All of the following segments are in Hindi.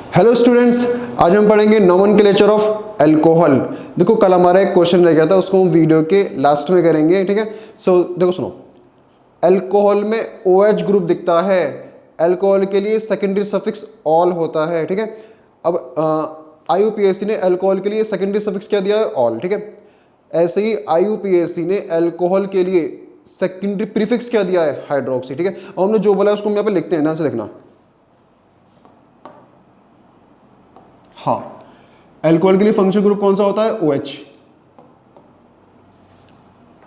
हेलो स्टूडेंट्स, आज हम पढ़ेंगे नोमेनक्लेचर ऑफ अल्कोहल। देखो कल हमारा एक क्वेश्चन रह गया था, उसको हम वीडियो के लास्ट में करेंगे, ठीक है। देखो सुनो, अल्कोहल में OH ग्रुप दिखता है, अल्कोहल के लिए सेकेंडरी सफिक्स ऑल होता है, ठीक है। अब IUPAC ने अल्कोहल के लिए सेकेंडरी सफिक्स क्या दिया है, ऑल, ठीक है। ऐसे ही IUPAC ने अल्कोहल के लिए सेकेंडरी प्रीफिक्स क्या दिया है, हाइड्रोक्सी, ठीक है। और हमने जो बोला है उसको हम यहाँ पे लिखते हैं, ध्यान से देखना। हाँ, अल्कोहल के लिए फंक्शनल ग्रुप कौन सा होता है, OH।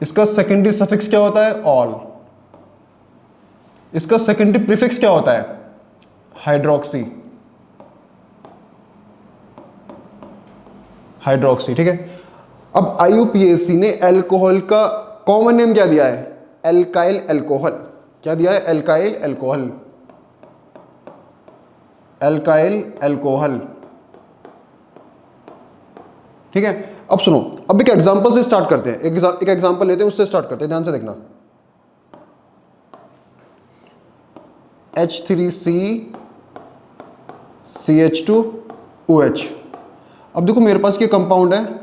इसका सेकेंडरी सफिक्स क्या होता है, ऑल। इसका सेकेंडरी प्रीफिक्स क्या होता है, हाइड्रोक्सी, हाइड्रोक्सी, ठीक है। अब IUPAC ने अल्कोहल का कॉमन नेम क्या दिया है, एल्काइल अल्कोहल। क्या दिया है, एल्काइल अल्कोहल, एल्काइल अल्कोहल, ठीक है। अब सुनो, अब एक एग्जांपल से स्टार्ट करते हैं, एक एग्जांपल लेते हैं, उससे स्टार्ट करते हैं, ध्यान से देखना। H3CCH2OH। अब देखो मेरे पास ये कंपाउंड है,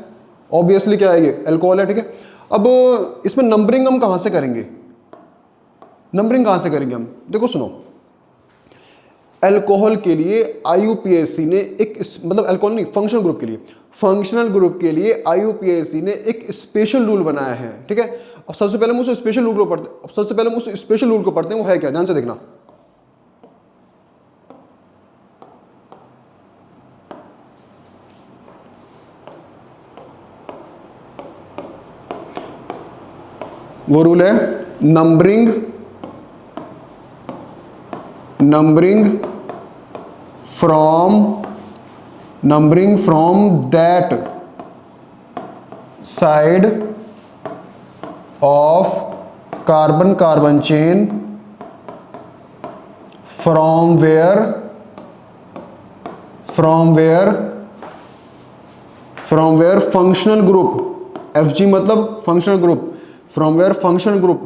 ऑब्वियसली क्या है, ये अल्कोहल है, ठीक है। अब इसमें नंबरिंग हम कहां से करेंगे, नंबरिंग कहां से करेंगे हम, देखो सुनो। अल्कोहल के लिए IUPAC ने एक मतलब अल्कोहल नहीं, फंक्शनल ग्रुप के लिए, फंक्शनल ग्रुप के लिए IUPAC ने एक स्पेशल रूल बनाया है, ठीक है। अब सबसे पहले हम उस स्पेशल रूल को पढ़ते हैं, वो है क्या, ध्यान से देखना। वो रूल है numbering from that side of carbon chain from where functional group, FG मतलब functional group, from where functional group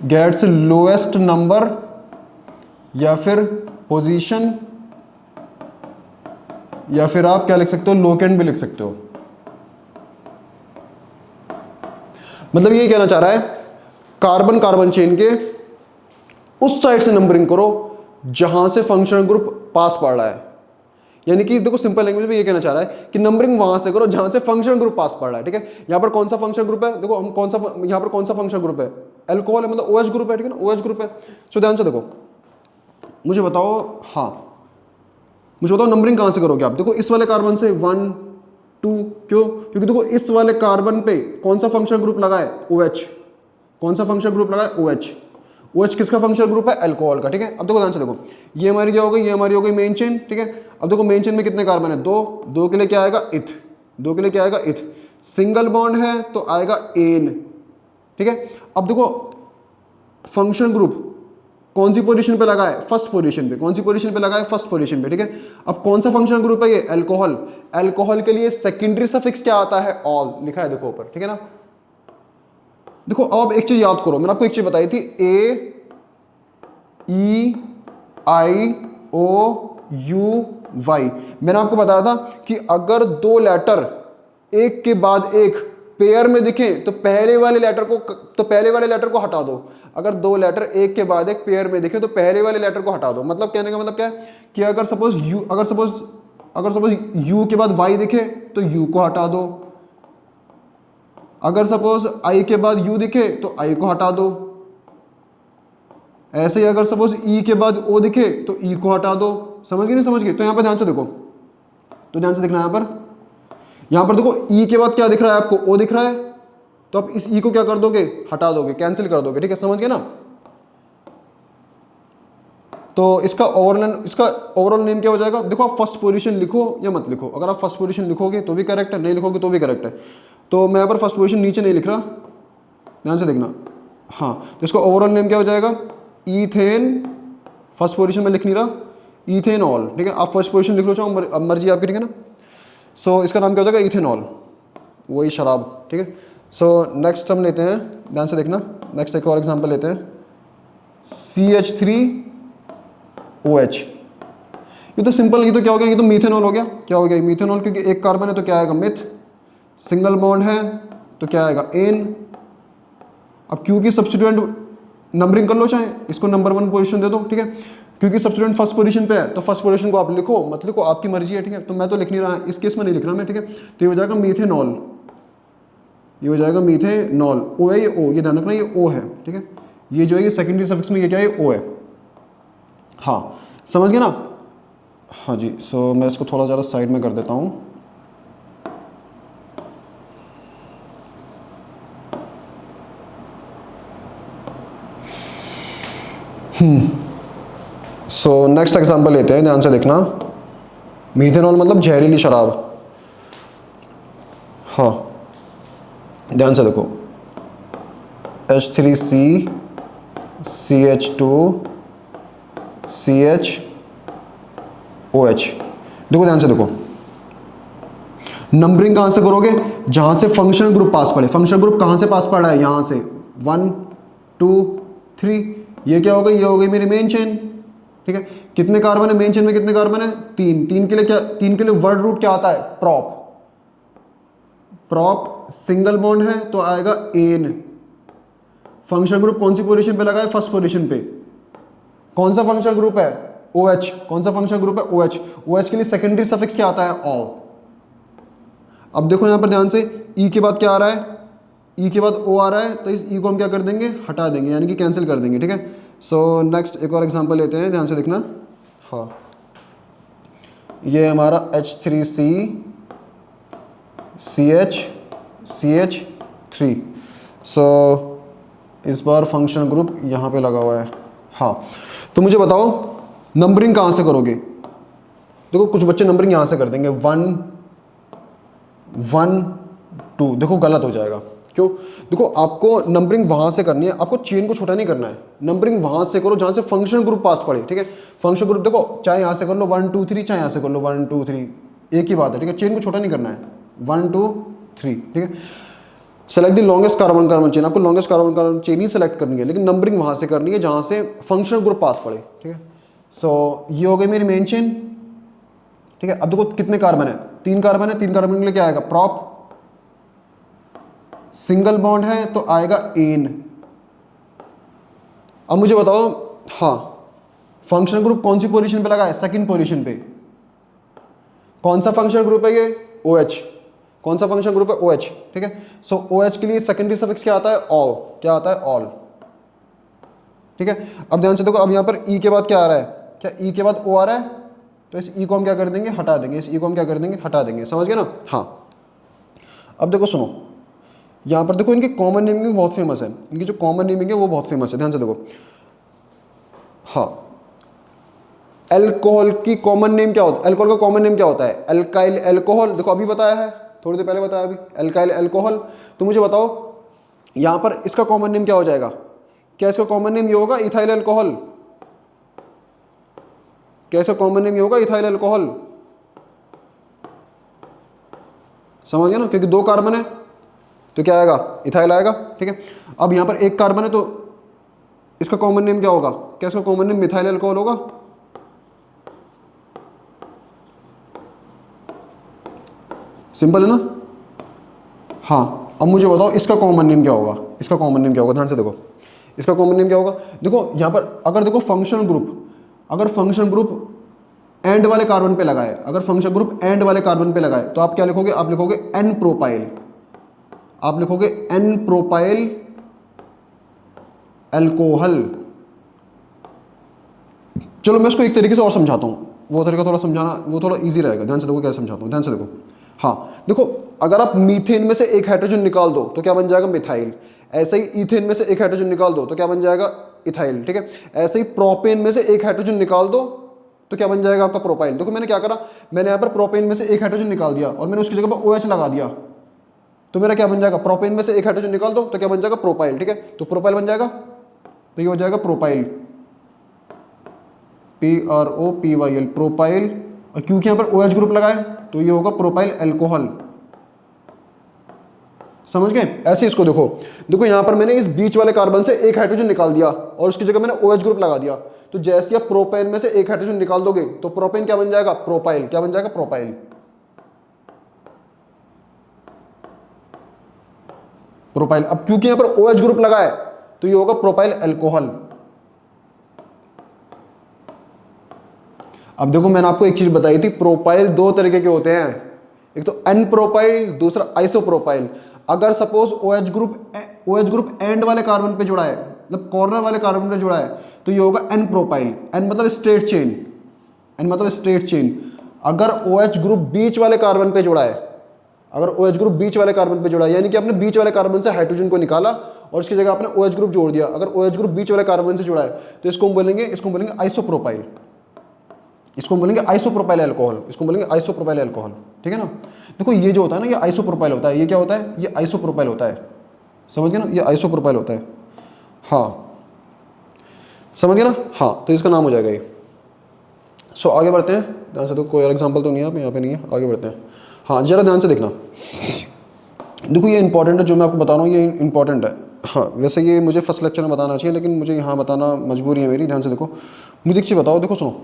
gets lowest number या फिर पोजीशन, या फिर आप क्या लिख सकते हो, लोकेंट भी लिख सकते हो। मतलब ये कहना चाह रहा है, कार्बन चेन के उस साइड से नंबरिंग करो जहां से फंक्शनल ग्रुप पास पड़ रहा है। यानी कि देखो सिंपल लैंग्वेज में ये कहना चाह रहा है कि नंबरिंग वहां से करो जहां से फंक्शनल ग्रुप पास पड़ रहा है, ठीक है। यहां पर कौन सा फंक्शनल ग्रुप है, देखो हम यहां पर कौन सा फंक्शनल ग्रुप है, अल्कोहल है, मतलब OH ग्रुप है, ठीक है ना, OH ग्रुप है। सो ध्यान से देखो, मुझे बताओ, हाँ मुझे बताओ नंबरिंग कहां से करोगे आप। देखो इस वाले कार्बन से 1 2, क्यों, क्योंकि देखो इस वाले कार्बन पे कौन सा फंक्शनल ग्रुप लगा है, OH। कौन सा फंक्शनल ग्रुप लगा है, OH किसका फंक्शनल ग्रुप है, अल्कोहल का, ठीक है। अब देखो ध्यान से देखो, ये हमारी क्या हो गई, ये हमारी हो गई मेन चेन, ठीक है। अब देखो मेन चेन में कितने कार्बन है, दो के लिए क्या आएगा, इथ, दो के लिए क्या आएगा, इथ। सिंगल बॉन्ड है तो आएगा एन, ठीक है। अब देखो फंक्शनल ग्रुप कौन सी पोजीशन पे लगा है, फर्स्ट पोजीशन पे, कौन सी पोजीशन पे लगा है, फर्स्ट पोजीशन पे, ठीक है। अब कौन सा फंक्शनल ग्रुप है ये, अल्कोहल। अल्कोहल के लिए सेकेंडरी सफिक्स क्या आता है, ऑल, लिखा है देखो ऊपर, ठीक है ना। देखो अब एक चीज याद करो, मैंने आपको एक चीज बताई थी, AEIOUY। मैंने आपको बताया था कि अगर दो लेटर एक के बाद एक पेयर में दिखे तो पहले वाले लेटर को हटा दो। अगर दो लेटर एक के बाद एक पेयर में दिखे तो पहले वाले लेटर को हटा दो। मतलब कहने का मतलब क्या है कि अगर सपोज U के बाद Y दिखे तो U को हटा दो, अगर सपोज I के बाद U दिखे तो I को हटा दो, ऐसे ही अगर सपोज E के बाद O दिखे तो E को हटा दो। समझ गए, नहीं समझ गए? तो यहां पर ध्यान से देखो, तो ध्यान से देखना, यहां पर देखो E के बाद क्या दिख रहा है आपको, O दिख रहा है, तो आप इस E को क्या कर दोगे, हटा दोगे, कैंसिल कर दोगे, ठीक है। समझ गए ना। तो इसका ओवरऑल नेम क्या हो जाएगा, देखो आप फर्स्ट पोजीशन लिखो या मत लिखो। अगर आप फर्स्ट पोजीशन लिखोगे तो भी करेक्ट है, नहीं लिखोगे तो भी करेक्ट है। तो मैं यहाँ पर फर्स्ट पोजीशन नीचे नहीं लिख रहा, ध्यान से देखना। हाँ, तो इसका ओवरऑल नेम क्या हो जाएगा, ईथेन। फर्स्ट पोजीशन में लिख नहीं रहा, इथेनॉल, ठीक है। आप फर्स्ट पोजीशन लिख लो, चाहो अब मर्जी आपकी, ठीक है ना। सो इसका नाम क्या हो जाएगा, इथेनॉल, वही शराब, ठीक है। सो नेक्स्ट हम लेते हैं, ध्यान से देखना, नेक्स्ट एक और एग्जांपल लेते हैं। CH3OH। ये तो सिंपल, ये तो क्या हो गया, ये तो मीथेनॉल हो गया। क्या हो गया, मीथेनॉल, क्योंकि एक कार्बन है तो क्या आएगा, मिथ। सिंगल बॉन्ड है तो क्या आएगा, एन। अब क्योंकि सब्स्टिट्यूएंट नंबरिंग कर लो, चाहे इसको नंबर 1 पोजीशन दे दो, ठीक है। क्योंकि सब्स्टिट्यूएंट फर्स्ट पोजीशन पे है तो फर्स्ट पोजीशन को आप लिखो, मत लिखो, आपकी मर्जी है, ठीक है। तो मैं तो लिख नहीं रहा, इस केस में नहीं लिख रहा मैं, ठीक है। तो ये हो जाएगा मीथेनॉल, ये हो जाएगा मीथेनॉल। ओ है ये, ओ, ये ध्यान रखना, ये ओ है, ठीक है। ये जो है ये सेकेंडरी सफिक्स में ये क्या है, ओ है। हाँ समझ गए ना। हाँ जी, सो मैं इसको थोड़ा ज़्यादा साइड में कर देता हूँ। सो नेक्स्ट एग्जांपल लेते हैं, ध्यान से देखना। मीथेनॉल मतलब जहरीली शराब। हाँ ध्यान से देखो, H3C CH2 CHOH। देखो ध्यान से देखो, नंबरिंग कहाँ से करोगे, जहाँ से फंक्शनल ग्रुप पास पड़े। फंक्शनल ग्रुप कहाँ से पास पड़ा है, यहाँ से 1 2 3। ये क्या हो गई, ये हो गई मेरी मेन चेन, ठीक है। कितने कार्बन है मेन चेन में, कितने कार्बन है, 3। 3 के लिए क्या, 3 के लिए वर्ड रूट क्या आता है, प्रॉप। प्रॉप सिंगल बॉन्ड है तो आएगा एन। फंक्शनल ग्रुप कौन सी पोजीशन पे लगा है, फर्स्ट पोजीशन पे। कौन सा फंक्शनल ग्रुप है, OH। कौन सा फंक्शनल ग्रुप है, OH। OH के लिए सेकेंडरी सफिक्स क्या आता है, ऑल। अब देखो यहां पर ध्यान से, E के बाद क्या आ रहा है, E के बाद O आ रहा है, तो इस E को हम क्या कर देंगे, हटा देंगे, यानी कि कैंसिल कर देंगे, ठीक है। सो नेक्स्ट एक और एग्जांपल लेते हैं, ध्यान से देखना। हाँ ये हमारा H3C CH3। सो इस बार फंक्शनल ग्रुप यहाँ पे लगा हुआ है। हाँ तो मुझे बताओ नंबरिंग कहाँ से करोगे। देखो कुछ बच्चे नंबरिंग यहाँ से कर देंगे, 1 1 2। देखो गलत हो जाएगा, क्यों, देखो आपको नंबरिंग वहाँ से करनी है, आपको चेन को छोटा नहीं करना है। नंबरिंग वहाँ से करो जहाँ से फंक्शनल ग्रुप पास पड़े, ठीक है। फंक्शनल ग्रुप देखो, चाहे यहाँ से कर लो 1 2 3, चाहे यहाँ से कर लो 1 2 3, एक ही बात है, ठीक है। चेन को छोटा नहीं करना है, 1 2 3, ठीक है। Select the longest carbon carbon chain, आपको लॉन्गेस्ट कार्बन कार्बन चेन ही सेलेक्ट करनी है, लेकिन नंबरिंग वहाँ से करनी है जहाँ से फंक्शनल ग्रुप पास पड़े, ठीक है। सो ये हो गई मेरी मेन चेन, ठीक है। अब देखो कितने कार्बन है, 3 कार्बन है। 3 कार्बन के लिए क्या आएगा, प्रॉप। सिंगल बॉन्ड है तो आएगा एन। अब मुझे बताओ, हाँ फंक्शनल ग्रुप कौन सी पोजीशन पे लगा है, सेकंड पोजीशन पे। कौन सा फंक्शनल ग्रुप है ये, OH। कौन सा फंक्शनल ग्रुप है, OH, ठीक है। सो OH के लिए सेकेंडरी सफिक्स क्या आता है, ऑल। क्या आता है, ऑल, ठीक है। अब ध्यान से देखो, अब यहाँ पर E के बाद क्या आ रहा है, क्या E के बाद O आ रहा है, तो इस E को हम क्या कर देंगे, हटा देंगे। इस E को हम क्या कर देंगे, हटा देंगे, समझ गए ना। हाँ अब देखो सुनो, यहाँ पर देखो इनकी कॉमन नेमिंग बहुत फेमस है, इनकी जो कॉमन नेमिंग है वो बहुत फेमस है, ध्यान से देखो। हाँ एल्कोहल की कॉमन नेम क्या होता है, एल्कोहल का कॉमन नेम क्या होता है, एल्काइल एल्कोहल। देखो अभी बताया है, थोड़ी देर पहले बताया अभी, एल्काइल एल्कोहल। तो मुझे बताओ यहाँ पर इसका कॉमन नेम क्या हो जाएगा, क्या इसका कॉमन नेम ये होगा, इथाइल अल्कोहल। क्या इसका कॉमन नेम ये होगा, इथाइल अल्कोहल। समझ गया ना, क्योंकि 2 कार्बन है तो क्या आएगा, इथाइल आएगा, ठीक है। अब यहाँ पर 1 कार्बन है तो इसका कॉमन नेम क्या होगा, क्या इसका कॉमन नेम मिथाइल अल्कोहल होगा। सिंपल है ना। हाँ अब मुझे बताओ इसका कॉमन नेम क्या होगा, इसका कॉमन नेम क्या होगा, ध्यान से देखो इसका कॉमन नेम क्या होगा। देखो यहाँ पर अगर देखो फंक्शनल ग्रुप, अगर फंक्शनल ग्रुप एंड वाले कार्बन पे लगाए, अगर फंक्शनल ग्रुप एंड वाले कार्बन पे लगाए तो आप क्या लिखोगे, आप लिखोगे एन प्रोपाइल। आप लिखोगे एन प्रोपाइल अल्कोहल। चलो मैं इसको एक तरीके से और समझाता हूँ, वो तरीका थोड़ा समझाना वो थोड़ा इजी रहेगा। ध्यान से देखो क्या समझाता हूँ, ध्यान से देखो। हाँ देखो, अगर आप मीथेन में से एक हाइड्रोजन निकाल दो तो क्या बन जाएगा, मिथाइल। ऐसे ही ईथेन में से एक हाइड्रोजन निकाल दो तो क्या बन जाएगा, इथाइल, ठीक है। ऐसे ही प्रोपेन में से एक हाइड्रोजन निकाल दो तो क्या बन जाएगा आपका, प्रोपाइल। देखो मैंने क्या करा, मैंने यहाँ पर प्रोपेन में से एक हाइड्रोजन निकाल दिया और मैंने उसकी जगह पर OH लगा दिया, तो मेरा क्या बन जाएगा, प्रोपेन में से एक हाइड्रोजन निकाल दो तो क्या बन जाएगा, प्रोपाइल, ठीक है। तो प्रोपाइल बन जाएगा, तो ये हो जाएगा प्रोपाइल, PROPYL, प्रोपाइल। और क्योंकि यहाँ पर OH ग्रुप लगा है तो ये होगा प्रोपाइल अल्कोहल। समझ गए? ऐसे इसको देखो, देखो यहाँ पर मैंने इस बीच वाले कार्बन से एक हाइड्रोजन निकाल दिया और उसकी जगह मैंने OH ग्रुप लगा दिया। तो जैसे आप प्रोपेन में से एक हाइड्रोजन निकाल दोगे तो प्रोपेन क्या बन जाएगा? प्रोपाइल। क्या बन जाएगा? प्रोपाइल। प्रोपाइल। अब क्योंकि यहाँ पर OH ग्रुप लगा है तो ये होगा प्रोपाइल अल्कोहल। अब देखो मैंने आपको एक चीज बताई थी, प्रोपाइल दो तरीके के होते हैं, एक तो एन प्रोपाइल, दूसरा आइसोप्रोपाइल। अगर सपोज OH ग्रुप एंड वाले कार्बन पे जुड़ा है, मतलब कॉर्नर वाले कार्बन पे जुड़ा है, तो ये होगा एन प्रोपाइल। एन मतलब स्ट्रेट चेन, एन मतलब स्ट्रेट चेन। अगर OH ग्रुप बीच वाले कार्बन पे जुड़ा है, अगर OH ग्रुप बीच वाले कार्बन पे जुड़ा है, यानी कि आपने बीच वाले कार्बन से हाइड्रोजन को निकाला और उसकी जगह आपने OH ग्रुप जोड़ दिया, अगर OH ग्रुप बीच वाले कार्बन से जुड़ा है तो इसको हम बोलेंगे आइसोप्रोपाइल। इसको बोलेंगे आइसोप्रोपाइल अल्कोहल, इसको बोलेंगे आइसोप्रोपाइल अल्कोहल। ठीक है ना? देखो ये जो होता है ना, ये आइसोप्रोपाइल होता है। ये क्या होता है? ये आइसोप्रोपाइल होता है। समझ गए ना? ये आइसोप्रोपाइल होता है। हाँ, समझ गए ना? हाँ, तो इसका नाम हो जाएगा ये। सो आगे बढ़ते हैं ध्यान से। तो कोई और एग्जाम्पल तो नहीं है यहाँ पे नहीं है, आगे बढ़ते हैं। हाँ, जरा ध्यान से देखना। देखो ये इंपॉर्टेंट है, जो मैं आपको बता रहा हूँ ये इंपॉर्टेंट है। हाँ, वैसे ये मुझे फर्स्ट लेक्चर में बताना चाहिए, लेकिन मुझे यहाँ बताना मजबूरी है मेरी। ध्यान से देखो, मुझे एक चीज़ बताओ। देखो सुनो,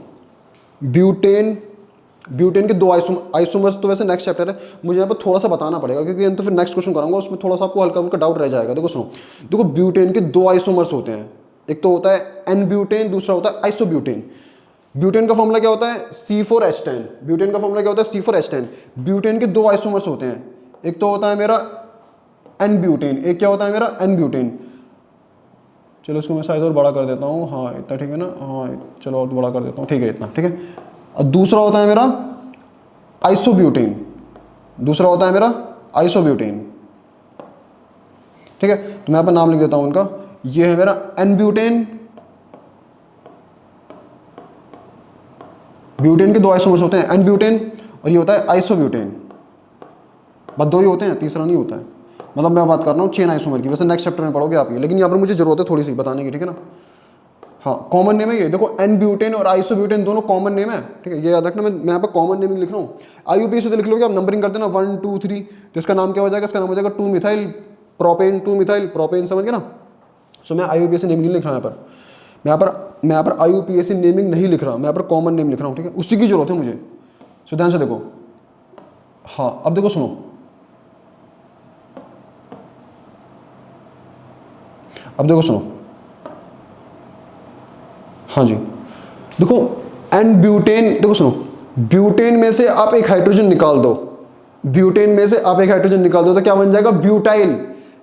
ब्यूटेन के दो आइसोमर्स तो वैसे नेक्स्ट चैप्टर है, मुझे यहाँ पर थोड़ा सा बताना पड़ेगा क्योंकि तो फिर नेक्स्ट क्वेश्चन कराऊंगा, उसमें थोड़ा सा आपको हल्का हल्का डाउट रह जाएगा। देखो सुनो, देखो ब्यूटेन के दो आइसोमर्स होते हैं, एक तो होता है एन ब्यूटेन, दूसरा होता है आइसोब्यूटेन। ब्यूटेन का फॉर्मूला क्या होता है? C4H10। ब्यूटेन का फॉर्मूला क्या होता है? C4H10। ब्यूटेन के दो आइसोमर्स होते हैं, एक तो होता है मेरा एन ब्यूटेन, एक क्या होता है मेरा एन ब्यूटेन। चलो इसको मैं शायद और बड़ा कर देता हूँ। हाँ इतना ठीक है ना? हाँ चलो और बड़ा कर देता हूँ, ठीक है इतना ठीक है। और दूसरा होता है मेरा आइसोब्यूटेन, दूसरा होता है मेरा आइसोब्यूटेन। ठीक है, तो मैं यहाँ पर नाम लिख देता हूँ उनका। ये है मेरा एन ब्यूटेन, ब्यूटेन के दो आइसोमर्स होते हैं एन ब्यूटेन, और ये होता है आइसोब्यूटेन। बस दो ही होते हैं, तीसरा नहीं होता है। मतलब मैं बात कर रहा हूँ चेन आइसोमर की, वैसे नेक्स्ट चैप्टर में पढ़ोगे आप ये, लेकिन यहाँ पर मुझे जरूरत है थोड़ी सी बताने की। ठीक है ना? हाँ, कॉमन नेम है ये। देखो एन ब्यूटेन और आइसोब्यूटेन दोनों कॉमन नेम है। ठीक है, ये याद रखना। मैं यहाँ पर कॉमन नेमिंग लिख रहा हूँ। IUPAC तो लिख लोगे आप, नंबरिंग करते ना 1 2 3, तो इसका नाम क्या हो जाएगा? इसका नाम हो जाएगा 2 मिथाइल प्रोपेन, 2 मिथाइल प्रोपेन। समझ गए ना? सो मैं IUPAC नेमिंग नहीं लिख रहा यहाँ पर, मैं यहाँ पर IUPAC नेमिंग नहीं लिख रहा, मैं यहाँ पर कॉमन नेम लिख रहा हूँ। ठीक है, उसी की जरूरत है मुझे। सो ध्यान से देखो। हाँ, अब देखो सुनो, अब देखो सुनो। हाँ जी, देखो एन ब्यूटेन, देखो सुनो, ब्यूटेन में से आप एक हाइड्रोजन निकाल दो, ब्यूटेन में से आप एक हाइड्रोजन निकाल दो तो क्या बन जाएगा? ब्यूटाइल।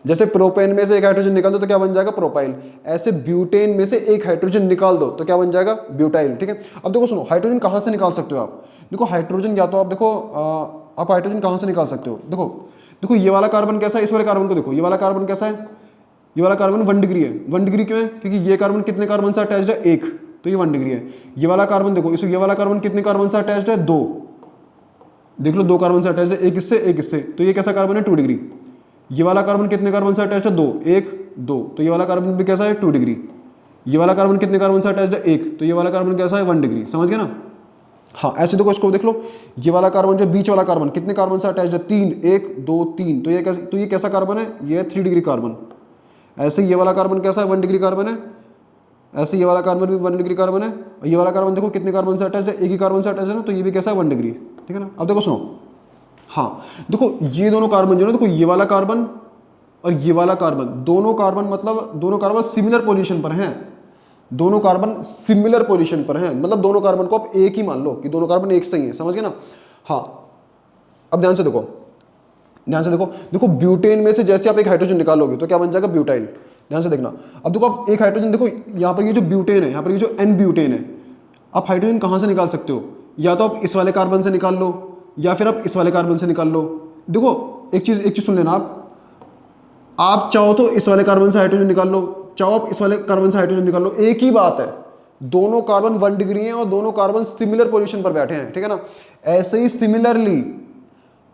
जैसे प्रोपेन में से एक हाइड्रोजन निकाल दो तो क्या बन जाएगा? प्रोपाइल। ऐसे ब्यूटेन में से एक हाइड्रोजन निकाल दो तो क्या बन जाएगा? ब्यूटाइल। ठीक है, अब देखो सुनो, हाइड्रोजन कहाँ से निकाल सकते हो आप? देखो हाइड्रोजन या तो आप देखो, आप हाइड्रोजन कहाँ से निकाल सकते हो? देखो देखो, ये वाला कार्बन कैसा है? इस वाले कार्बन को देखो, ये वाला कार्बन कैसा है? ये वाला कार्बन 1 डिग्री है। 1 डिग्री क्यों है? क्योंकि ये कार्बन कितने कार्बन से अटैच्ड है? 1, तो ये 1 डिग्री है। ये वाला कार्बन देखो, इस ये वाला कार्बन कितने कार्बन से अटैच्ड है? 2। देख लो, 2 कार्बन से अटैच्ड है, एक इससे एक इससे, तो ये कैसा कार्बन है? 2 डिग्री। ये वाला कार्बन कितने कार्बन से अटैच्ड है? 2, 1 2, तो ये वाला कार्बन भी कैसा है? 2 डिग्री। ये वाला कार्बन कितने कार्बन से अटैच्ड है? 1, तो ये वाला कार्बन कैसा है? 1 डिग्री। समझ गए ना? हाँ, ऐसे देखो, इसको देख लो, ये वाला कार्बन जो बीच वाला कार्बन कितने कार्बन से अटैच्ड है? 3, 1 2 3, तो ये कैसा कार्बन है? ये 3 डिग्री कार्बन। ऐसे ये वाला कार्बन कैसा है? 1 डिग्री कार्बन है। ऐसे ये वाला कार्बन भी 1 डिग्री कार्बन है। और ये वाला कार्बन देखो कितने कार्बन से अटैच्ड है? एक ही कार्बन से अटैच्ड है ना, तो ये भी कैसा है? 1 डिग्री। ठीक है ना? अब देखो सुनो, हाँ देखो, ये दोनों कार्बन जो है, देखो ये वाला कार्बन और ये वाला कार्बन, दोनों कार्बन मतलब दोनों कार्बन सिमिलर पोजीशन पर हैं, दोनों कार्बन सिमिलर पोजीशन पर हैं, मतलब दोनों कार्बन को आप एक ही मान लो कि दोनों कार्बन एक से ही है। समझ गए ना? हाँ, अब ध्यान से देखो, ध्यान से देखो, देखो ब्यूटेन में से जैसे आप एक हाइड्रोजन निकालोगे तो क्या बन जाएगा? ब्यूटाइल। ध्यान से देखना। अब देखो, आप एक हाइड्रोजन देखो, यहाँ पर ये जो ब्यूटेन है, यहाँ पर ये जो एन ब्यूटेन है, आप हाइड्रोजन कहाँ से निकाल सकते हो? या तो आप इस वाले कार्बन से निकाल लो, या फिर आप इस वाले कार्बन से निकाल लो। देखो एक चीज सुन लेना, आप चाहो तो इस वाले कार्बन से हाइड्रोजन निकाल लो, चाहो आप इस वाले कार्बन से हाइड्रोजन निकाल लो, एक ही बात है। दोनों कार्बन 1 डिग्री हैं और दोनों कार्बन सिमिलर पोजीशन पर बैठे हैं। ठीक है ना? ऐसे ही सिमिलरली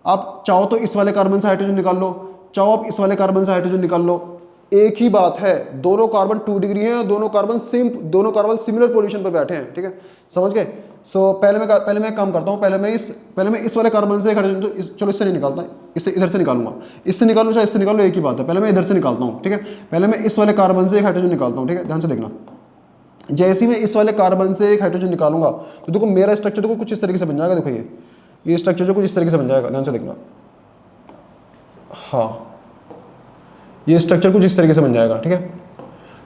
आप चाहो तो इस वाले कार्बन से हाइड्रोजन निकाल लो, चाहो आप इस वाले कार्बन से हाइड्रोजन निकाल लो, एक ही बात है। दोनों कार्बन 2 डिग्री हैं और दोनों कार्बन सिमिलर पोजीशन पर बैठे हैं। ठीक है, समझ गए? सो पहले मैं एक काम करता हूँ, पहले मैं इस वाले कार्बन से एक हाइड्रोजन, तो चलो इससे नहीं निकालता, इससे इधर से निकालूंगा, इससे निकालूँ चाहे इससे निकालो एक ही बात है। पहले मैं इधर से निकालता हूँ, ठीक है। पहले मैं इस वाले कार्बन से एक हाइड्रोजन निकालता हूँ, ठीक है, ध्यान से देखना। जैसे ही मैं इस वाले कार्बन से एक हाइड्रोजन निकालूंगा तो देखो मेरा स्ट्रक्चर देखो कुछ इस तरीके से बन जाएगा। देखो ये स्ट्रक्चर जो कुछ इस तरीके से बन जाएगा, ध्यान से देखना। हाँ, ये स्ट्रक्चर कुछ इस तरीके से बन जाएगा, ठीक है।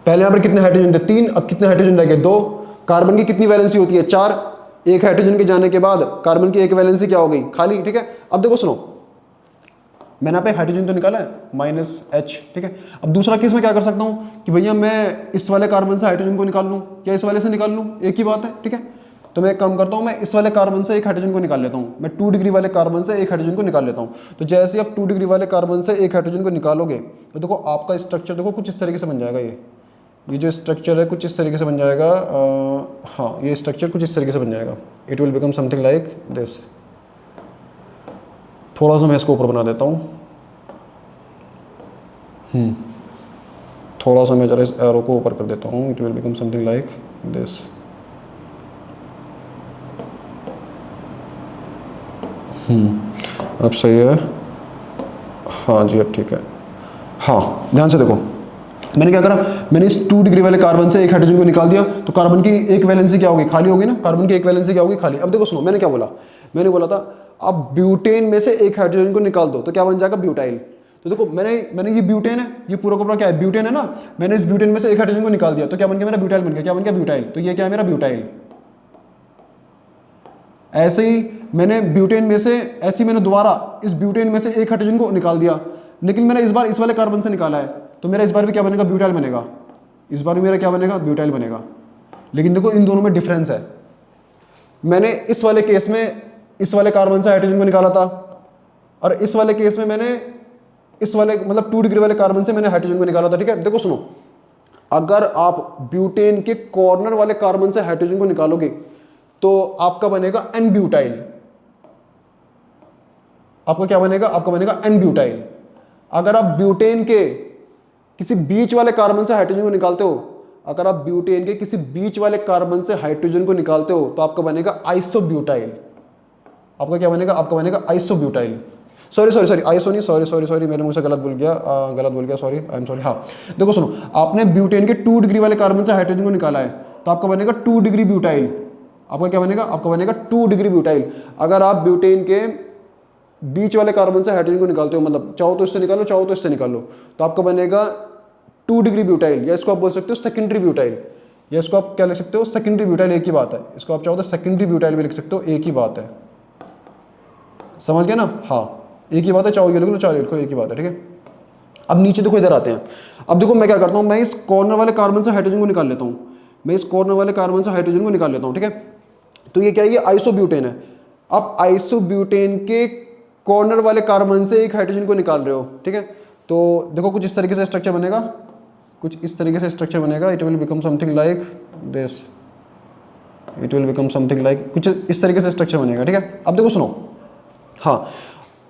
पहले यहाँ पर कितने हाइड्रोजन थे? 3, अब कितने हाइड्रोजन रह गए? 2। कार्बन की कितनी वैलेंसी होती है? 4। एक हाइड्रोजन के जाने के बाद कार्बन की एक वैलेंसी क्या हो गई? खाली, ठीक है। अब देखो सुनो, मैंने यहाँ पे हाइड्रोजन तो निकाला है -H, ठीक है। अब दूसरा केस में क्या कर सकता हूँ कि भैया मैं इस वाले कार्बन से हाइड्रोजन को निकाल लूँ या इस वाले से निकाल लूँ, एक ही बात है, ठीक है। तो मैं एक काम करता हूँ, मैं इस वाले कार्बन से एक हाइड्रोजन को निकाल लेता हूँ। मैं 2 डिग्री वाले कार्बन से एक हाइड्रोजन को निकाल लेता हूँ। तो जैसे आप 2 डिग्री वाले कार्बन से एक हाइड्रोजन को निकालोगे तो देखो आपका स्ट्रक्चर देखो कुछ इस तरीके से बन जाएगा। ये जो स्ट्रक्चर है कुछ इस तरीके से बन जाएगा। हाँ, ये स्ट्रक्चर कुछ इस तरीके से बन जाएगा। It will become something like this. थोड़ा सा मैं इसको ऊपर बना देता हूँ। थोड़ा सा मैं जरा इस एरो को ऊपर कर देता हूँ। It will become something like this. अब सही है? हाँ जी, अब ठीक है। हाँ, ध्यान से देखो, मैंने क्या करा, मैंने इस 2 डिग्री वाले कार्बन से एक हाइड्रोजन को निकाल दिया तो कार्बन की एक वैलेंसी क्या होगी? खाली होगी ना। कार्बन की एक वैलेंसी क्या होगी? खाली। अब देखो सुनो, मैंने क्या बोला, मैंने बोला था अब ब्यूटेन में से एक हाइड्रोजन को निकाल दो तो क्या बन जाएगा? ब्यूटाइल। तो देखो मैंने ये ब्यूटेन है, ये पूरा का पूरा क्या है? ब्यूटेन है ना। मैंने इस ब्यूटेन में से एक हाइड्रोजन को निकाल दिया तो क्या बन गया? मेरा ब्यूटाइल बन गया। क्या बन गया? ब्यूटाइल। तो ये क्या है? मेरा ब्यूटाइल। ऐसे ही मैंने ब्यूटेन में से, ऐसे ही मैंने दोबारा इस ब्यूटेन में से एक हाइड्रोजन को निकाल दिया, लेकिन मैंने इस बार इस वाले कार्बन से निकाला है तो मेरा इस बार भी क्या बनेगा? ब्यूटाइल बनेगा। इस बार भी मेरा क्या बनेगा? ब्यूटाइल बनेगा। लेकिन देखो इन दोनों में डिफरेंस है। मैंने इस वाले केस में इस वाले कार्बन से हाइड्रोजन को निकाला था और इस वाले केस में मैंने इस वाले मतलब 2 डिग्री वाले कार्बन से मैंने हाइड्रोजन को निकाला था, ठीक है। देखो सुनो, अगर आप ब्यूटेन के कॉर्नर वाले कार्बन से हाइड्रोजन को निकालोगे तो आपका बनेगा एन ब्यूटाइल। आपका क्या बनेगा? आपका बनेगा एन ब्यूटाइल। अगर आप ब्यूटेन के किसी बीच वाले कार्बन से हाइड्रोजन को निकालते हो, अगर आप ब्यूटेन के किसी बीच वाले कार्बन से हाइड्रोजन को निकालते हो तो आपका बनेगा आइसोब्यूटाइल। आपका क्या बनेगा? आपका बनेगा आइसोब्यूटाइल। सॉरी आइसो नहीं, सॉरी मेरे मुंह से गलत बोल गया, सॉरी, आई एम सॉरी। हाँ देखो सुनो, आपने ब्यूटेन के 2 डिग्री वाले कार्बन से हाइड्रोजन को निकाला है तो आपका बनेगा 2 डिग्री ब्यूटाइल। आपका क्या बनेगा? आपका बनेगा 2 डिग्री ब्यूटाइल। अगर आप ब्यूटेन के बीच वाले कार्बन से हाइड्रोजन को निकालते हो, मतलब चाहो तो इससे निकालो, चाहो तो इससे निकालो, तो आपका बनेगा 2 डिग्री ब्यूटाइल, या इसको आप बोल सकते हो सेकेंडरी ब्यूटाइल, या इसको आप क्या लिख सकते हो? Secondary butyl. एक ही बात है, इसको आप चाहो तो सेकेंडरी ब्यूटाइल भी लिख सकते हो, एक ही बात है। समझ गए ना? हाँ, एक ही बात है, चाहो ये लिख लो, चाहो लिखो, एक ही बात है, ठीक है। अब नीचे देखो, इधर आते हैं। अब देखो मैं क्या करता हूँ, मैं इस कॉर्नर वाले कार्बन से हाइड्रोजन को निकाल लेता हूँ। मैं इस कॉर्नर वाले कार्बन से हाइड्रोजन को निकाल लेता हूँ, ठीक है। तो ये क्या है? ये आइसोब्यूटेन है। अब आइसोब्यूटेन के कॉर्नर वाले कार्बन से एक हाइड्रोजन को निकाल रहे हो, ठीक है। तो देखो कुछ इस तरीके से स्ट्रक्चर बनेगा, कुछ इस तरीके से स्ट्रक्चर बनेगा। It will become something like this. It will become something like, कुछ इस तरीके से स्ट्रक्चर बनेगा, ठीक है। अब देखो सुनो, हाँ,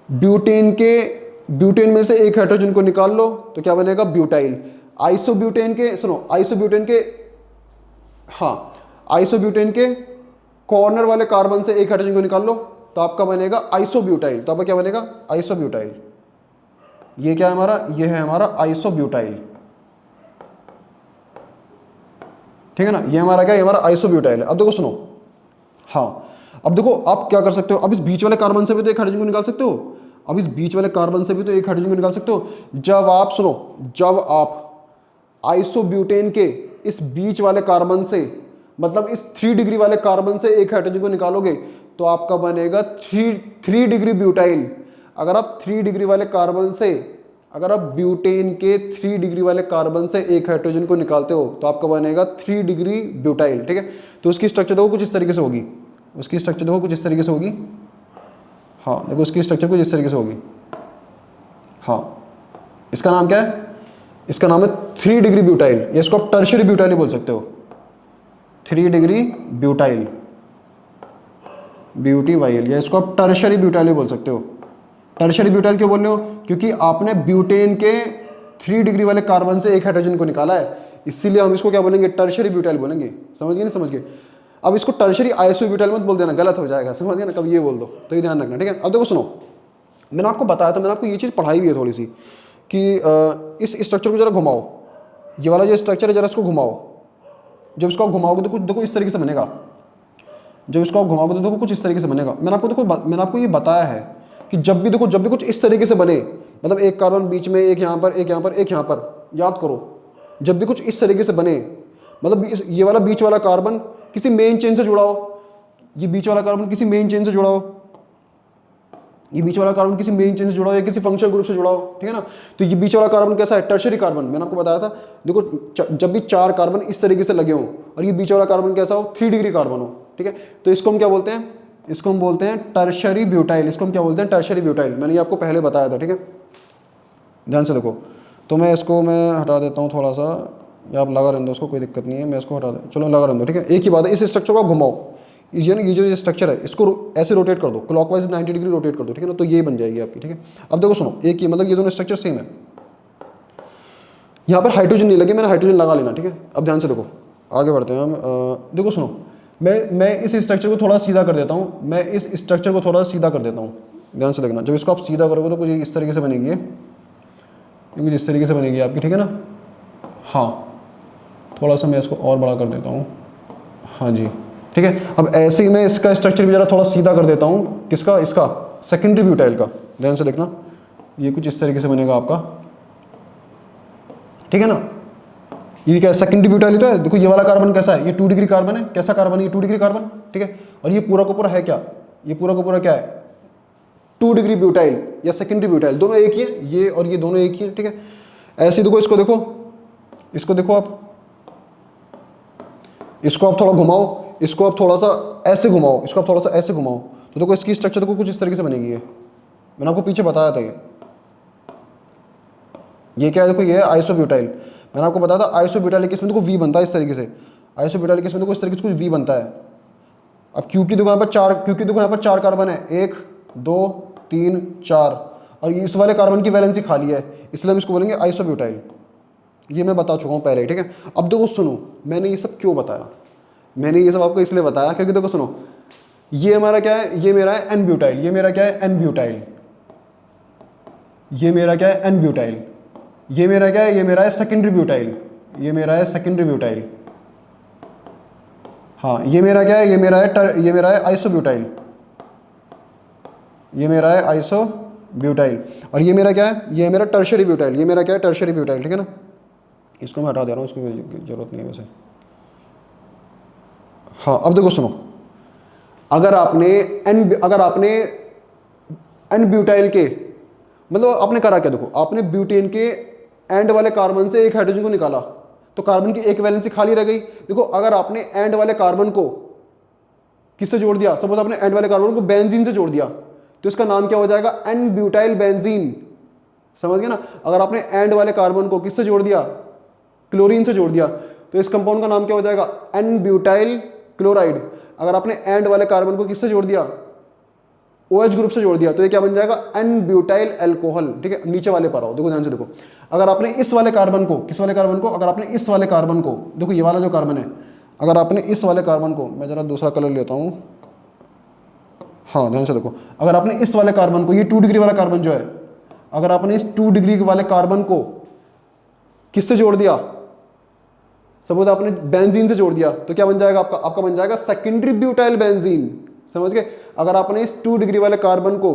ब्यूटेन में से एक हाइड्रोजन को निकाल लो तो क्या बनेगा? ब्यूटाइल। आइसोब्यूटेन के, सुनो, आइसोब्यूटेन के कॉर्नर वाले कार्बन से एक हाइड्रोजन को निकाल लो तो आपका बनेगा आइसोब्यूटाइल। तो आपका क्या बनेगा? आइसोब्यूटाइल। ये क्या है हमारा? ये है हमारा आइसोब्यूटाइल, ठीक है ना। ये हमारा क्या है? हमारा आइसोब्यूटाइल है। अब देखो सुनो, हाँ, अब देखो आप क्या कर सकते हो, अब इस बीच वाले कार्बन से भी तो एक हाइड्रोजन को निकाल सकते हो। अब इस बीच वाले कार्बन से भी तो एक हाइड्रोजन को निकाल सकते हो। जब आप सुनो, जब आप आइसोब्यूटेन के इस बीच वाले कार्बन से, मतलब इस 3 डिग्री वाले कार्बन से एक हाइड्रोजन को निकालोगे तो आपका बनेगा 3 डिग्री ब्यूटाइल। अगर आप 3 डिग्री वाले कार्बन से, अगर आप ब्यूटेन के 3 डिग्री वाले कार्बन से एक हाइड्रोजन को निकालते हो तो आपका बनेगा 3 डिग्री ब्यूटाइल, ठीक है। तो उसकी स्ट्रक्चर देखो कुछ इस तरीके से होगी, उसकी स्ट्रक्चर देखो कुछ इस तरीके से होगी। हाँ देखो, उसकी स्ट्रक्चर कुछ इस तरीके से होगी। हाँ, इसका नाम क्या है? इसका नाम है 3 डिग्री ब्यूटाइल, या इसको आप टर्शियरी ब्यूटाइल बोल सकते हो। 3 डिग्री ब्यूटाइल, ब्यूटीवाइल, या इसको आप टर्शियरी ब्यूटाइल बोल सकते हो। टर्शियरी ब्यूटाइल क्यों बोल रहे हो? क्योंकि आपने ब्यूटेन के 3 डिग्री वाले कार्बन से एक हाइड्रोजन को निकाला है, इसीलिए हम इसको क्या बोलेंगे? टर्शियरी ब्यूटाइल बोलेंगे। समझ गए? नहीं समझ गए? अब इसको टर्शरी आइसोब्यूटाइल मत बोल देना, गलत हो जाएगा, समझ गए ना, कब ये बोल दो तो ये ध्यान रखना, ठीक है। अब देखो सुनो, मैंने आपको बताया था, मैंने आपको ये चीज़ पढ़ाई हुई है थोड़ी सी कि इस स्ट्रक्चर को जरा घुमाओ, ये वाला जो स्ट्रक्चर है जरा इसको घुमाओ, जब इसको आप घुमाओगे तो कुछ देखो इस तरीके से बनेगा, जब इसको आप घुमाओगे तो देखो कुछ इस तरीके से बनेगा। मैंने आपको ये बताया है कि जब भी कुछ इस तरीके से बने, मतलब एक कार्बन बीच में, एक यहाँ पर, एक यहाँ पर, एक यहाँ पर, याद करो, जब भी कुछ इस तरीके से बने, मतलब ये वाला बीच वाला कार्बन किसी मेन चेन से जुड़ा हो, ये बीच वाला कार्बन किसी मेन चेन से जुड़ा हो, ये बीच वाला कार्बन किसी मेन चेन से जुड़ा हो या किसी फंक्शनल ग्रुप से जुड़ा हो, ठीक है ना। तो ये बीच वाला कार्बन कैसा है, टर्शरी कार्बन। मैंने आपको बताया था, देखो जब भी 4 कार्बन इस तरीके से लगे हों और ये बीच वाला कार्बन कैसा हो, 3 डिग्री कार्बन हो, ठीक है, तो इसको हम क्या बोलते हैं, इसको हम बोलते हैं टर्शरी ब्यूटाइल। इसको हम क्या बोलते हैं, टर्शरी ब्यूटाइल। मैंने ये आपको पहले बताया था, ठीक है, ध्यान से देखो। तो मैं इसको हटा देता हूँ थोड़ा सा, या आप लगा रहने दो उसको, कोई दिक्कत नहीं है, मैं इसको हटा दूँ, चलो लगा रहने दो, ठीक है। एक ही बात है, इस स्ट्रक्चर को घुमाओ, ये जो स्ट्रक्चर है इसको ऐसे रोटेट कर दो, क्लॉकवाइज 90 डिग्री रोटेट कर दो, ठीक है ना, तो ये बन जाएगी आपकी, ठीक है। अब देखो सुनो, एक ही मतलब ये दोनों स्ट्रक्चर सेम है, यहाँ पर हाइड्रोजन नहीं लगे, मैंने हाइड्रोजन लगा लेना, ठीक है। अब ध्यान से देखो, आगे बढ़ते हैं हम। देखो सुनो, मैं इस स्ट्रक्चर को थोड़ा सीधा कर देता हूँ, मैं इस स्ट्रक्चर को थोड़ा सीधा कर देता हूँ, ध्यान से देखना। जब इसको आप सीधा करोगे तो कुछ इस तरीके से बनेगी, कुछ इस तरीके से बनेगी आपकी, ठीक है ना। हाँ, थोड़ा सा मैं इसको और बड़ा कर देता हूँ, हाँ जी, ठीक है। अब ऐसे ही मैं इसका स्ट्रक्चर भी ज़रा थोड़ा सीधा कर देता हूँ, किसका, इसका सेकेंडरी ब्यूटाइल का। ध्यान से देखना, ये कुछ इस तरीके से बनेगा आपका, ठीक है ना। ये क्या है, सेकेंडरी ब्यूटाइल तो है। देखो ये वाला कार्बन कैसा है, ये 2 डिग्री कार्बन है, कैसा कार्बन है ये, 2 डिग्री कार्बन, ठीक है। और ये पूरा का पूरा है क्या, ये पूरा का पूरा क्या है, 2 डिग्री ब्यूटाइल या सेकेंडरी ब्यूटाइल, दोनों एक ही है, ये और ये दोनों एक ही है, ठीक है। ऐसे देखो, इसको देखो, इसको देखो आप, इसको आप थोड़ा घुमाओ, इसको आप थोड़ा सा ऐसे घुमाओ, इसको आप थोड़ा सा ऐसे घुमाओ, तो देखो इसकी स्ट्रक्चर देखो कुछ इस तरीके से बनेगी। ये मैंने आपको पीछे बताया था, ये क्या है, देखो ये है आइसोब्यूटाइल। मैंने आपको बताया था आइसोब्यूटाइल इसमें देखो वी बनता है इस तरीके से, आइसोब्यूटाइल इसमें देखो इस तरीके से कुछ वी बनता है। अब क्योंकि देखो यहाँ पर 4, क्योंकि देखो यहाँ पर 4 कार्बन है, 1 2 3 4, और इस वाले कार्बन की वैलेंसी खाली है, इसलिए हम इसको बोलेंगे आइसोब्यूटाइल। ये मैं बता चुका हूँ पहले ही, ठीक है। अब देखो सुनो, मैंने ये सब क्यों बताया, मैंने ये सब आपको इसलिए बताया क्योंकि देखो सुनो, ये हमारा क्या है, ये मेरा है एन ब्यूटाइल, ये मेरा क्या है एन ब्यूटाइल, ये मेरा क्या है एन ब्यूटाइल, ये मेरा क्या है, ये मेरा है सेकेंडरी ब्यूटाइल, ये मेरा है सेकेंडरी ब्यूटाइल। हाँ, ये मेरा क्या है, ये मेरा है आइसोब्यूटाइल, ये मेरा है आइसोब्यूटाइल। और ये मेरा क्या है, ये मेरा टर्शरी ब्यूटाइल, ये मेरा क्या है टर्शरी ब्यूटाइल, ठीक है ना। इसको मैं हटा दे रहा हूँ, इसकी जरूरत नहीं है वैसे। हाँ, अब देखो सुनो, अगर आपने एन ब्यूटाइल के, मतलब आपने करा क्या, देखो आपने ब्यूटेन के एंड वाले कार्बन से एक हाइड्रोजन को निकाला, तो कार्बन की एक वैलेंसी खाली रह गई। देखो अगर आपने एंड वाले कार्बन को किससे जोड़ दिया, सपोज आपने एंड वाले कार्बन को बेंजीन से जोड़ दिया, तो इसका नाम क्या हो जाएगा, एन ब्यूटाइल बेंजीन, समझ गए ना। अगर आपने एंड वाले कार्बन को किससे जोड़ दिया, क्लोरीन से जोड़ दिया, तो इस कंपाउंड का नाम क्या हो जाएगा, एन ब्यूटाइल क्लोराइड। अगर आपने एंड वाले कार्बन को किससे जोड़ दिया, OH ग्रुप से जोड़ दिया, तो ये क्या बन जाएगा, एन ब्यूटाइल एल्कोहल, ठीक है। नीचे वाले पर आओ, देखो ध्यान से देखो, अगर आपने इस वाले कार्बन को, किस वाले कार्बन को, अगर आपने इस वाले कार्बन को, देखो ये वाला जो कार्बन है, अगर आपने इस वाले कार्बन को, मैं जरा दूसरा कलर लेता हूँ, हाँ ध्यान से देखो, अगर आपने इस वाले कार्बन को, ये 2 डिग्री वाला कार्बन जो है, अगर आपने इस 2 डिग्री वाले कार्बन को किससे जोड़ दिया, सपोज आपने बेंजीन से जोड़ दिया, तो क्या बन जाएगा आपका बन जाएगा सेकेंडरी ब्यूटाइल बेंजीन, समझ गए। अगर आपने इस 2 डिग्री वाले कार्बन को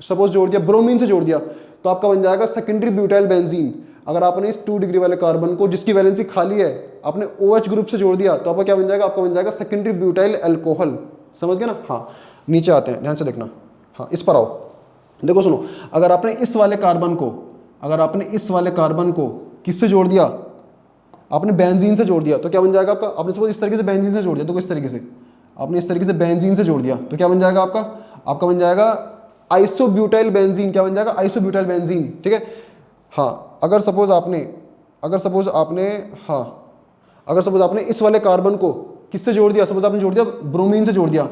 सपोज जोड़ दिया, ब्रोमीन से जोड़ दिया, तो आपका बन जाएगा सेकेंडरी ब्यूटाइल बेंजीन। अगर आपने इस 2 डिग्री वाले कार्बन को, जिसकी वैलेंसी खाली है, आपने OH ग्रुप से जोड़ दिया, तो आपका क्या बन जाएगा, आपका बन जाएगा सेकेंडरी ब्यूटाइल एल्कोहल, समझ गए ना। हाँ, नीचे आते हैं, ध्यान से देखना, हाँ इस पर आओ, देखो सुनो, अगर आपने इस वाले कार्बन को, अगर आपने इस वाले कार्बन को किससे जोड़ दिया, आपने बेंजीन से जोड़ दिया, तो क्या बन जाएगा आपका, आपने सपोज इस तरीके से बेंजीन से जोड़ दिया, तो इस तरीके से आपने इस तरीके से बेंजीन से जोड़ दिया, तो क्या बन जाएगा आपका बन जाएगा आइसोब्यूटाइल बेंजीन, क्या बन जाएगा, आइसोब्यूटाइल बेंजीन, ठीक है। हाँ, अगर सपोज आपने इस वाले कार्बन को किससे जोड़ दिया, सपोज आपने जोड़ दिया ब्रोमीन से जोड़ दिया,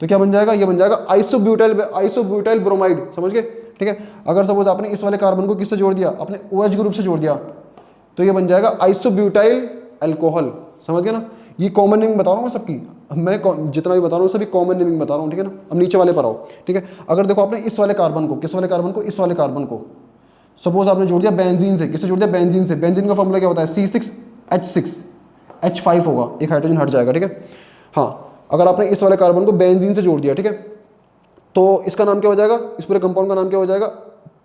तो क्या बन जाएगा, ये बन जाएगा आइसोब्यूटाइल ब्रोमाइड, समझ गए, ठीक है। अगर सपोज आपने इस वाले कार्बन को किससे जोड़ दिया, अपने OH ग्रुप से जोड़ दिया, तो ये बन जाएगा आइसोब्यूटाइल एल्कोहल, समझ गए ना। ये कॉमन नेमिंग बता रहा हूँ मैं सबकी, जितना भी बता रहा हूँ सभी कॉमन नेमिंग बता रहा हूँ, ठीक है ना। अब नीचे वाले पर आओ, ठीक है। अगर देखो आपने इस वाले कार्बन को, किस वाले कार्बन को, इस वाले कार्बन को सपोज आपने जोड़ दिया बेंजीन से, किससे जोड़ दिया, बेंजीन से। बेंजीन का फॉर्मूला क्या होता है, C6H6, H5 होगा, एक हाइड्रोजन हट जाएगा, ठीक है। हाँ, अगर आपने इस वाले कार्बन को बेंजीन से जोड़ दिया, ठीक है, तो इसका नाम क्या हो जाएगा, इस पूरे कंपाउंड का नाम क्या हो जाएगा,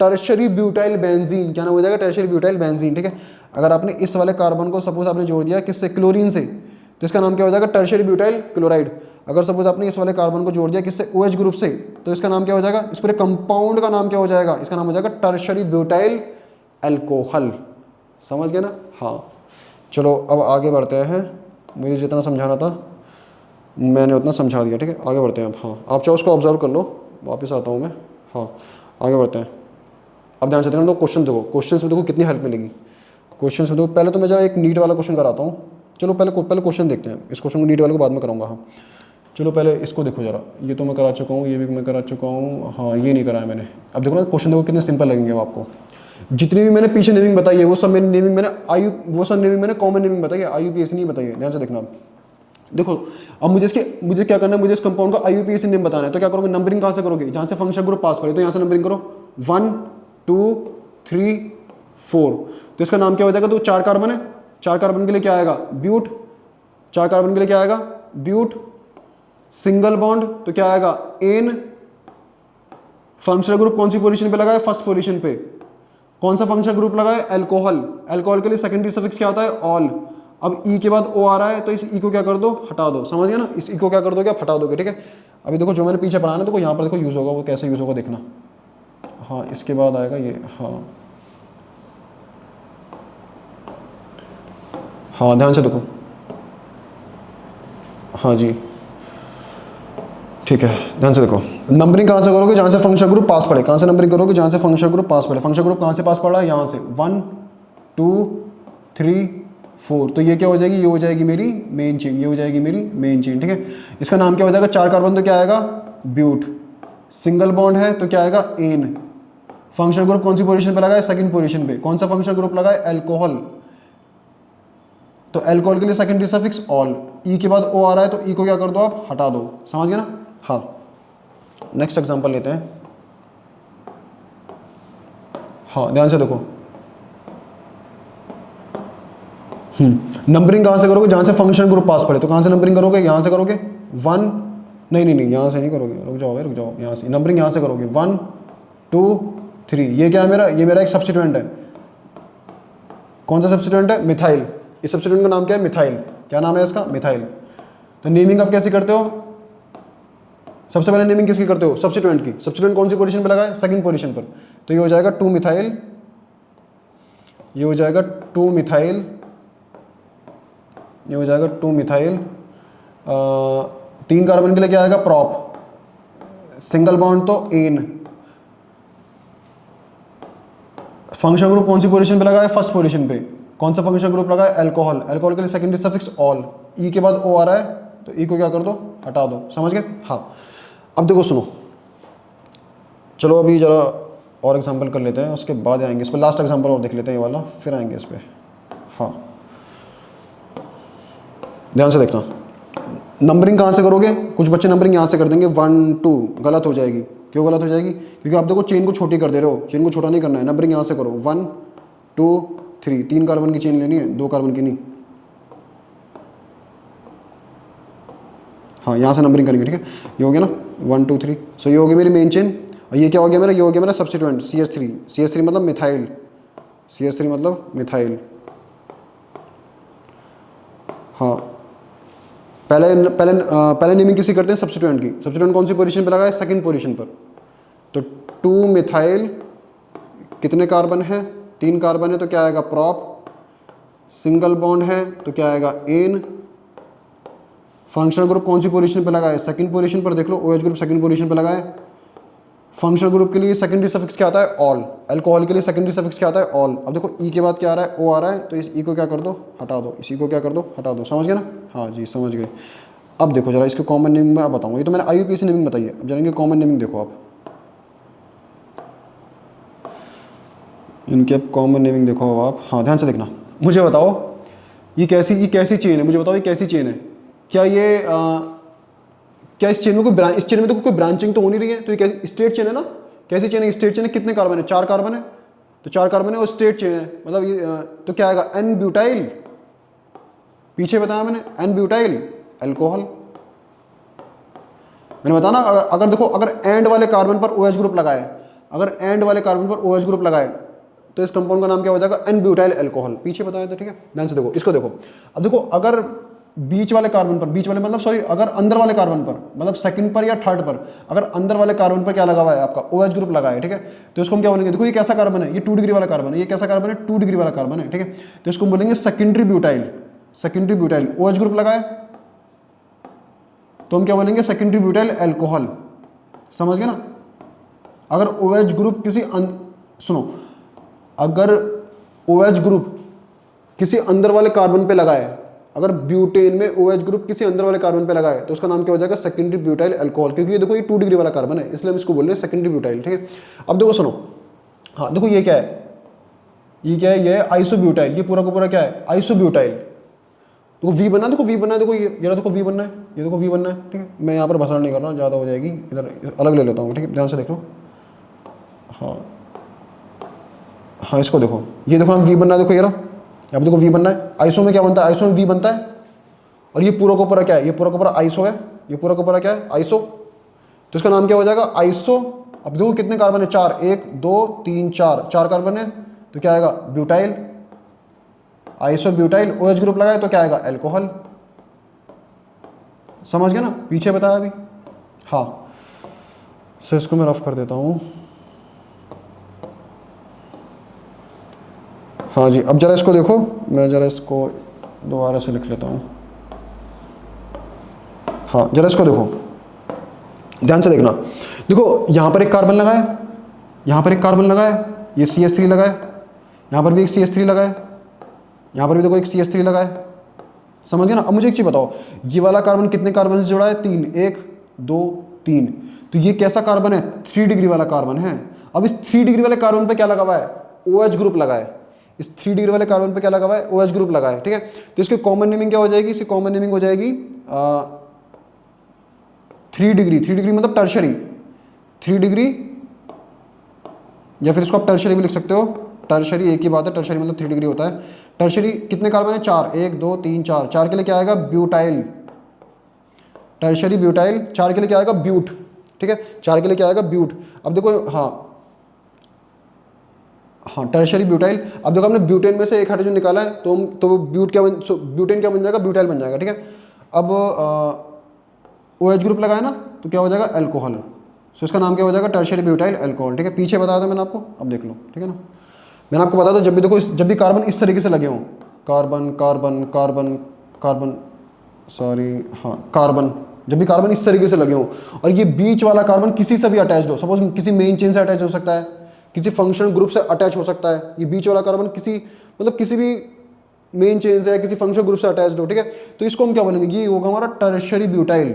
टर्शरी ब्यूटाइल बेंजीन। क्या नाम हो जाएगा, टर्शरी ब्यूटाइल बेंजीन, ठीक है। अगर आपने इस वाले कार्बन को सपोज आपने जोड़ दिया किससे, क्लोरीन से, तो इसका नाम क्या हो जाएगा, टर्शरी ब्यूटाइल क्लोराइड। अगर सपोज आपने इस वाले कार्बन को जोड़ दिया किससे, OH ग्रुप से, तो इसका नाम क्या हो जाएगा, इस पूरे कंपाउंड का नाम क्या हो जाएगा, इसका नाम हो जाएगा टर्शरी ब्यूटाइल अल्कोहल। समझ गए ना। हाँ चलो अब आगे बढ़ते हैं, मुझे जितना समझाना था मैंने उतना समझा दिया, ठीक है। आगे बढ़ते हैं अब। हाँ आप चाहो उसको ऑब्जर्व कर लो, वापस आता हूँ मैं। हाँ आगे बढ़ते हैं। अब ध्यान से देखना, तो क्वेश्चन देखो, क्वेश्चन में देखो कितनी हेल्प मिलेगी। क्वेश्चन में देखो, पहले तो मैं जरा एक नीट वाला क्वेश्चन कराता हूँ। चलो पहले क्वेश्चन देखते हैं, इस क्वेश्चन को नीट वाले को बाद में कराऊंगा। हाँ चलो पहले इसको देखो जरा, ये तो मैं करा चुका हूँ, ये भी मैं करा चुका हूँ। हाँ ये नहीं कराया मैंने। अब देखो ना क्वेश्चन देखो कितने सिंपल लगेंगे आपको। जितनी भी मैंने पीछे नेमिंग बताई है वो सब मैंने नेमिंग मैंने कॉमन नेमिंग बताई है, IUPAC नहीं बताई है। ध्यान से देखना। अब देखो, अब मुझे क्या करना है, मुझे इस कंपाउंड का IUPAC नेम बताना है। तो क्या करोगे, नंबरिंग कहाँ से करोगे, जहाँ से फंक्शन ग्रुप पास पड़े, तो यहाँ से नंबरिंग करो 1 2 3 4। तो इसका नाम क्या हो जाएगा, तो 4 कार्बन है, 4 कार्बन के लिए क्या आएगा, ब्यूट। 4 कार्बन के लिए क्या आएगा, ब्यूट। सिंगल बॉन्ड तो क्या आएगा, एन। फंक्शनल ग्रुप कौन सी पोजीशन पे लगा है, फर्स्ट पोजीशन पे। कौन सा फंक्शनल ग्रुप लगा है, अल्कोहल। अल्कोहल के लिए सेकेंडरी सफिक्स क्या होता है, ऑल। अब ई के बाद ओ आ रहा है, तो इस ई को क्या कर दो, हटा दो। समझ गया ना, इस ई को क्या कर दोगे, आप हटा दोगे, ठीक है। अभी देखो जो मैंने पीछे पढ़ा ना, देखो यहाँ पर देखो यूज होगा, वो कैसे यूज होगा देखना। हाँ इसके बाद आएगा ये। हाँ ध्यान से देखो। हाँ जी ठीक है, ध्यान से देखो। नंबरिंग कहाँ से करोगे, जहाँ से फंक्शन ग्रुप पास पड़े। कहाँ से नंबरिंग करोगे, जहाँ से फंक्शन ग्रुप पास पड़े। फंक्शन ग्रुप कहाँ से पास पड़ रहा है, यहाँ से 1 2 3 4। तो ये क्या हो जाएगी, ये हो जाएगी मेरी मेन चेन, ये हो जाएगी मेरी मेन चेन, ठीक है। इसका नाम क्या हो जाएगा, 4 कार्बन तो क्या आएगा, ब्यूट। सिंगल बॉन्ड है तो क्या आएगा, एन। फंक्शन ग्रुप कौन सी पोजीशन पे लगा है, सेकंड पोजीशन पे। कौन सा फंक्शन ग्रुप लगा है, अल्कोहल। तो अल्कोहल के लिए सेकेंडरी सफिक्स ऑल। ई के बाद ओ आ रहा है, तो ई को क्या कर दो, आप हटा दो। समझ गए ना। हाँ नेक्स्ट एग्जांपल लेते हैं। हाँ ध्यान से देखो। नंबरिंग कहाँ से करोगे, जहाँ से फंक्शन ग्रुप पास पड़े। तो कहाँ से नंबरिंग करोगे, यहाँ से करोगे 1 नहीं यहाँ से नहीं करोगे, रुक जाओ, यहाँ से नंबरिंग यहाँ से करोगे 1 2 3। ये क्या है मेरा, ये मेरा एक सब्स्टिट्यूएंट है। कौन सा सब्स्टिट्यूएंट है, मिथाइल। इस सब्स्टिट्यूएंट का नाम क्या है, मिथाइल। क्या नाम है इसका, मिथाइल। तो नेमिंग आप कैसे करते हो, सबसे पहले नेमिंग किसकी करते हो, सब्स्टिट्यूएंट की। सब्स्टिट्यूएंट कौन सी पोजीशन पे लगा है, सेकंड पोजीशन पर। तो ये हो जाएगा 2 मिथाइल, ये हो जाएगा 2 मिथाइल, ये हो जाएगा 2 मिथाइल। 3 कार्बन के लिए क्या आएगा, प्रॉप। सिंगल बॉन्ड तो एन। फंक्शन ग्रुप कौन सी पोजीशन पे लगा है, फर्स्ट पोजीशन पे। कौन सा फंक्शन ग्रुप लगा है, अल्कोहल। अल्कोहल के लिए सेकेंडरी सफिक्स ऑल। ई के बाद ओ आ रहा है, तो ई को क्या कर दो, हटा दो। समझ गए। हाँ अब देखो सुनो, चलो अभी जरा और एग्जांपल कर लेते हैं, उसके बाद आएंगे इस पर। लास्ट एग्जांपल और देख लेते हैं ये वाला, फिर आएंगे इस पर। हाँ ध्यान से देखना। नंबरिंग कहाँ से करोगे, कुछ बच्चे नंबरिंग यहाँ से कर देंगे 1 2, गलत हो जाएगी। क्यों गलत हो जाएगी, क्योंकि आप देखो चेन को छोटी कर दे रहे हो। चेन को छोटा नहीं करना है, नंबरिंग यहाँ से करो 1 2 3। 3 कार्बन की चेन लेनी है, 2 कार्बन की नहीं। हाँ यहाँ से नंबरिंग करेंगे, ठीक है। ये हो गया ना 1 2 3। सो ये हो गया मेरी मेन चेन। और ये क्या हो गया मेरा, ये हो गया मेरा सब्स्टिट्यूएंट CH3। CH3 मतलब मिथाइल, CH3 मतलब मिथाइल। हाँ पहले नेमिंग किसी करते हैं, सब्स्टिट्यूएंट की। सब्स्टिट्यूएंट कौन सी पोजीशन पे लगा है, सेकंड पोजीशन पर। तो 2 मिथाइल, कितने कार्बन है, 3 कार्बन है, तो क्या आएगा, प्रॉप। सिंगल बॉन्ड है तो क्या आएगा, एन। फंक्शनल ग्रुप कौन सी पोजीशन पे लगा है, सेकंड पोजीशन पर। देख लो OH ग्रुप सेकंड पोजीशन पे लगा है। फंक्शनल ग्रुप के लिए सेकेंडरी सफिक्स क्या आता है, ऑल। अल्कोहल के लिए सेकेंडरी सफिक्स क्या आता है, ऑल। अब देखो ई के बाद क्या आ रहा है, ओ आ रहा है, तो इस ई को क्या कर दो, हटा दो। इसी को क्या कर दो, हटा दो। समझ गए ना। हाँ जी समझ गए। अब देखो जरा इसके कॉमन नेमिंग में आप बताऊँगा। ये तो मैंने IUPAC नेमिंग बताई है। अब जरा इनके कॉमन नेमिंग देखो आप, इनके अब कॉमन नेमिंग देखो आप। हाँ ध्यान से देखना, मुझे बताओ ये कैसी चेन है, मुझे बताओ ये कैसी चेन है? क्या ये क्या इस चेन में कोई इस चेन में तो कोई ब्रांचिंग तो हो नहीं रही है, तो ये कैसी स्ट्रेट चेन है ना? कैसी चेन है? स्ट्रेट चेन है। कितने कार्बन है? 4 कार्बन है, तो 4 कार्बन है और स्ट्रेट चेन है, मतलब ये तो क्या आएगा? N butyl. पीछे बताया मैंने, एन ब्यूटाइल अल्कोहल। मैंने बताया ना, अगर देखो अगर एंड वाले कार्बन पर OH ग्रुप लगाए, अगर एंड वाले कार्बन पर OH ग्रुप लगाए तो इस कंपाउंड का नाम क्या हो जाएगा? N butyl alcohol. पीछे बताया था, ठीक है? ध्यान से देखो, इसको देखो। अब देखो अगर बीच वाले कार्बन पर, बीच वाले मतलब सॉरी, अगर अंदर वाले कार्बन पर, मतलब सेकंड पर या थर्ड पर, अगर अंदर वाले कार्बन पर क्या लगा हुआ है आपका? OH ग्रुप लगा है, ठीक है? तो इसको हम क्या बोलेंगे? देखो ये कैसा कार्बन है? ये 2 डिग्री वाला कार्बन है। ये कैसा कार्बन है? 2 डिग्री वाला कार्बन है, ठीक है? तो इसको बोलेंगे secondary butyl. Secondary butyl, OH group लगा है तो हम क्या बोलेंगे? Secondary butyl alcohol. समझ गए ना? अगर OH ग्रुप किसी सुनो, अगर OH ग्रुप किसी अंदर वाले कार्बन पे लगा है, अगर ब्यूटेन में OH ग्रुप किसी अंदर वाले कार्बन पे लगा है तो उसका नाम क्या हो जाएगा? सेकेंडरी ब्यूटाइल अल्कोहल, क्योंकि ये देखो ये 2 डिग्री वाला कार्बन है, इसलिए हम इसको बोल रहे हैं सेकेंडरी ब्यूटाइल, ठीक है? अब देखो सुनो, हाँ देखो ये क्या है? ये क्या है? ये है आइसोब्यूटाइल। ये पूरा का पूरा क्या है? आइसोब्यूटाइल। देखो V बनना है, देखो V बनना है, देखो ये देखो V बनना है, ये देखो V बनना है, ठीक है? मैं यहाँ पर भसड़ नहीं कर रहा, ज़्यादा हो जाएगी, इधर अलग ले लेता हूँ, ठीक है? ध्यान से देख लो। हाँ हाँ, इसको देखो, ये देखो हम V बनना है, देखो ये रहा, यहाँ पर देखो V बनना है। आइसो में क्या बनता है? आइसो में V बनता है। और ये पूरा का पूरा क्या है? ये पूरा का पूरा आइसो है। ये पूरा का पूरा क्या है? आइसो। तो इसका नाम क्या हो जाएगा? आइसो। अब देखो कितने कार्बन है? 4, 1 2 3 4, 4 कार्बन है, तो क्या आएगा? Butyl. Iso butyl, OH group लगाए तो क्या आएगा? अल्कोहल। समझ गए ना? पीछे बताया अभी। हाँ, सो इसको मैं रफ कर देता हूँ। हाँ जी, अब जरा इसको देखो, मैं जरा इसको दोबारा से लिख लेता हूँ। हाँ जरा इसको देखो, ध्यान से देखना। देखो यहाँ पर एक कार्बन लगा है, यहाँ पर एक कार्बन लगा है, ये CH3 लगा है, यहाँ पर भी एक CH3 लगा है, यहाँ पर भी देखो एक CH3 लगा है। समझ गए ना? अब मुझे एक चीज़ बताओ, ये वाला कार्बन कितने कार्बन से जुड़ा है? 3, 1 2 3। तो ये कैसा कार्बन है? 3 डिग्री वाला कार्बन है। अब इस 3 डिग्री वाले कार्बन पे क्या लगा हुआ है? OH ग्रुप लगा है। इस 3 डिग्री वाले कार्बन पे क्या लगा हुआ है? OH ग्रुप लगा है, ठीक है? तो इसकी कॉमन नेमिंग क्या हो जाएगी? इसकी कॉमन नेमिंग हो जाएगी 3 डिग्री। 3 डिग्री मतलब टर्शरी, 3 डिग्री, या फिर इसको आप टर्शरी भी लिख सकते हो। टर्शरी एक ही बात है, टर्शरी मतलब 3 डिग्री होता है। टर्शरी कितने कार्बन है? 4, 1 2 3 4। 4 के लिए क्या आएगा? ब्यूटाइल। Tertiary butyl. 4 के लिए क्या आएगा? ब्यूट, ठीक है? 4 के लिए क्या आएगा? ब्यूट। अब देखो, हाँ हाँ, टर्शरी ब्यूटाइल। अब देखो हमने ब्यूटेन में से एक हाइड्रोजन निकाला है, तो हम तो ब्यूट क्या ब्यूटेन क्या बन जाएगा? ब्यूटाइल बन जाएगा, ठीक है? अब OH ग्रुप लगाए ना, तो क्या हो जाएगा? अल्कोहल। सो इसका नाम क्या हो जाएगा? टर्शरी ब्यूटाइल अल्कोहल, ठीक है? पीछे बताया था मैंने आपको, अब देख लो, ठीक है ना? मैंने आपको बताया था, जब भी देखो जब भी कार्बन इस तरीके से लगे हों, carbon carbon carbon carbon, sorry हाँ कार्बन, जब भी कार्बन इस तरीके से लगे हों और ये बीच वाला कार्बन किसी से भी अटैच हो, सपोज किसी मेन चेन से अटैच हो सकता है, किसी फंक्शनल ग्रुप से अटैच हो सकता है, ये बीच वाला कार्बन किसी मतलब किसी भी मेन चेन से या किसी फंक्शनल ग्रुप से अटैच हो, ठीक है? तो इसको हम क्या बोलेंगे? ये होगा हमारा टर्शरी ब्यूटाइल।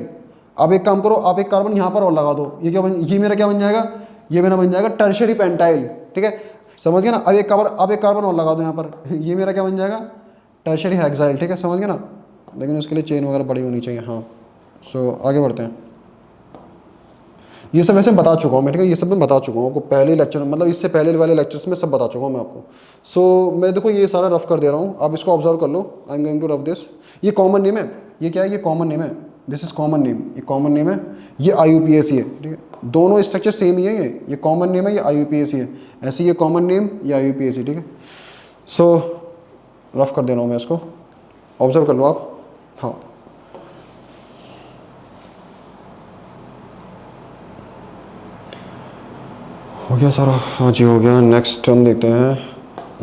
अब एक काम करो, आप एक कार्बन यहाँ पर और लगा दो, ये क्या ये मेरा क्या बन जाएगा? ये मेरा बन जाएगा टर्शरी पेंटाइल, ठीक है? समझ गए ना? अब एक कार्बन और लगा दो यहाँ पर, ये मेरा क्या बन जाएगा? टर्शरी हेक्साइल, ठीक है? समझ गए ना? लेकिन उसके लिए चेन वगैरह बड़ी होनी चाहिए। हाँ, सो आगे बढ़ते हैं। ये सब वैसे बता चुका हूँ मैं, ठीक है? ये सब मैं बता चुका हूँ आपको पहले लेक्चर में, मतलब इससे पहले वाले लेक्चर्स में सब बता चुका हूँ मैं आपको। सो मैं देखो ये सारा रफ कर दे रहा हूँ, आप इसको ऑब्जर्व कर लो। I am going to rough this. ये कॉमन नेम है, ये क्या है? ये कॉमन नेम है, दिस इज कॉमन नेम, ये कॉमन नेम है, ये IUPAC है, ठीक है? दोनों स्ट्रक्चर सेम ही है, ये कॉमन नेम है, ये IUPAC है, ऐसे ये कॉमन नेम, ये IUPAC, ठीक है? सो रफ कर दे रहा हूँ मैं इसको, ऑब्जर्व कर लो आप। हाँ, हो गया सारा? हाँ जी हो गया। नेक्स्ट हम देखते हैं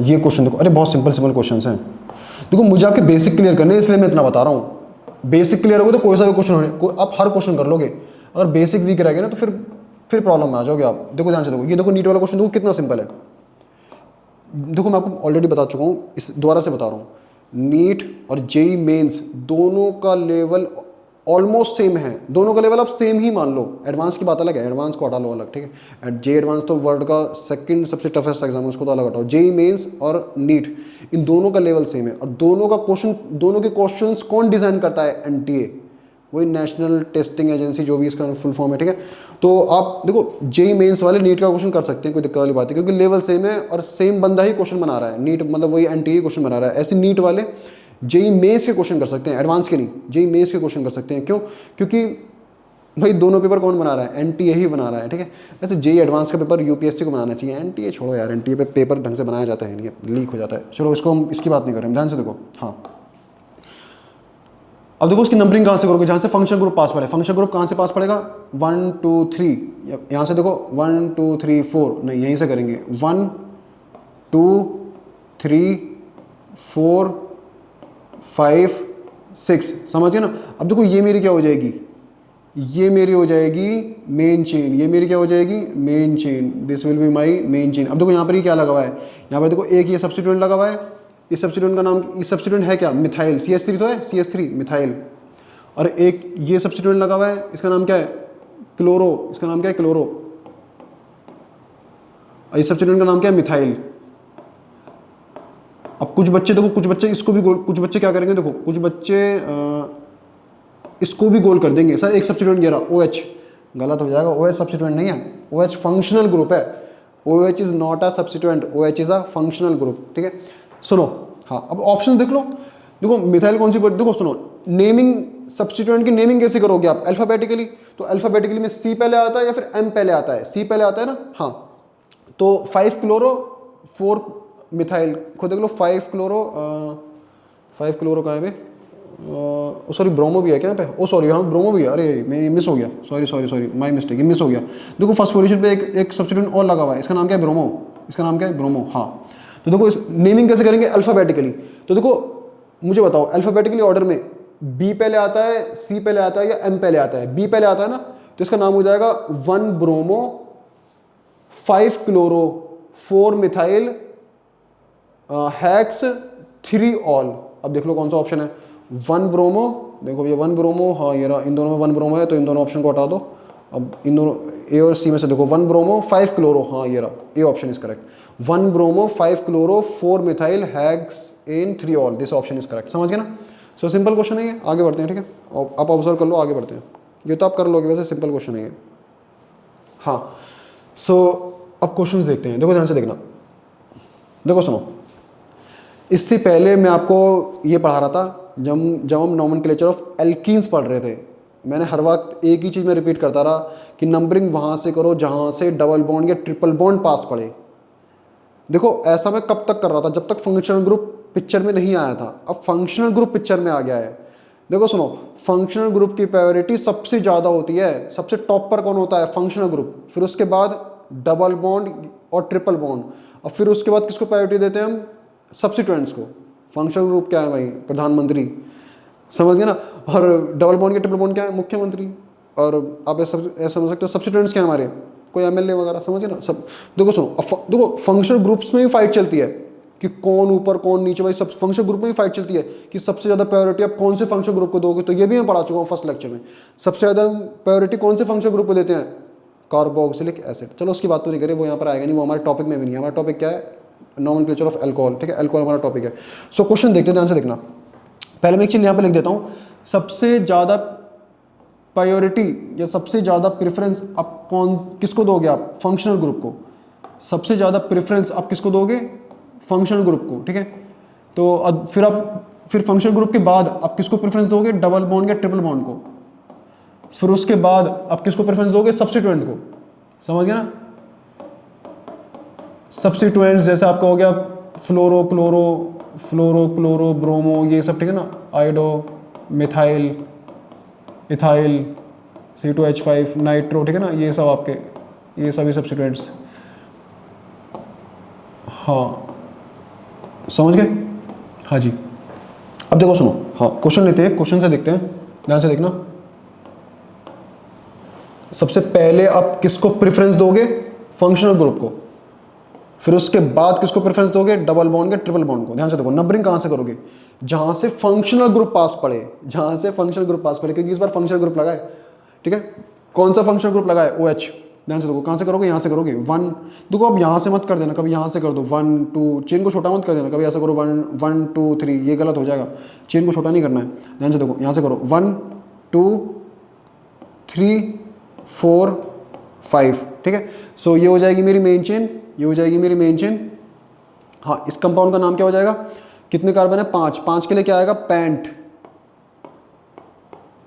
ये क्वेश्चन। देखो, अरे बहुत सिंपल सिंपल क्वेश्चन हैं। देखो मुझे आपके बेसिक क्लियर करने हैं, इसलिए मैं इतना बता रहा हूँ। बेसिक क्लियर होगा तो कोई सा भी क्वेश्चन आप हर क्वेश्चन कर लोगे। अगर बेसिक वीक रहेगा ना तो फिर प्रॉब्लम में आ जाओगे आप। देखो ध्यान से देखो, ये देखो नीट वाला क्वेश्चन देखो कितना सिंपल है। देखो मैं आपको ऑलरेडी बता चुका हूँ, इस दोबारा से बता रहा हूँ। नीट और JEE मेंस दोनों का लेवल ऑलमोस्ट सेम है, दोनों का लेवल आप सेम ही मान लो। एडवांस की बात अलग है, एडवांस को हटा लो अलग, ठीक है। जे एडवांस तो वर्ल्ड का सेकंड सबसे टफेस्ट एग्जाम है, उसको तो अलग हटाओ। जेई मेंस और नीट, इन दोनों का लेवल सेम है, और दोनों का क्वेश्चन, दोनों के क्वेश्चंस कौन डिजाइन करता है? एनटीए, वही नेशनल टेस्टिंग एजेंसी, जो भी इसका फुल फॉर्म है, ठीक है। तो आप देखो जेई मेंस वाले नीट का क्वेश्चन कर सकते हैं, कोई दिक्कत वाली बात है, क्योंकि लेवल सेम है और सेम बंदा ही क्वेश्चन बना रहा है। नीट मतलब वही एनटीए क्वेश्चन बना रहा है। ऐसे नीट वाले जेई मेंस के क्वेश्चन कर सकते हैं, एडवांस के नहीं, जेई मेंस के क्वेश्चन कर सकते हैं। क्यों? क्योंकि भाई दोनों पेपर कौन बना रहा है? एनटीए ही बना रहा है, ठीक है। वैसे जेई एडवांस का पेपर यूपीएससी को बनाना चाहिए, एनटीए छोड़ो यार, एनटीए पे पेपर ढंग से बनाया जाता है नहीं, लीक हो जाता है। चलो इसको हम इसकी बात नहीं करें, ध्यान से देखो। हाँ, अब देखो उसकी नंबरिंग कहाँ से करोगे? जहाँ से फंक्शन ग्रुप पास पड़े। फंक्शन ग्रुप कहाँ से पास पड़ेगा? 1 2 3, यहाँ से देखो 1 2 3 4, नहीं यहीं से करेंगे। 1 2 3 4 5 6, समझ गए ना? अब देखो ये मेरी क्या हो जाएगी? ये मेरी हो जाएगी मेन चेन, ये मेरी क्या हो जाएगी? Main chain. This will be my main chain. अब देखो यहाँ पर ही क्या लगा हुआ है? यहाँ पर देखो एक ये सब्स्टिट्यूएंट लगा हुआ है, इस सब्स्टिट्यूएंट का नाम, इस सब्स्टिट्यूएंट है क्या? मिथाइल, CH3 तो है, CH3 मिथाइल। और एक ये सब्स्टिट्यूएंट लगा हुआ है, इसका नाम क्या है? क्लोरो, इसका नाम क्या है? क्लोरो। और इस सब्स्टिट्यूएंट का नाम क्या है? मिथाइल। अब कुछ बच्चे देखो, कुछ बच्चे इसको भी गोल, कुछ बच्चे क्या करेंगे? देखो कुछ बच्चे इसको भी गोल कर देंगे। सर एक सब्स्टिट्यूएंट गिरा OH, गलत हो जाएगा। OH सब्स्टिट्यूएंट नहीं है, OH फंक्शनल ग्रुप है। OH is not a substituent, OH is a functional group, ठीक है। सुनो, हाँ अब ऑप्शन देख लो। देखो मिथाइल कौन सी, देखो सुनो, नेमिंग, सब्स्टिट्यूएंट की नेमिंग कैसे करोगे आप? अल्फाबेटिकली। तो अल्फाबेटिकली में C पहले आता है या फिर M पहले आता है? C पहले आता है ना, हाँ। तो 5 क्लोरो 4 मिथाइल, खुद देख लो। 5 क्लोरो, 5 क्लोरो कहाँ है भाई? सॉरी ब्रोमो भी है क्या यहाँ पे? ओ सॉरी, हाँ ब्रोमो भी है। अरे मैं मिस हो गया, sorry sorry sorry, my mistake, miss हो गया। देखो फर्स्ट पोजीशन पे एक सब्स्टिट्यूएंट और लगा हुआ है, इसका नाम क्या है? ब्रोमो। इसका नाम क्या है? ब्रोमो, हाँ। तो देखो इस नेमिंग कैसे करेंगे? अल्फाबेटिकली। तो देखो मुझे बताओ, अल्फाबेटिकली ऑर्डर में B पहले आता है, C पहले आता है या M पहले आता है? B पहले आता है ना, तो इसका नाम हो जाएगा 1 bromo 5 chloro 4 methyl hex 3 all. अब देख लो कौन सा ऑप्शन है? 1 ब्रोमो, देखो ये 1 ब्रोमो, हाँ ये रहा, इन दोनों में 1 ब्रोमो है, तो इन दोनों ऑप्शन को हटा दो। अब इन दोनों A और C में से देखो 1 ब्रोमो 5 क्लोरो, हाँ ये रहा, A option is correct. 1 bromo 5 chloro 4 methyl hex in 3 all, this option is correct. समझ गए ना? सो सिंपल क्वेश्चन है ये, आगे बढ़ते हैं, ठीक है। आप ऑब्जर्व कर लो, आगे बढ़ते हैं। ये तो आप कर लोगे, वैसे सिंपल क्वेश्चन है ये, हाँ। सो अब क्वेश्चंस देखते हैं, देखो ध्यान से देखना। देखो सुनो, इससे पहले मैं आपको ये पढ़ा रहा था, जब हम नॉमेनक्लेचर ऑफ एल्कीन्स पढ़ रहे थे, मैंने हर वक्त एक ही चीज़ में रिपीट करता रहा कि नंबरिंग वहाँ से करो जहाँ से डबल बॉन्ड या ट्रिपल बॉन्ड पास पड़े। देखो ऐसा मैं कब तक कर रहा था? जब तक फंक्शनल ग्रुप पिक्चर में नहीं आया था। अब फंक्शनल ग्रुप पिक्चर में आ गया है। देखो सुनो, फंक्शनल ग्रुप की प्रायोरिटी सबसे ज़्यादा होती है, सबसे टॉप पर कौन होता है? फंक्शनल ग्रुप, फिर उसके बाद डबल बॉन्ड और ट्रिपल बॉन्ड, और फिर उसके बाद किसको प्रायोरिटी देते हैं हम? सब्स्टिट्यूएंट्स को। फंक्शनल ग्रुप क्या है भाई? प्रधानमंत्री, समझ गए ना। और डबल बॉन्ड या ट्रिपल बॉन्ड क्या है? मुख्यमंत्री। और आप ऐसा समझ सकते हो सब्स्टिट्यूएंट्स क्या है हमारे? कोई एमएलए वगैरह, समझ गए ना सब। देखो सुनो, देखो फंक्शनल ग्रुप्स में ही फाइट चलती है कि कौन ऊपर कौन नीचे, भाई सब फंक्शनल ग्रुप में ही फाइट चलती है कि सबसे ज़्यादा प्रायोरिटी आप कौन से फंक्शनल ग्रुप को दोगे। तो ये भी मैं पढ़ा चुका हूँ फर्स्ट लेक्चर में। सबसे ज़्यादा प्रायोरिटी कौन से फंक्शनल ग्रुप को देते हैं? Carboxylic acid. चलो उसकी बात तो नहीं करें, वो यहाँ पर आएगा नहीं, वो हमारे टॉपिक में भी नहीं है। हमारा टॉपिक क्या है? नॉमेनक्लेचर ऑफ अल्कोहल, ठीक है। अल्कोहल हमारा टॉपिक है। सो क्वेश्चन देखते हैं, ध्यान से देखना। पहले मैं एक चीज़ यहाँ पे लिख देता हूँ, सबसे ज़्यादा प्रायोरिटी या सबसे ज़्यादा प्रेफरेंस आप किसको दोगे? आप फंक्शनल ग्रुप को। सबसे ज़्यादा प्रेफरेंस आप किसको दोगे? फंक्शनल ग्रुप को, ठीक है। तो अब फिर फंक्शनल ग्रुप के बाद आप किसको प्रेफरेंस दोगे? डबल बॉन्ड या ट्रिपल बॉन्ड को। फिर उसके बाद आप किसको प्रेफरेंस दोगे? सब्स्टिट्यूएंट को। समझ गए ना? सब्स्टिट्यूएंट्स जैसे आपका हो गया फ्लोरो क्लोरो ब्रोमो, ये सब, ठीक है ना। आइडो, मिथाइल, इथाइल, C2H5, नाइट्रो, ठीक है ना। ये सब आपके, ये सभी सब्स्टिट्यूएंट्स, हाँ समझ गए? हाँ जी। अब देखो सुनो, हाँ क्वेश्चन लेते हैं, क्वेश्चन से देखते हैं, ध्यान से देखना। सबसे पहले आप किसको प्रेफरेंस दोगे? फंक्शनल ग्रुप को। फिर उसके बाद किसको प्रेफरेंस दोगे, डबल बॉन्ड के ट्रिपल बॉन्ड को। ध्यान से देखो नंबरिंग कहाँ से करोगे, जहाँ से फंक्शनल ग्रुप पास पड़े, जहाँ से फंक्शनल ग्रुप पास पड़े, क्योंकि इस बार फंक्शनल ग्रुप लगा है, ठीक है। कौन सा फंक्शनल ग्रुप लगा है, OH। ध्यान से देखो कहाँ से करोगे, यहाँ से करोगे 1। देखो अब यहाँ से मत कर देना, कभी यहाँ से कर दो 1 2, चेन को छोटा मत कर देना, कभी ऐसा करो 1 1 2 3, ये गलत हो जाएगा, चेन को छोटा नहीं करना है। ध्यान से देखो यहाँ से करो 1 2 3 4 5, ठीक है। सो ये हो जाएगी मेरी मेन चेन, ये हो जाएगी मेरी मेन चेन। हाँ, इस कंपाउंड का नाम क्या हो जाएगा, कितने कार्बन है, 5, 5 के लिए क्या आएगा, पेंट।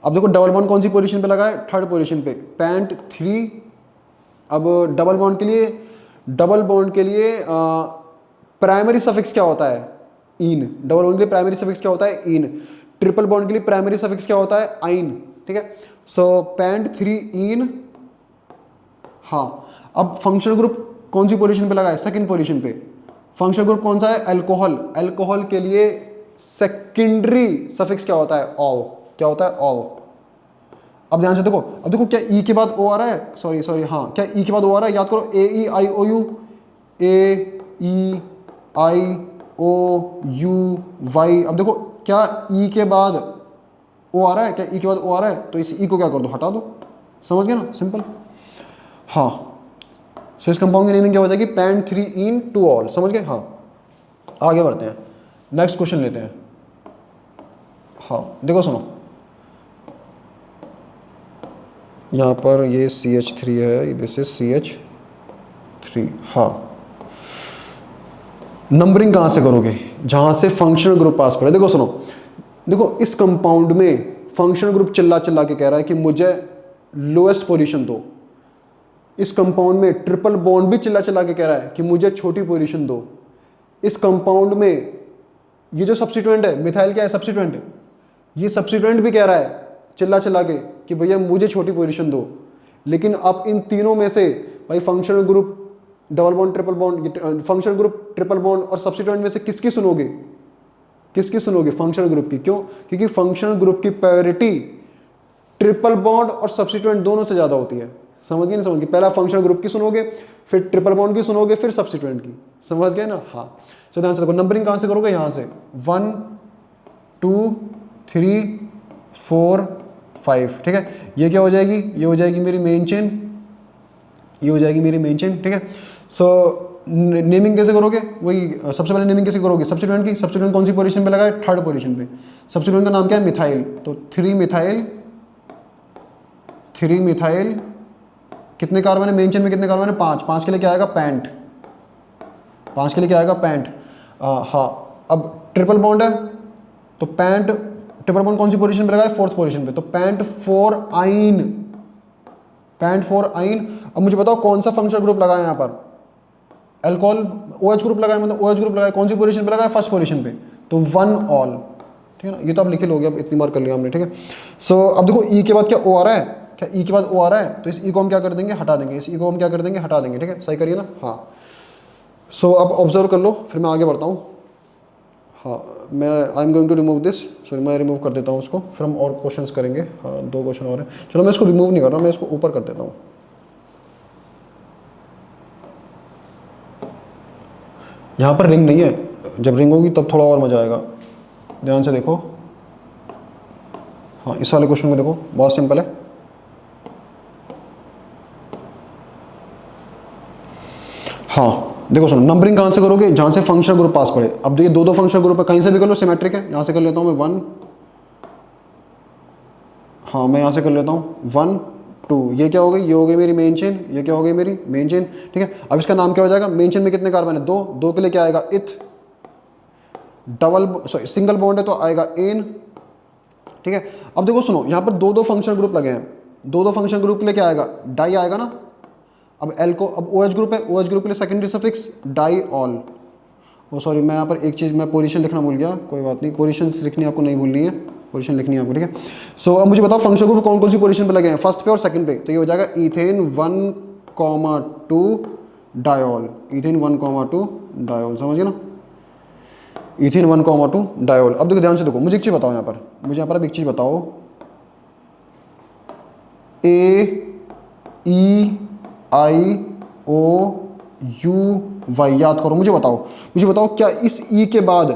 अब देखो डबल बॉन्ड कौन सी पोजीशन पे लगा है, थर्ड पोजीशन पे, पेंट 3। अब डबल बॉन्ड के लिए प्राइमरी सफिक्स क्या होता है, इन। डबल बॉन्ड के लिए प्राइमरी सफिक्स क्या होता है, इन। ट्रिपल बॉन्ड के लिए प्राइमरी सफिक्स क्या होता है, आइन, ठीक है। सो पेंट 3 इन। हाँ, अब फंक्शनल ग्रुप कौन सी पोजीशन पे लगा है, सेकंड पोजीशन पे। फंक्शनल ग्रुप कौन सा है, अल्कोहल। अल्कोहल के लिए सेकेंडरी सफिक्स क्या होता है, ऑल। क्या होता है, ऑल। अब ध्यान से देखो, अब देखो क्या ई के बाद ओ आ रहा है, सॉरी हाँ, क्या ई के बाद ओ आ रहा है, याद करो AEIOU, AEIOUY। अब देखो क्या ई के बाद ओ आ रहा है, क्या ई के बाद ओ आ रहा है, तो इस ई को क्या कर दो, हटा दो। समझ गए ना, सिंपल। हाँ, सो इस कंपाउंड की नेमिंग क्या हो जाएगी, पेंट 3 इन 2 ऑल। समझ गए। हाँ, आगे बढ़ते हैं, नेक्स्ट क्वेश्चन लेते हैं। हाँ देखो सुनो, यहाँ पर ये CH3 है, दिस इज CH3। हाँ, नंबरिंग कहाँ से करोगे, जहाँ से फंक्शनल ग्रुप पास पड़े। देखो सुनो, देखो इस कंपाउंड में फंक्शनल ग्रुप चिल्ला चिल्ला के कह रहा है कि मुझे लोएस्ट पोजीशन दो। इस कंपाउंड में ट्रिपल बॉन्ड भी चिल्ला चिल्ला के कह रहा है कि मुझे छोटी पोजीशन दो। इस कंपाउंड में ये जो सब्स्टिट्यूएंट है, मिथाइल क्या है, सब्स्टिट्यूएंट। ये सब्स्टिट्यूएंट भी कह रहा है चिल्ला चिल्ला के कि भैया मुझे छोटी पोजीशन दो। लेकिन अब इन तीनों में से भाई functional group, double bond, triple bond, functional group, triple bond और सब्स्टिट्यूएंट में से किसकी सुनोगे, किसकी सुनोगे, फंक्शनल ग्रुप की। क्यों, क्योंकि फंक्शनल ग्रुप की प्रायोरिटी ट्रिपल बॉन्ड और सब्स्टिट्यूएंट दोनों से ज़्यादा होती है। समझ गए, नहीं समझ गए, पहला फंक्शनल ग्रुप की सुनोगे, फिर ट्रिपल बॉन्ड की सुनोगे, फिर सब्स्टिट्यूएंट की। समझ गए ना। हाँ, सो ध्यान से देखो, नंबरिंग कहाँ से करोगे, यहाँ से 1 2 3 4 5, ठीक है। ये क्या हो जाएगी, ये हो जाएगी मेरी मेन चेन, ये हो जाएगी मेरी मेन चेन, ठीक है। सो नेमिंग कैसे करोगे, वही सबसे पहले नेमिंग कैसे करोगे, सब्स्टिट्यूएंट की। सब्स्टिट्यूएंट कौन सी पोजीशन पे लगा है, थर्ड पोजीशन पे। सब्स्टिट्यूएंट का नाम क्या है, मिथाइल। तो 3 मिथाइल, कितने कार्बन है मेन चेन में, कितने कार्बन है, 5। 5 के लिए क्या आएगा, पेंट। 5 के लिए क्या आएगा, पेंट। हाँ, अब ट्रिपल बॉन्ड है तो पेंट, ट्रिपल बॉन्ड कौन सी पोजीशन पे लगा है, फोर्थ पोजीशन पे, तो पेंट 4 आइन, पेंट 4 आइन। अब मुझे बताओ कौन सा फंक्शनल ग्रुप लगा है यहाँ पर, अल्कोहल, OH ग्रुप लगा है, मतलब OH ग्रुप लगा है, कौन सी पोजीशन पे लगा है, फर्स्ट पोजीशन पे, तो 1 ऑल, ठीक है ना। ये तो आप लिखे लोगे, अब इतनी बार कर लिया हमने, ठीक है। सो अब देखो ई के बाद क्या ओ आ रहा है, क्या ई के बाद ओ आ रहा है, तो इस ई को हम क्या कर देंगे, हटा देंगे। इस ई को हम क्या कर देंगे, हटा देंगे, ठीक है। सही करिए ना। हाँ, सो अब ऑब्जर्व कर लो, फिर मैं आगे बढ़ता हूँ। हाँ, मैं I am going to remove this, sorry मैं रिमूव कर देता हूँ उसको, फिर हम और क्वेश्चंस करेंगे। हाँ, 2 क्वेश्चन और हैं। चलो मैं इसको रिमूव नहीं कर रहा, मैं इसको ऊपर कर देता हूँ। यहाँ पर रिंग नहीं है, जब रिंग होगी तब थोड़ा और मजा आएगा। ध्यान से देखो। हाँ, इस वाले क्वेश्चन को देखो, बहुत सिंपल है। हाँ देखो सुनो, नंबरिंग कहाँ से करोगे, जहाँ से फंक्शनल ग्रुप पास पड़े। अब देखिए 2 फंक्शनल ग्रुप है, कहीं से भी कर लो, सिमेट्रिक है। यहाँ से कर लेता हूँ मैं 1, हाँ मैं यहाँ से कर लेता हूँ 1 2, ये क्या हो गई, ये हो गई मेरी मेन चेन, ये क्या हो गई मेरी मेन चेन, ठीक है। अब इसका नाम क्या हो जाएगा, मेन चेन में कितने कार्बन है, 2, 2 के लिए क्या आएगा, इथ। डबल सॉरी सिंगल बॉन्ड है तो आएगा एन, ठीक है। अब देखो सुनो, यहाँ पर 2 फंक्शनल ग्रुप लगे हैं, 2 फंक्शनल ग्रुप के लिए क्या आएगा, डाई आएगा ना। अब एल्को, अब OH ग्रुप है, OH ग्रुप के लिए सेकेंडरी सफिक्स डाई ऑल। ओ सॉरी, मैं यहाँ पर एक चीज़, मैं पोजीशन लिखना भूल गया, कोई बात नहीं, पोजीशन लिखनी आपको नहीं भूलनी है, पोजीशन लिखनी है आपको, ठीक है। सो अब मुझे बताओ फंक्शनल ग्रुप कौन कौन सी पोजीशन पे लगे हैं, फर्स्ट पे और सेकंड पे। तो ये हो जाएगा इथेन 1,2 डायोल, इथेन 1,2 डायोल, समझिए ना, इथेन 1,2 डायोल। अब देखो ध्यान से देखो, मुझे एक चीज़ बताओ यहाँ पर, मुझे यहाँ पर अब एक चीज़ बताओ, AEIOU यू वाई। याद करो, मुझे बताओ क्या इस ई के बाद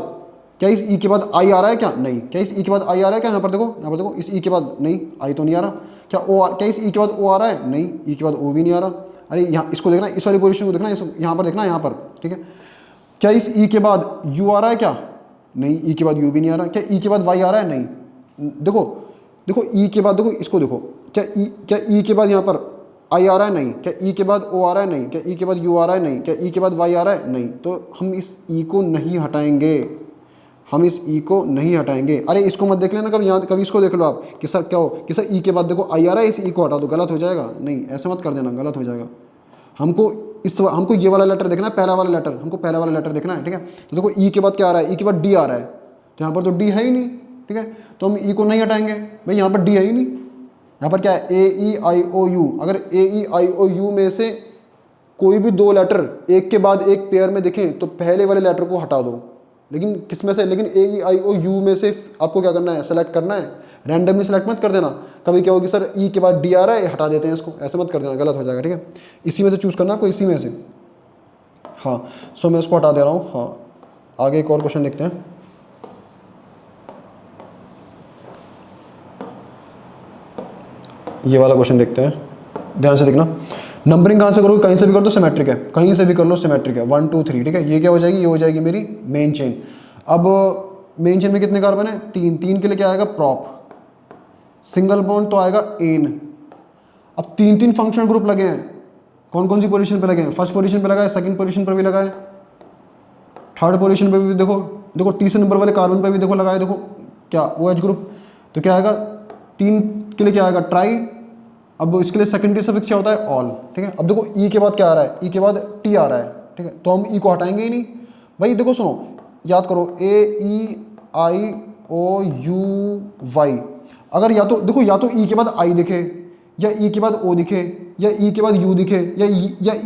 आई आ रहा है क्या? नहीं। क्या इस ई के बाद आई आ रहा है क्या? यहाँ पर देखो इस ई के बाद नहीं, आई तो नहीं आ रहा। क्या इस ई के बाद ओ आ रहा है? नहीं, ई के बाद ओ भी नहीं आ रहा। अरे यहाँ इसको देखना, इस वाली पोजीशन को देखना, यहाँ पर देखना, यहाँ पर, ठीक है। क्या इस ई के बाद यू आ रहा है क्या? नहीं, ई के बाद यू भी नहीं आ रहा। क्या ई के बाद वाई आ रहा है? नहीं। देखो ई के बाद, देखो इसको देखो, क्या ई के बाद यहाँ पर आई आ रहा है? नहीं। क्या ई के बाद ओ आ रहा है? नहीं। क्या ई के बाद यू आ रहा है? नहीं। क्या ई के बाद वाई आ रहा है? नहीं। तो हम इस ई को नहीं हटाएंगे, अरे इसको मत देख लेना, कभी इसको देख लो आप कि सर क्या हो कि सर ई के बाद देखो आई आ रहा है, इस ई को हटा दो, गलत हो जाएगा। नहीं, ऐसे मत कर देना, गलत हो जाएगा। हमको ये वाला लेटर देखना है, पहला वाला लेटर देखना है, ठीक है। तो देखो ई के बाद क्या आ रहा है? ई के बाद डी आ रहा है, तो यहाँ पर तो डी है ही नहीं, ठीक है। तो हम ई को नहीं हटाएंगे भाई, यहाँ पर डी है ही नहीं। यहाँ पर क्या है? ए ई आई ओ यू। अगर ए ई आई ओ यू में से कोई भी दो लेटर एक के बाद एक पेयर में दिखें तो पहले वाले लेटर को हटा दो। लेकिन किस में से? लेकिन ए ई आई ओ यू में से आपको क्या करना है? सेलेक्ट करना है। रैंडमली सेलेक्ट मत कर देना। कभी क्या होगी, सर ई के बाद डी आ रहा है, हटा देते हैं इसको, ऐसे मत कर देना, गलत हो जाएगा, ठीक है। इसी में से चूज़ करना आपको, इसी में से। हाँ, सो मैं इसको हटा दे रहा हूँ। हाँ, आगे एक और क्वेश्चन देखते हैं। ये वाला क्वेश्चन देखते हैं, ध्यान से देखना। नंबरिंग कहाँ से करोगे? कहीं से भी कर दो, सिमेट्रिक है, कहीं से भी कर लो, सिमेट्रिक है। 1 2 3, ठीक है। ये क्या हो जाएगी? ये हो जाएगी मेरी मेन चेन। अब मेन चेन में कितने कार्बन है? 3 के लिए क्या आएगा? प्रॉप। सिंगल बॉन्ड तो आएगा एन। अब 3 फंक्शनल ग्रुप लगे हैं, कौन कौन सी पोजीशन पे लगे हैं? फर्स्ट पोजीशन पे लगा है, सेकंड पोजीशन पर भी लगा है, थर्ड पोजीशन पे भी देखो तीसरे नंबर वाले कार्बन पे भी देखो लगा है। देखो क्या OH ग्रुप, तो क्या आएगा? 3 के लिए क्या आएगा? ट्राई। अब इसके लिए सेकेंडरी सफिक्स क्या होता है? ऑल, ठीक है। अब देखो ई के बाद क्या आ रहा है? ई के बाद टी आ रहा है, ठीक है। तो हम ई को हटाएंगे ही नहीं भाई। देखो सुनो, याद करो, ए ई आई ओ यू वाई। अगर या तो ई के बाद आई दिखे, या ई के बाद ओ दिखे, या ई के बाद यू दिखे, या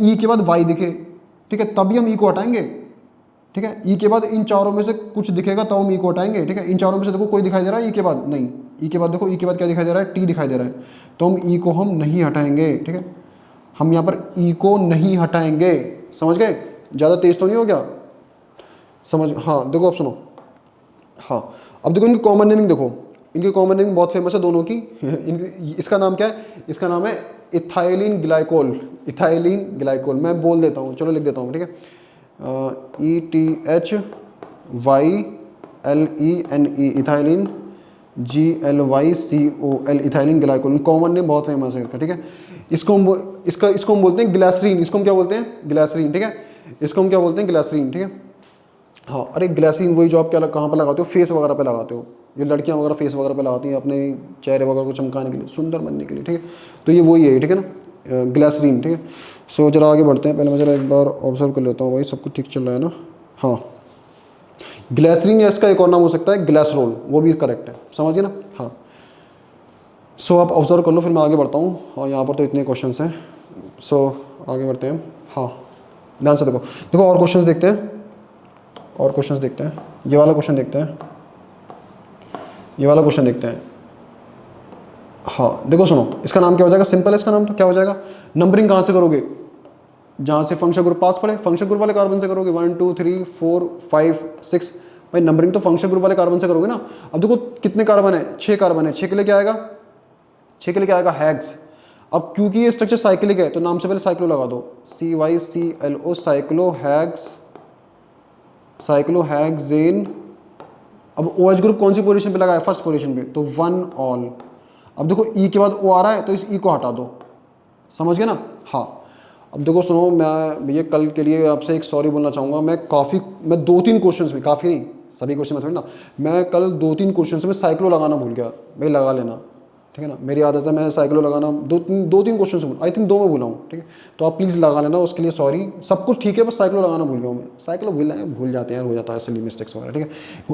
ई के बाद वाई दिखे, ठीक है, तभी हम ई को हटाएंगे, ठीक है। ई के बाद इन चारों में से कुछ दिखेगा तो हम ई को हटाएंगे, ठीक है। इन चारों में से देखो कोई दिखाई दे रहा है ई के बाद? नहीं। ई के बाद देखो, ई के बाद क्या दिखाई दे रहा है? टी दिखाई दे रहा है, तो हम ई को हम नहीं हटाएंगे, ठीक है। हम यहाँ पर ई को नहीं हटाएंगे, समझ गए? ज़्यादा तेज तो नहीं हो गया? हाँ, देखो अब सुनो। हाँ, अब देखो इनकी कॉमन नेमिंग देखो, इनकी कॉमन नेमिंग बहुत फेमस है दोनों की। इसका नाम क्या है? इसका नाम है इथाइलिन ग्लाइकोल। मैं बोल देता हूँ, चलो लिख देता हूँ, ठीक है। ETHYLENE, ethylene, GLYCOL, ethylene glycol. Common name बहुत फेमस है इसका, ठीक है। इसको हम बोलते हैं ग्लिसरीन। इसको हम क्या बोलते हैं? ग्लिसरीन, ठीक है। इसको हम क्या बोलते हैं? ग्लिसरीन, ठीक है। हाँ, अरे ग्लिसरीन वही जो आप कहाँ पर लगाते हो? फेस वगैरह पे लगाते हो, जो लड़कियां वगैरह फेस वगैरह पे लगाती हैं अपने चेहरे वगैरह को चमकाने के लिए, सुंदर बनने के लिए, ठीक है। तो ये वही है, ठीक है ना, ग्लिसरीन, ठीक है। सो जरा आगे बढ़ते हैं। पहले मैं जरा एक बार ऑब्जर्व कर लेता हूँ भाई, सब कुछ ठीक चल रहा है ना? हाँ, ग्लिसरीन, या इसका एक और नाम हो सकता है ग्लिसरॉल, वो भी करेक्ट है, समझिए ना। हाँ, सो आप ऑब्जर्व कर लो, फिर मैं आगे बढ़ता हूँ। हाँ, यहाँ पर तो इतने क्वेश्चन हैं, सो आगे बढ़ते हैं। हाँ, ध्यान से देखो और क्वेश्चन देखते हैं, ये वाला क्वेश्चन देखते हैं, हाँ देखो सुनो, इसका नाम क्या हो जाएगा? सिंपल है इसका नाम, तो क्या हो जाएगा? नंबरिंग कहाँ से करोगे? जहाँ से फंक्शन ग्रुप पास पड़े, फंक्शन ग्रुप वाले कार्बन से करोगे। 1 2 3 4 5 6, भाई नंबरिंग तो फंक्शन ग्रुप वाले कार्बन से करोगे ना। अब देखो कितने कार्बन है? 6 कार्बन है। 6 के लिए क्या आएगा? हैग्स। अब क्योंकि ये स्ट्रक्चर साइक्लिक है तो नाम से पहले साइक्लो लगा दो, CYCLO, साइक्लोहेक्सेन। अब OH ग्रुप कौन सी पोजीशन पे लगा है? फर्स्ट पोजीशन पे, तो 1 ऑल। अब देखो ई के बाद ओ आ रहा है तो इस ई को हटा दो, समझ गए ना? हाँ, अब देखो सुनो, मैं भैया कल के लिए आपसे एक सॉरी बोलना चाहूँगा। मैं 2-3 क्वेश्चन में, काफ़ी नहीं सभी क्वेश्चन में थोड़ी ना, मैं कल 2-3 क्वेश्चन में साइक्लो लगाना भूल गया भाई, लगा लेना, ठीक है ना। मेरी आदत है, मैं साइक्लो लगाना 2-3 क्वेश्चन से आई थिंक 2 में भूला हूँ, ठीक है। तो आप प्लीज़ लगा लेना, उसके लिए सॉरी। सब कुछ ठीक है, बस साइक्लो लगाना भूल गया हूँ मैं। साइक्लो भूल जाते हैं, हो जाता है सिली मिस्टेक्स वगैरह, ठीक है।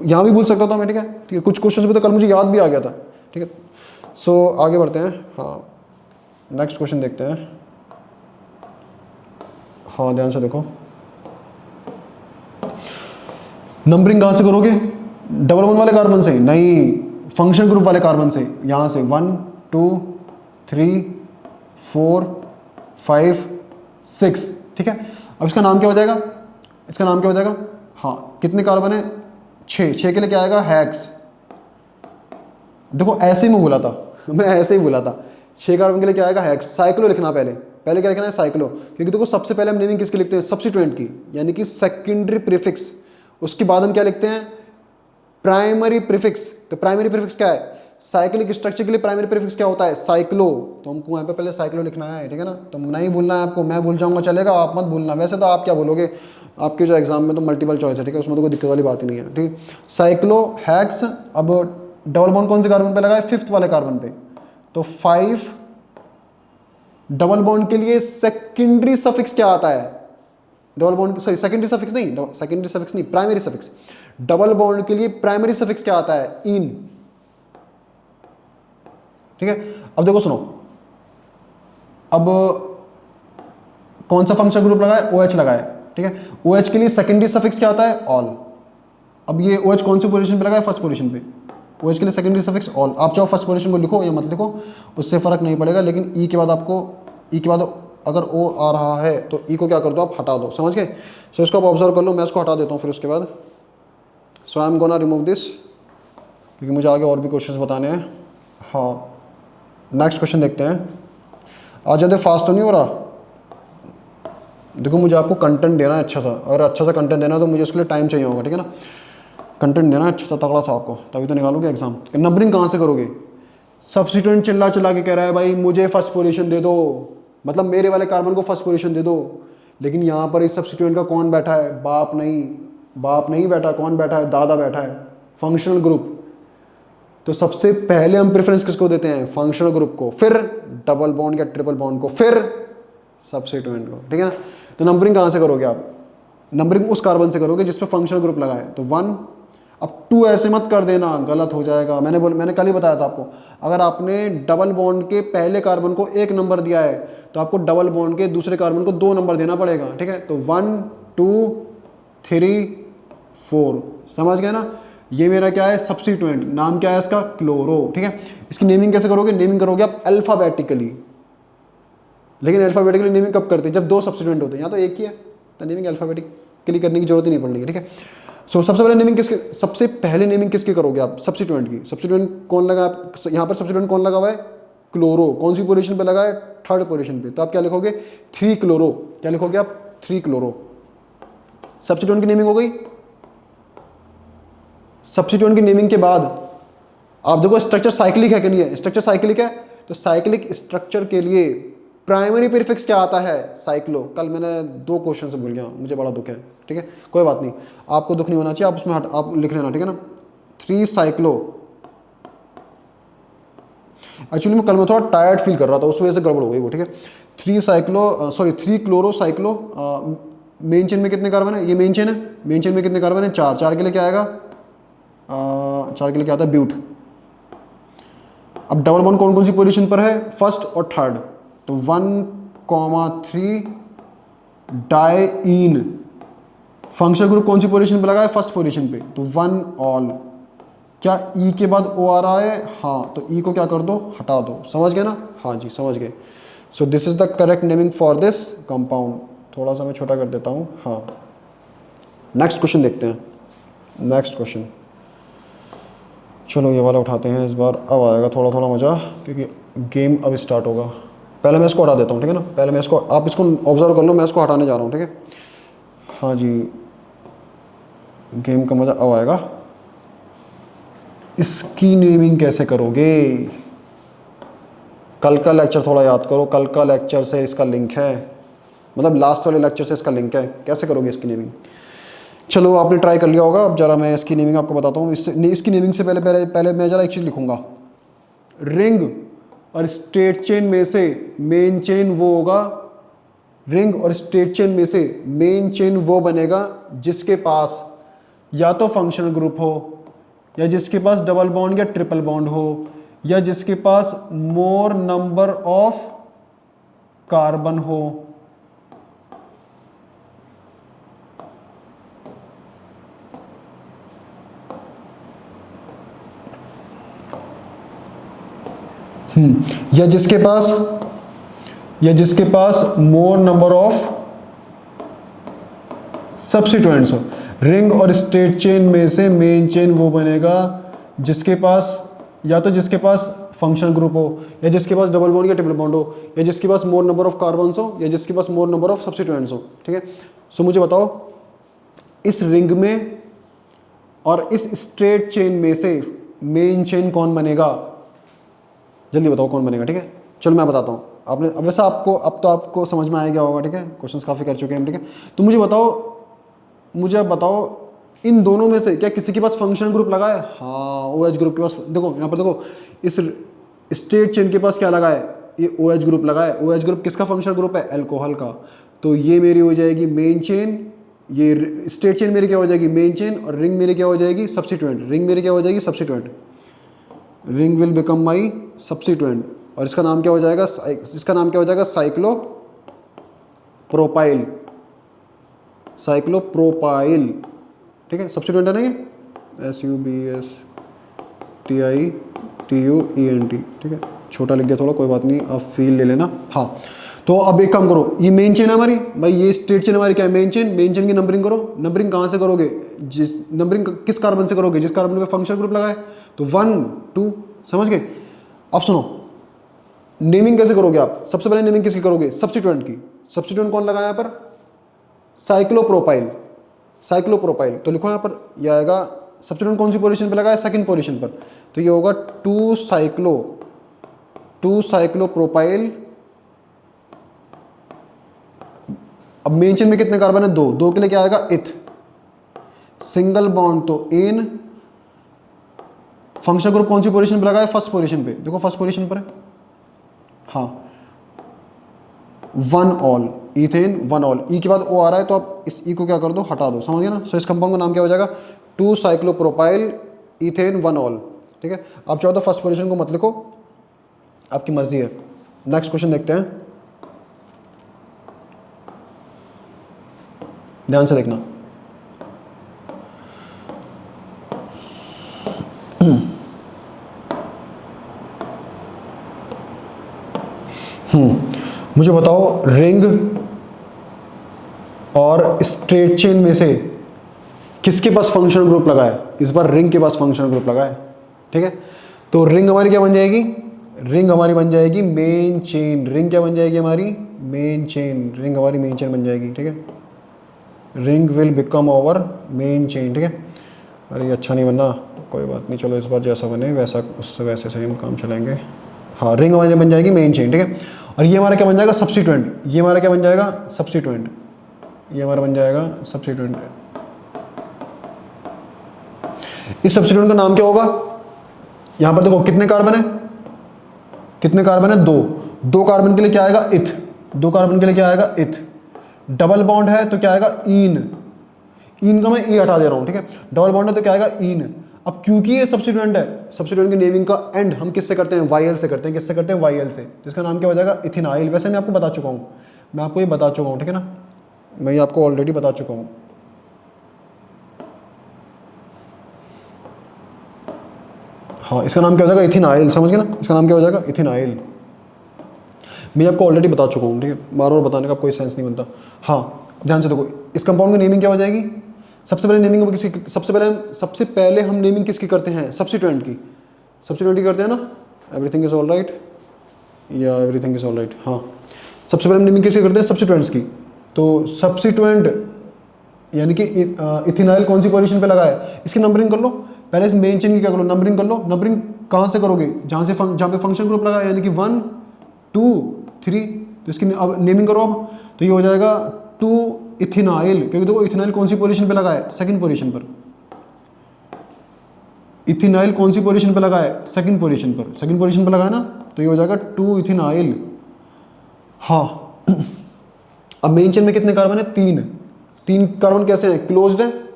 यहाँ भी भूल सकता था मैं, ठीक है। कुछ क्वेश्चन पे तो कल मुझे याद भी आ गया था, ठीक है। सो आगे बढ़ते हैं। हाँ, नेक्स्ट क्वेश्चन देखते हैं। हाँ, ध्यान से देखो, नंबरिंग कहाँ से करोगे? डबल बॉन्ड वाले कार्बन से नहीं, फंक्शन ग्रुप वाले कार्बन से। यहाँ से 1 2 3 4 5 6, ठीक है। अब इसका नाम क्या हो जाएगा, इसका नाम क्या हो जाएगा, हाँ कितने कार्बन है, 6, 6 के लिए क्या आएगा, हेक्स। देखो ऐसे ही मैं बोला था, मैं ऐसे ही बोला था, 6 कार्बन के लिए क्या आएगा, हेक्स। साइक्लो लिखना पहले, पहले क्या लिखना है, साइक्लो, क्योंकि देखो सबसे पहले हम नेमिंग किसकी लिखते हैं, सब्स्टिट्यूएंट की, यानी कि सेकेंडरी प्रीफिक्स। उसके बाद हम क्या लिखते हैं, प्राइमरी प्रीफिक्स। तो प्राइमरी प्रीफिक्स क्या है, साइक्लिक स्ट्रक्चर के लिए प्राइमरी प्रीफिक्स क्या होता है, साइक्लो। तो हमको यहाँ पे पहले साइक्लो लिखना है, ठीक है ना। तो नहीं भूलना है आपको, मैं भूल जाऊंगा चलेगा, आप मत भूलना। वैसे तो आप क्या बोलोगे, आपके जो एग्जाम में तो मल्टीपल चॉइस है, ठीक है, उसमें तो कोई दिक्कत वाली बात ही नहीं है, ठीक। Cyclo hex. अब डबल बॉन्ड कौन से कार्बन पे लगा है, 5th वाले कार्बन पे। तो 5 डबल बॉन्ड के लिए सेकेंडरी सफिक्स क्या आता है, double bond, sorry secondary suffix नहीं, सेकेंडरी सफिक्स नहीं, प्राइमरी सफिक्स। डबल बॉन्ड के लिए प्राइमरी सफिक्स क्या आता है, इन, ठीक है। अब देखो सुनो, अब कौन सा फंक्शन ग्रुप लगा है, OH लगा है, ठीक है। OH के लिए सेकेंडरी सफिक्स क्या आता है, ऑल। अब ये OH कौन सी पोजीशन पे लगा है, फर्स्ट पोजीशन पे। OH के लिए सेकेंडरी सफिक्स ऑल। आप चाहो फर्स्ट पोजीशन को लिखो या मत लिखो, उससे फर्क नहीं पड़ेगा, लेकिन ई के बाद आपको, ई के बाद अगर O आ रहा है तो ई को क्या कर दो, आप हटा दो, समझ गए। सो इसको आप ऑब्जर्व कर लो, मैं इसको हटा देता हूँ फिर उसके बाद। So I am gonna remove this, क्योंकि मुझे आगे और भी क्वेश्चंस बताने हैं। हाँ नेक्स्ट क्वेश्चन देखते हैं। आज ज़्यादा फास्ट तो नहीं हो रहा, देखो मुझे आपको कंटेंट देना है अच्छा सा, अगर अच्छा सा कंटेंट देना है तो मुझे उसके लिए टाइम चाहिए होगा, ठीक है ना। कंटेंट देना है अच्छा सा तगड़ा सा आपको, तभी तो निकालोगे एग्जाम। नंबरिंग कहाँ से करोगे, सब्स्टिट्यूएंट चिल्ला चिल्ला के कह रहा है भाई मुझे फर्स्ट पोजीशन दे दो, मतलब मेरे वाले कार्बन को फर्स्ट पोजीशन दे दो। लेकिन यहाँ पर इस सब्स्टिट्यूएंट का कौन बैठा है, बाप नहीं बैठा, कौन बैठा है, दादा बैठा है, फंक्शनल ग्रुप। तो सबसे पहले हम प्रेफरेंस किसको देते हैं, फंक्शनल ग्रुप को, फिर डबल बॉन्ड या ट्रिपल बॉन्ड को, फिर सब्स्टिट्यूएंट को, ठीक है ना। तो नंबरिंग कहाँ से करोगे आप, नंबरिंग उस कार्बन से करोगे जिस पे फंक्शनल ग्रुप लगा है। तो 1, अब 2 ऐसे मत कर देना, गलत हो जाएगा। मैंने कल ही बताया था आपको, अगर आपने डबल बॉन्ड के पहले कार्बन को 1 नंबर दिया है तो आपको डबल बॉन्ड के दूसरे कार्बन को 2 नंबर देना पड़ेगा, ठीक है। तो 1 2 3 4, समझ गए ना। ये मेरा क्या है, सब्स्टिट्यूएंट, नाम क्या है इसका, क्लोरो, ठीक है। इसकी नेमिंग कैसे करोगे, नेमिंग करोगे आप अल्फाबेटिकली। लेकिन अल्फाबेटिकली नेमिंग कब करते हैं, जब 2 सब्स्टिट्यूएंट होते हैं, यहाँ तो एक ही है, तो नेमिंग अल्फाबेटिकली करने की जरूरत ही नहीं पड़ेगी, ठीक है। सो सबसे पहले नेमिंग किसकी करोगे आप, सब्स्टिट्यूएंट की। सब्स्टिट्यूएंट कौन लगा, यहाँ पर सब्स्टिट्यूएंट कौन लगा हुआ है, क्लोरो। कौन सी पोजीशन पे लगा है, 3rd पोजीशन पे। तो आप क्या लिखोगे, 3 क्लोरो। क्या लिखोगे आप, 3 क्लोरो। सब्स्टिट्यूएंट की नेमिंग हो गई। सब्स्टिट्यूएंट की नेमिंग के बाद आप देखो स्ट्रक्चर साइक्लिक है कि नहीं है, स्ट्रक्चर साइक्लिक है। तो साइक्लिक स्ट्रक्चर के लिए प्राइमरी प्रीफिक्स क्या आता है, साइक्लो। कल मैंने 2 क्वेश्चन से भूल गया, मुझे बड़ा दुख है, ठीक है, कोई बात नहीं, आपको दुख नहीं होना चाहिए, आप उसमें आप लिख लेना, ठीक है ना। 3 साइक्लो। एक्चुअली मैं कल में थोड़ा टायर्ड फील कर रहा था, उस वजह से गड़बड़ हो गई वो, ठीक है। 3 क्लोरो साइक्लो। मेन चेन में कितने कार्बन है, ये मेन चेन है, मेन चेन में कितने कार्बन है, 4। 4 के लिए क्या आएगा, 4 के लिए क्या आता है, ब्यूट। अब डबल बॉन्ड कौन कौन सी पोजीशन पर है, 1st और 3rd। तो 1,3 डाइईन। फंक्शनल ग्रुप कौन सी पोजीशन पे लगा है, 1st पोजीशन पे। तो 1 ऑल। क्या ई के बाद ओ आ रहा है, हाँ, तो ई को क्या कर दो, हटा दो, समझ गए ना, हाँ जी समझ गए। सो this is the correct naming for this compound. थोड़ा सा मैं छोटा कर देता हूँ, हाँ। नेक्स्ट क्वेश्चन देखते हैं, नेक्स्ट क्वेश्चन। चलो ये वाला उठाते हैं इस बार, अब आएगा थोड़ा थोड़ा मज़ा, क्योंकि गेम अब स्टार्ट होगा। पहले मैं इसको हटा देता हूँ, ठीक है ना, पहले मैं इसको, आप इसको ऑब्जर्व कर लो, मैं इसको हटाने जा रहा हूँ, ठीक है। हाँ जी, गेम का मज़ा अब आएगा। इसकी नेमिंग कैसे करोगे, कल का लेक्चर थोड़ा याद करो, कल का लेक्चर से इसका लिंक है, मतलब लास्ट वाले लेक्चर से इसका लिंक है, कैसे करोगे इसकी नेमिंग। चलो आपने ट्राई कर लिया होगा, अब जरा मैं इसकी नेमिंग आपको बताता हूँ। इसकी नेमिंग से पहले मैं जरा एक चीज़ लिखूँगा। रिंग और स्ट्रेट चेन में से मेन चेन वो होगा, रिंग और स्ट्रेट चेन में से मेन चेन वो बनेगा जिसके पास या तो फंक्शनल ग्रुप हो, या जिसके पास डबल बॉन्ड या ट्रिपल बॉन्ड हो, या जिसके पास मोर नंबर ऑफ कार्बन हो। या जिसके पास मोर नंबर ऑफ सब्स्टिट्यूएंट्स हो। रिंग और स्ट्रेट चेन में से मेन चेन वो बनेगा जिसके पास या तो जिसके पास फंक्शनल ग्रुप हो, या जिसके पास डबल बॉन्ड या ट्रिपल बॉन्ड हो, या जिसके पास मोर नंबर ऑफ कार्बन्स हो, या जिसके पास मोर नंबर ऑफ सब्स्टिट्यूएंट्स हो। ठीक है, सो मुझे बताओ इस रिंग में और इस स्ट्रेट चेन में से मेन चेन कौन बनेगा? जल्दी बताओ कौन बनेगा। ठीक है, चलो मैं बताता हूँ। आपने अब वैसा आपको अब तो आपको समझ में आ गया होगा। ठीक है, क्वेश्चंस काफ़ी कर चुके हैं हम। ठीक है, तो मुझे अब बताओ इन दोनों में से क्या किसी के पास फंक्शनल ग्रुप लगा है? हाँ, ओ एच ग्रुप के पास। देखो यहाँ पर देखो, इस स्ट्रेट चेन के पास क्या लगा है? ये ओ एच ग्रुप लगा है। ओ एच ग्रुप किसका फंक्शनल ग्रुप है? अल्कोहल का। तो ये मेरी हो जाएगी मेन चेन, ये स्ट्रेट चेन मेरी क्या हो जाएगी? मेन चेन, और रिंग मेरी क्या हो जाएगी? सब्स्टिट्यूएंट। रिंग मेरी क्या हो जाएगी? Substituent. Ring will become my substituent, और इसका नाम क्या हो जाएगा? इसका नाम क्या हो जाएगा? साइक्लोप्रोपाइल। साइक्लोप्रोपाइल। ठीक है, सब्स्टिट्यूएंट है ना ये, SUBSTITUENT। ठीक है, छोटा लिख दिया थोड़ा, कोई बात नहीं, आप फील ले लेना। हाँ, तो अब एक काम करो, ये मेन चेन है हमारी भाई, ये स्ट्रेट चेन हमारी क्या है? Main chain. मेन चेन की नंबरिंग करो। नंबरिंग कहाँ से करोगे? जिस नंबरिंग किस कार्बन से करोगे? जिस कार्बन पे फंक्शनल ग्रुप लगा है। तो 1 2, समझ गए? अब सुनो, नेमिंग कैसे करोगे आप? सबसे पहले नेमिंग किसकी करोगे? सब्स्टिट्यूएंट की। सब्स्टिट्यूएंट कौन लगाया यहाँ पर? साइक्लोप्रोपाइल। साइक्लोप्रोपाइल, तो लिखो यहाँ पर, यह आएगा सब्स्टिट्यूएंट कौन सी पोजीशन पे लगा है? सेकंड पोजीशन पर। तो ये होगा 2 साइक्लोप्रोपाइल। अब मेन चेन में कितने कार्बन है? 2। 2 के लिए क्या आएगा? इथ। सिंगल बॉन्ड तो एन। फंक्शनल ग्रुप कौन सी पोजीशन पे लगा है? फर्स्ट पोजीशन पे। देखो फर्स्ट पोजीशन पर है। हाँ, 1 ऑल, इथेन 1 ऑल। ई के बाद ओ आ रहा है तो आप इस ई को क्या कर दो? हटा दो। समझ गए ना? सो इस कंपाउंड का नाम क्या हो जाएगा? 2 साइक्लोप्रोपाइल इथेन 1 ऑल। ठीक है, आप चाहो तो फर्स्ट पोजीशन को मत लिखो, आपकी मर्जी है। नेक्स्ट क्वेश्चन देखते हैं, ध्यान से देखना। मुझे बताओ रिंग और स्ट्रेट चेन में से किसके पास फंक्शनल ग्रुप लगा है? इस बार रिंग के पास फंक्शनल ग्रुप लगा है। ठीक है, तो रिंग हमारी क्या बन जाएगी? रिंग हमारी बन जाएगी मेन चेन। रिंग क्या बन जाएगी हमारी? Main chain. रिंग हमारी मेन चेन बन जाएगी। ठीक है, ring will become our main chain. ठीक है, अरे अच्छा नहीं बनना, कोई बात नहीं, चलो इस बार जैसा बने वैसा उससे वैसे सेम काम चलेंगे। हाँ, रिंग हमारी बन जाएगी मेन चेन। ठीक है, और ये हमारा क्या बन जाएगा? सब्स्टिट्यूएंट। ये हमारा क्या बन जाएगा? सब्स्टिट्यूएंट। ये हमारा बन जाएगा सब्स्टिट्यूएंट। इस सब्स्टिट्यूएंट का नाम क्या होगा? यहां पर देखो कितने कार्बन है? कितने कार्बन है? 2। 2 कार्बन के लिए क्या आएगा? इथ। 2 कार्बन के लिए क्या आएगा? इथ। डबल बॉन्ड है तो क्या आएगा? ईन। ईन का मैं ई हटा दे रहा हूं। ठीक है, डबल बॉन्ड है तो क्या आएगा? ईन। अब क्योंकि ये सब्स्टिट्यूएंट है, सब्स्टिट्यूएंट की नेमिंग का एंड हम किससे करते हैं? वाईएल से करते हैं। किससे करते हैं? वाईएल से। जिसका नाम क्या हो जाएगा? इथेनॉइल। वैसे मैं आपको बता चुका हूं, मैं आपको ये बता चुका हूं। ठीक है ना, मैं ये आपको ऑलरेडी बता चुका हूं। हाँ, इसका नाम क्या हो जाएगा? इथेनॉइल। समझ गए ना? इसका नाम क्या हो जाएगा? इथेनॉइल। मैं आपको ऑलरेडी बता चुका हूँ। ठीक है, बार बार बताने का कोई सेंस नहीं बनता। हाँ, ध्यान से देखो, इस कंपाउंड की नेमिंग क्या हो जाएगी? सबसे पहले नेमिंग किसकी? सबसे पहले हम नेमिंग किसकी करते हैं? सब्स्टिट्यूएंट की। सब्स्टिट्यूएंट की करते हैं ना? एवरीथिंग इज ऑल राइट, या एवरीथिंग इज ऑल राइट। हाँ, सबसे पहले हम नेमिंग किसकी करते हैं? सब्स्टिट्यूएंट्स की। तो सब्स्टिट्यूएंट यानी कि इथेनॉइल कौन सी पोजीशन पे लगा है? इसकी नंबरिंग कर लो। पहले इस मेन चेन की क्या करो? नंबरिंग कर लो। नंबरिंग कहाँ से करोगे? जहाँ पे फंक्शन ग्रुप लगा है, यानी कि 1 2 3। तो इसकी अब नेमिंग करो। अब तो ये हो जाएगा 2 इथेनॉइल, क्योंकि देखो इथेनॉइल कौन सी पोजीशन पे लगा है? सेकंड पोजीशन पर। इथेनॉइल कौन सी पोजीशन पे लगा है? सेकंड पोजीशन पर। सेकंड पोजीशन पर लगा है ना, तो ये हो जाएगा 2 इथेनॉइल। हाँ, अब मेन चेन में कितने कार्बन है? 3। 3 कार्बन कैसे हैं? क्लोज्ड है,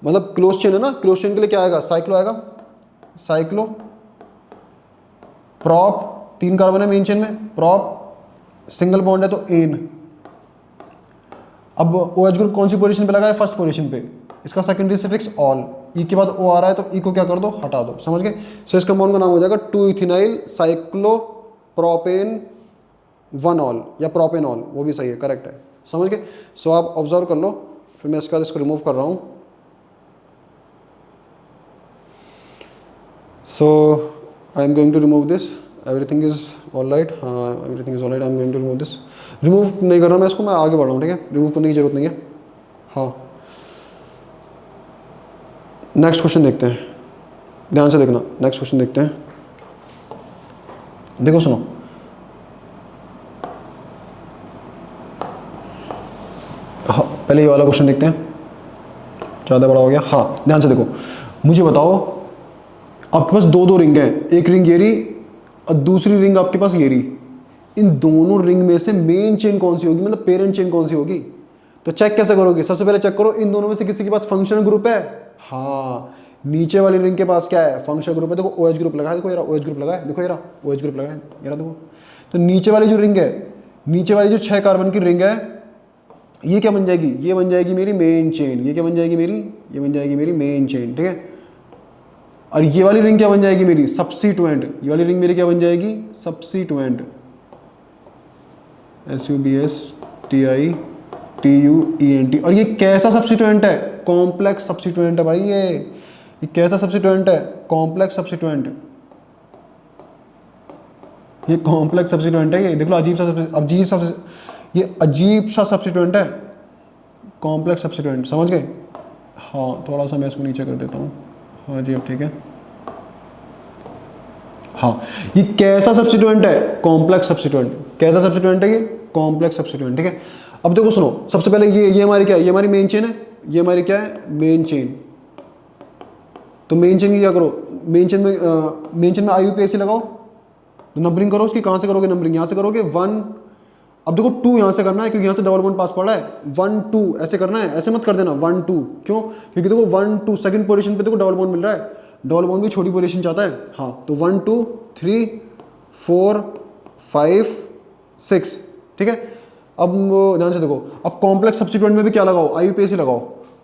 मतलब क्लोज चेन है ना। क्लोज चेन के लिए क्या आएगा? साइक्लो आएगा। Cyclo prop. 3 कार्बन है मेन चेन में, प्रॉप। सिंगल बॉन्ड है तो एन। अब OH ग्रुप कौन सी पोजीशन पे लगा है? फर्स्ट पोजीशन पे। इसका सेकेंडरी सफिक्स ऑल। ई के बाद ओ आ रहा है तो ई को क्या कर दो? हटा दो। समझ गए? सो इस कंपाउंड का नाम हो जाएगा 2 इथेनॉइल साइक्लोप्रोपेन 1 ऑल, या प्रोपेनॉल, वो भी सही है, करेक्ट है। समझ गए? सो आप ऑब्जर्व कर लो, फिर मैं इसके बाद इसको रिमूव कर रहा हूँ। So I am going to remove this, everything is all right, हाँ everything is all right, I am going to remove this. Remove नहीं कर रहा मैं इसको, मैं आगे बढ़ रहा हूँ, ठीक है, रिमूव करने की जरूरत नहीं है। हाँ नेक्स्ट क्वेश्चन देखते हैं, ध्यान से देखना, नेक्स्ट क्वेश्चन देखते हैं। देखो सुनो, हाँ पहले ये वाला क्वेश्चन देखते हैं, ज़्यादा बड़ा हो गया। हाँ ध्यान से देखो, मुझे बताओ आपके पास दो रिंग है, एक रिंग ये रही और दूसरी रिंग आपके पास ये रही, इन दोनों रिंग में से मेन चेन कौन सी होगी, मतलब पेरेंट चेन कौन सी होगी? तो चेक कैसे करोगे? सबसे पहले चेक करो इन दोनों में से किसी के पास फंक्शनल ग्रुप है। हाँ नीचे वाली रिंग के पास क्या है? फंक्शनल ग्रुप है। देखो OH ग्रुप लगा है, देखो ये OH ग्रुप लगा है, देखो ये OH ग्रुप लगा है, ये देखो। तो नीचे वाली जो रिंग है, नीचे वाली जो 6 कार्बन की रिंग है, ये क्या बन जाएगी? ये बन जाएगी मेरी मेन चेन। ये क्या बन जाएगी मेरी? ये बन जाएगी मेरी मेन चेन, ठीक है। और ये वाली रिंग क्या बन जाएगी मेरी? सब्स्टिट्यूएंट। ये वाली रिंग मेरी क्या बन जाएगी? Substituent, SUBSTITUENT। और ये कैसा सब्स्टिट्यूएंट है? कॉम्प्लेक्स सब्स्टिट्यूएंट है भाई। ये कैसा सब्स्टिट्यूएंट है? Complex substituent. ये कॉम्प्लेक्स सब्स्टिट्यूएंट है। ये देख लो ये अजीब सा सब्स्टिट्यूएंट है, कॉम्प्लेक्स सब्स्टिट्यूएंट, समझ गए? हाँ थोड़ा सा मैं इसको नीचे कर देता हूँ। हाँ जी अब ठीक है। हाँ ये कैसा सब्स्टिट्यूएंट है? Complex substituent. कैसा सब्स्टिट्यूएंट है ये? कॉम्प्लेक्स सब्स्टिट्यूएंट, ठीक है। अब देखो सुनो, सबसे पहले ये हमारी क्या है? ये हमारी मेन चेन है। ये हमारी क्या है? Main chain. तो मेन चेन की क्या करो? मेन चेन में IUPAC लगाओ, तो नंबरिंग करो उसकी। कहाँ से करोगे नंबरिंग? यहाँ से करोगे 1। अब देखो 2 यहाँ से करना है क्योंकि यहाँ से डबल बॉन्ड पास पड़ रहा है। 1 2 ऐसे करना है, ऐसे मत कर देना 1 2। क्यों? क्योंकि देखो 1 2 सेकंड पोजीशन पे देखो डबल बॉन्ड मिल रहा है, डबल बॉन्ड भी छोटी पोजीशन चाहता है। हाँ तो 1 2 3 4 5 6, ठीक है। अब ध्यान से देखो, अब कॉम्प्लेक्स सब्स्टिट्यूएंट में भी क्या लगाओ? IUPAC लगाओ।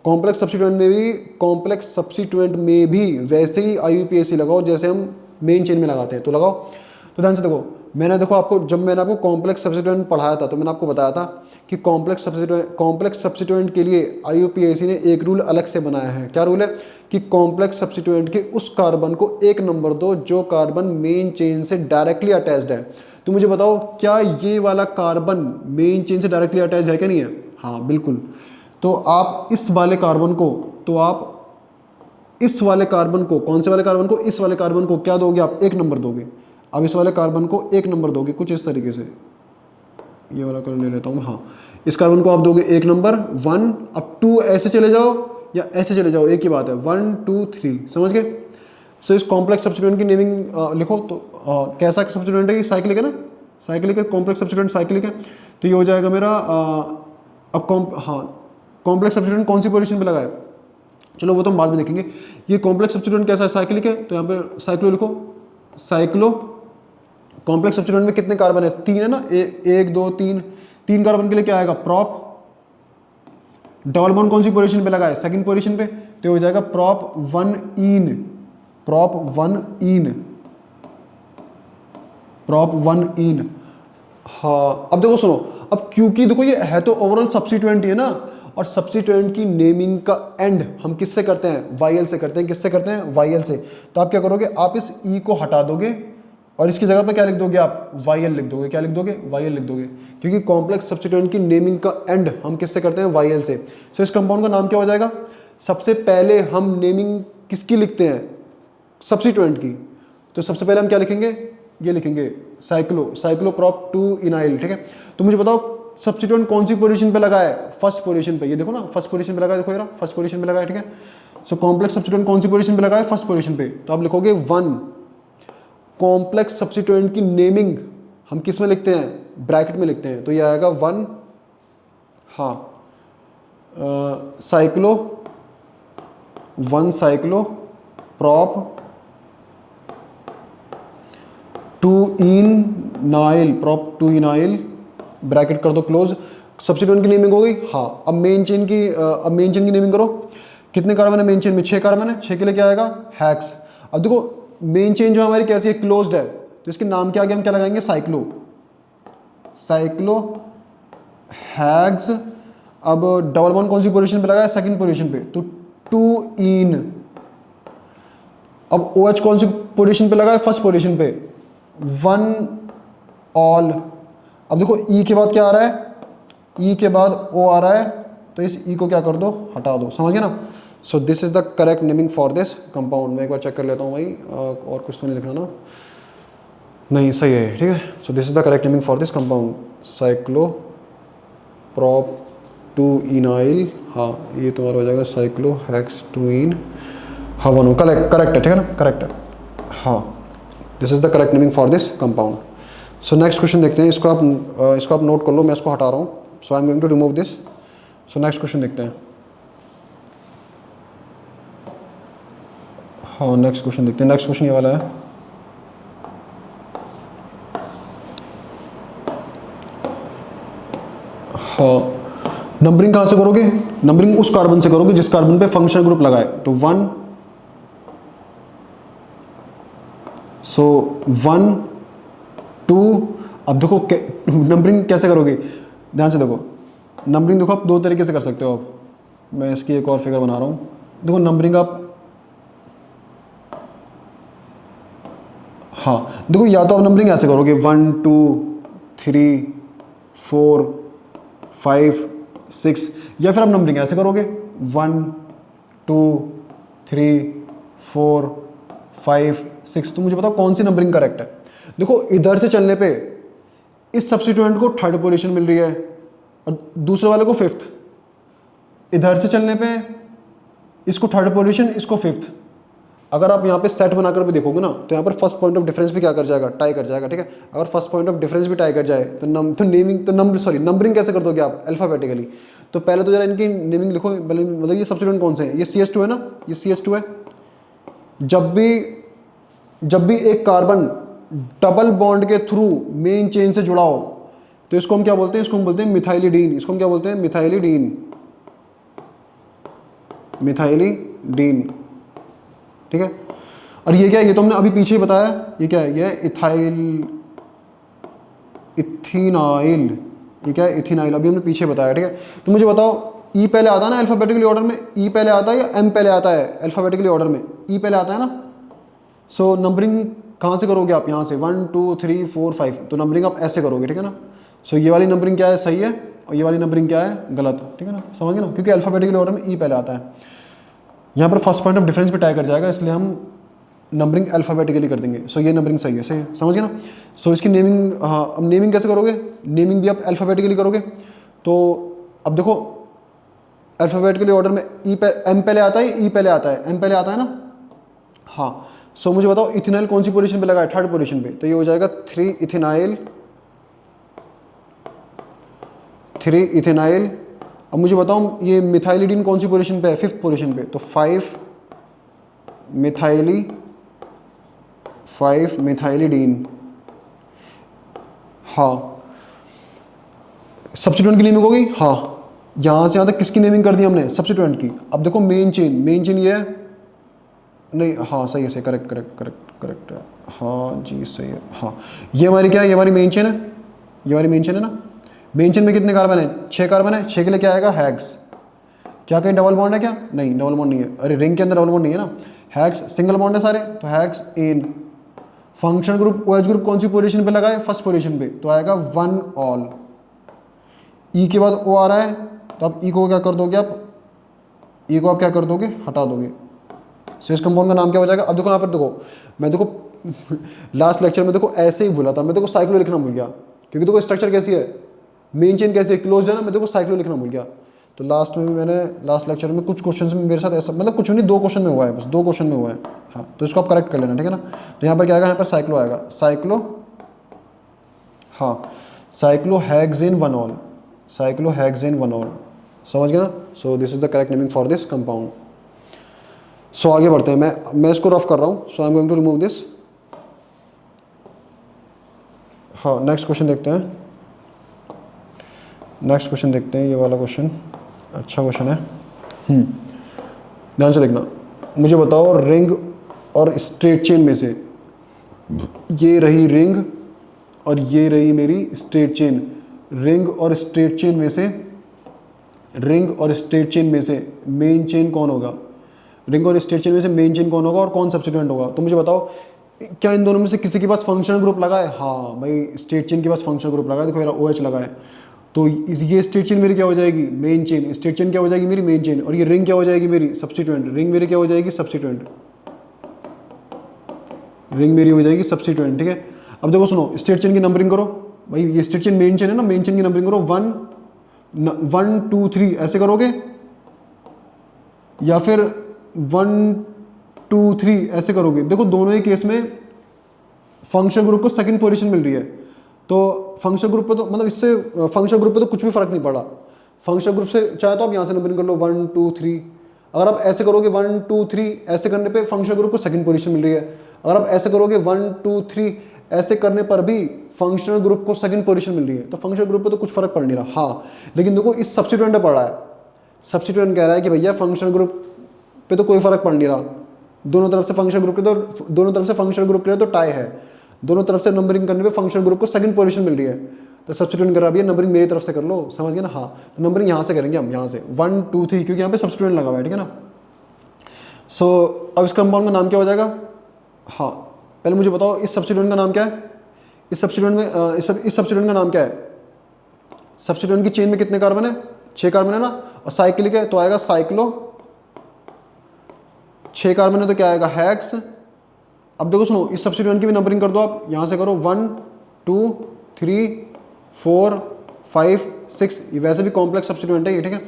कॉम्प्लेक्स सब्स्टिट्यूएंट में भी वैसे ही IUPAC लगाओ जैसे हम मेन चेन में लगाते हैं, तो लगाओ। तो ध्यान से देखो, जब मैंने आपको कॉम्प्लेक्स सब्स्टिट्यूएंट पढ़ाया था तो मैंने आपको बताया था कि कॉम्प्लेक्स सब्स्टिट्यूएंट के लिए IUPAC ने एक रूल अलग से बनाया है। क्या रूल है? कि कॉम्प्लेक्स सब्स्टिट्यूएंट के उस कार्बन को एक नंबर दो जो कार्बन मेन चेन से डायरेक्टली अटैच्ड है। तो मुझे बताओ क्या ये वाला कार्बन मेन चेन से डायरेक्टली अटैच्ड है क्या नहीं है? हाँ बिल्कुल। तो आप इस वाले कार्बन को, कौन से वाले कार्बन को? इस वाले कार्बन को क्या दोगे आप? 1 नंबर दोगे। अब इस वाले कार्बन को 1 नंबर दोगे कुछ इस तरीके से, ये वाला कलर ले लेता हूँ। हाँ इस कार्बन को आप दोगे 1 नंबर 1। अब 2 ऐसे चले जाओ या ऐसे चले जाओ, एक ही बात है, 1 2 3, समझ गए? सो इस कॉम्प्लेक्स सब्स्टिट्यूएंट की नेमिंग लिखो। तो कैसा सब्स्टिट्यूएंट है? ये साइक्लिक है ना, साइक्लिक है। कॉम्प्लेक्स सब्स्टिट्यूएंट साइक्लिक है, तो ये हो जाएगा मेरा अब कॉम्प्लेक्स सब्स्टिट्यूएंट कौन सी पोजीशन पे लगा है? चलो वो तो हम बाद में देखेंगे। ये कॉम्प्लेक्स सब्स्टिट्यूएंट कैसा है? साइक्लिक है, तो यहाँ पे साइक्लो लिखो। साइक्लो कॉम्प्लेक्स सब्स्टिट्यूएंट में कितने कार्बन है? 3 है ना, 1 2 3। 3 कार्बन के लिए क्या आएगा? प्रॉप। डबल बॉन्ड कौन सी पोजीशन पे लगा है? सेकंड पोजीशन पे, तो हो जाएगा प्रॉप 1 इन। प्रॉप 1 इन। हाँ अब देखो सुनो, अब क्योंकि देखो ये है तो ओवरऑल सब्स्टिट्यूएंट ही है ना, और सब्स्टिट्यूएंट की नेमिंग का एंड हम किससे करते हैं? YL से करते हैं। किससे करते हैं? YL से। तो आप क्या करोगे? आप इस E को हटा दोगे और इसकी जगह पे क्या लिख दोगे आप? YL लिख दोगे। क्या लिख दोगे? YL लिख दोगे, क्योंकि कॉम्प्लेक्स सब्स्टिट्यूएंट की नेमिंग का एंड हम किससे करते हैं? YL से। सो इस कंपाउंड का नाम क्या हो जाएगा? सबसे पहले हम नेमिंग किसकी लिखते हैं? सब्स्टिट्यूएंट की। तो सबसे पहले हम क्या लिखेंगे? ये लिखेंगे साइक्लो प्रॉप 2 इनाइल, ठीक है। तो मुझे बताओ सब्स्टिट्यूएंट कौन सी पोजीशन पे लगा है? फर्स्ट पोजीशन पे। ये देखो ना, फर्स्ट पोजीशन पे लगा है, देखो ये फर्स्ट पोजीशन पे लगा है, ठीक है। सो कॉम्प्लेक्स सब्स्टिट्यूएंट कौन सी पोजीशन पे लगा है? फर्स्ट पोजीशन पे। तो आप लिखोगे 1। कॉम्प्लेक्स सब्स्टिट्यूएंट की नेमिंग हम किस में लिखते हैं? ब्रैकेट में लिखते हैं, तो ये आएगा 1। हाँ cyclo 1 cyclo prop 2 ynyl, prop 2 ynyl, bracket कर दो क्लोज। सब्स्टिट्यूएंट की नेमिंग हो गई। हाँ अब मेन चेन की नेमिंग करो। कितने कार्बन है मेन चेन में? 6 कार्बन है। 6 के लिए क्या आएगा? हेक्स। अब देखो मेन चेन जो हमारी कैसी है? क्लोज्ड है, तो इसके नाम के आगे हम क्या लगाएंगे? Cyclo hex. अब डबल बॉन्ड कौन सी पोजीशन पे लगा है? सेकंड पोजीशन पे, तो 2 इन। अब OH कौन सी पोजीशन पे लगा है? फर्स्ट पोजीशन पे, 1 ऑल। अब देखो E के बाद क्या आ रहा है? E के बाद O आ रहा है, तो इस E को क्या कर दो? हटा दो। समझ गए ना? So this is the correct naming for this compound. मैं एक बार चेक कर लेता हूँ भाई, और कुछ तो नहीं लिखना ना? नहीं, सही है, ठीक है। So this is the correct naming for this compound, cycloprop 2 ynyl. हाँ, ये तुम्हारा हो जाएगा साइक्लोहेक्स 2 इन। हाँ, वन करेक्ट है, ठीक है ना? करेक्ट है, हाँ। This is the correct naming for this compound. So next question देखते हैं। इसको आप नोट कर लो, मैं इसको हटा रहा हूँ। So I am going to remove this. So next question देखते हैं। हाँ, नेक्स्ट क्वेश्चन देखते हैं। नेक्स्ट क्वेश्चन ये वाला है। हाँ, नंबरिंग कहाँ से करोगे? नंबरिंग उस कार्बन से करोगे जिस कार्बन पे फंक्शनल ग्रुप लगा है। तो 1, सो 1 2। अब देखो नंबरिंग कैसे करोगे, ध्यान से देखो। नंबरिंग देखो आप दो तरीके से कर सकते हो। आप, मैं इसकी एक और फिगर बना रहा हूँ। देखो नंबरिंग आप, हाँ देखो, या तो आप नंबरिंग ऐसे करोगे 1 2 3 4 5 6, या फिर आप नंबरिंग ऐसे करोगे 1 2 3 4 5 6। तो मुझे बताओ कौन सी नंबरिंग करेक्ट है? देखो इधर से चलने पे इस सब्स्टिट्यूएंट को थर्ड पोजीशन मिल रही है और दूसरे वाले को फिफ्थ। इधर से चलने पे इसको थर्ड पोजीशन, इसको फिफ्थ। अगर आप यहाँ पे सेट बनाकर भी देखोगे ना, तो यहाँ पर फर्स्ट पॉइंट ऑफ डिफरेंस भी क्या कर जाएगा? टाई कर जाएगा, ठीक है। अगर फर्स्ट पॉइंट ऑफ डिफरेंस भी टाई कर जाए तो नंबरिंग कैसे कर दोगे आप? अल्फाबेटिकली। तो पहले तो जरा इनकी नेमिंग लिखो, मतलब ये सब्स्टिट्यूएंट कौन से हैं? ये CH2 है ना, ये CH2 है। जब भी एक कार्बन डबल बॉन्ड के थ्रू मेन चेन से जुड़ा हो, तो इसको हम क्या बोलते हैं? इसको हम बोलते हैं मिथाइलिडीन। इसको हम क्या बोलते हैं? मिथाइलिडीन, ठीक है। और ये क्या है? ये तो हमने अभी पीछे ही बताया। ये क्या है? ये इथेनाइल। ये क्या है? इथेनाइल, अभी हमने पीछे बताया, ठीक है। तो मुझे बताओ, E पहले आता है ना अल्फाबेटिकली ऑर्डर में? E पहले आता है या M पहले आता है अल्फाबेटिकली ऑर्डर में? E पहले आता है ना। सो नंबरिंग कहाँ से करोगे आप? यहाँ से 1 2 3 4 5। तो नंबरिंग आप ऐसे करोगे, ठीक है ना। सो ये वाली नंबरिंग क्या है? सही है, और ये वाली नंबरिंग क्या है? गलत, ठीक है ना। समझ गए ना? क्योंकि अल्फाबेटिकली ऑर्डर में E पहले आता है। यहाँ पर फर्स्ट पॉइंट ऑफ डिफरेंस पे टाई कर जाएगा, इसलिए हम नंबरिंग अल्फाबेटिकली कर देंगे। सो ये नंबरिंग सही है, समझ गए ना। सो इसकी नेमिंग, हाँ, अब नेमिंग कैसे करोगे? नेमिंग भी आप अल्फाबेटिकली करोगे। तो अब देखो अल्फाबेटिकली ऑर्डर में M पहले आता है, E पहले आता है? M पहले आता है ना, हाँ। सो मुझे बताओ इथेनाइल कौन सी पोजीशन पे लगा है? थर्ड पोजीशन पे। तो ये हो जाएगा 3 इथेनाइल। अब मुझे बताओ ये मिथाइलिडीन कौन सी पोजीशन पे है? फिफ्थ पोजीशन पे। तो 5 मिथाइलिडीन। हाँ, सब्स्टिट्यूएंट की नेमिंग हो गई। हाँ, यहाँ से यहाँ तक किसकी नेमिंग कर दी हमने? सब्स्टिट्यूएंट की। अब देखो मेन चेन ये है नहीं, हाँ सही है, करेक्ट है, हाँ जी सही है। हाँ, ये हमारी क्या है? ये हमारी मेन चेन है, ये हमारी मेन चेन है ना। मेन चेन में कितने कार्बन है? 6 कार्बन है। 6 के लिए क्या आएगा? हैक्स। क्या कहीं डबल बॉन्ड है क्या? नहीं, डबल बॉन्ड नहीं है। अरे रिंग के अंदर डबल बॉन्ड नहीं है ना। हैक्स सिंगल बॉन्ड है सारे, तो hexane. Function group OH group कौन सी पोजीशन पे लगा है? फर्स्ट पोजीशन पे, तो आएगा 1 ऑल। E के बाद O आ रहा है, तो आप E को क्या कर दोगे? आप E को आप क्या कर दोगे? हटा दोगे। सो इस कंपाउंड का नाम क्या हो जाएगा? अब देखो यहाँ पर देखो, मैं देखो लास्ट लेक्चर में देखो ऐसे ही भूला था, मैं देखो साइक्लो लिखना भूल गया, क्योंकि देखो स्ट्रक्चर कैसी है, मेन चेन कैसी है, क्लोज है ना। मैं देखो साइक्लो लिखना भूल गया। तो लास्ट में भी मैंने लास्ट लेक्चर में कुछ क्वेश्चन में मेरे साथ ऐसा, मतलब कुछ नहीं, 2 क्वेश्चन में हुआ है, बस 2 क्वेश्चन में हुआ है। हाँ, तो इसको आप करेक्ट कर लेना, ठीक है ना। तो यहाँ पर क्या आएगा? यहाँ पर साइक्लो आएगा, साइक्लो, हाँ, साइक्लोहेक्सेन 1 ऑल, साइक्लोहेक्सेन 1 ऑल। समझ गए ना। So this is the correct naming for this compound. So आगे बढ़ते हैं। मैं इसको रफ कर रहा हूँ। So I am going to remove this. हाँ, नेक्स्ट क्वेश्चन देखते हैं। नेक्स्ट क्वेश्चन देखते हैं, ये वाला क्वेश्चन अच्छा क्वेश्चन है। ध्यान से देखना। मुझे बताओ रिंग और स्ट्रेट चेन में से, ये रही रिंग और ये रही मेरी स्ट्रेट चेन। रिंग और स्ट्रेट चेन में से रिंग और स्टेट चेन में से मेन चेन कौन होगा, रिंग और स्टेट चेन में से मेन चेन कौन होगा और कौन सब्स्टिट्यूएंट होगा। तो मुझे बताओ क्या इन दोनों में से किसी के पास फंक्शनल ग्रुप लगा है? हाँ भाई स्टेट चेन के पास फंक्शनल ग्रुप लगा है, देखो मेरा OH लगा है। तो ये स्टेट चेन मेरी क्या हो जाएगी, मेन चेन। स्टेट चेन क्या हो जाएगी मेरी, मेन चेन। और ये रिंग क्या हो जाएगी मेरी, सब्स्टिट्यूएंट। रिंग मेरी क्या हो जाएगी, सब्स्टिट्यूएंट। रिंग मेरी हो जाएगी सब्स्टिट्यूएंट, ठीक है। अब देखो सुनो, स्टेट चेन की नंबरिंग करो भाई, ये स्टेट चेन मेन चेन है ना, मेन चेन की नंबरिंग करो 1 2 3 ऐसे करोगे, या फिर 1 2 3 ऐसे करोगे। देखो दोनों ही केस में फंक्शन ग्रुप को सेकंड पोजीशन मिल रही है, तो फंक्शन ग्रुप पे तो मतलब इससे फंक्शन ग्रुप पे तो कुछ भी फर्क नहीं पड़ा। फंक्शन ग्रुप से चाहे तो आप यहाँ से नंबरिंग कर लो 1 2 3। अगर आप ऐसे करोगे 1 2 3 ऐसे करने पे फंक्शन ग्रुप को सेकंड पोजीशन मिल रही है। अगर आप ऐसे करोगे 1 2 3 ऐसे करने पर भी फंक्शनल ग्रुप को सेकंड पोजीशन मिल रही है, तो फंक्शनल ग्रुप पे तो कुछ फर्क पड़ नहीं रहा। हाँ लेकिन देखो इस सब्स्टिट्यूएंट पे पड़ रहा है, सब्स्टिट्यूएंट कह रहा है कि भैया फंक्शनल ग्रुप पे तो कोई फर्क पड़ नहीं रहा, दोनों तरफ से फंक्शनल ग्रुप के तो दोनों तरफ से फंक्शनल ग्रुप के लिए तो टाई है, दोनों तरफ से नंबरिंग करने पे फंक्शनल ग्रुप को सेकंड पोजीशन मिल रही है। तो सब्स्टिट्यूएंट कर रहा है नंबरिंग मेरी तरफ से कर लो, समझ गए ना। हाँ तो नंबरिंग यहाँ से करेंगे हम, यहाँ से 1 2 3 क्योंकि यहाँ पे सब्स्टिट्यूएंट लगा हुआ है, ठीक है ना। सो अब इस कंपाउंड का नाम क्या हो जाएगा। हाँ पहले मुझे बताओ इस सब्स्टिट्यूएंट का नाम क्या है, इस सब्स्टिट्यूएंट में इस सब्स्टिट्यूएंट का नाम क्या है। सब्स्टिट्यूएंट की चेन में कितने कार्बन है, 6 कार्बन है ना, और साइक्लिक है तो आएगा साइक्लो। 6 कार्बन है तो क्या आएगा, हेक्स। अब देखो सुनो, इस सब्स्टिट्यूएंट की भी नंबरिंग कर दो आप, यहाँ से करो 1 2 3 4 5 6, ये वैसे भी कॉम्प्लेक्स सब्स्टिट्यूएंट है ये, ठीक है।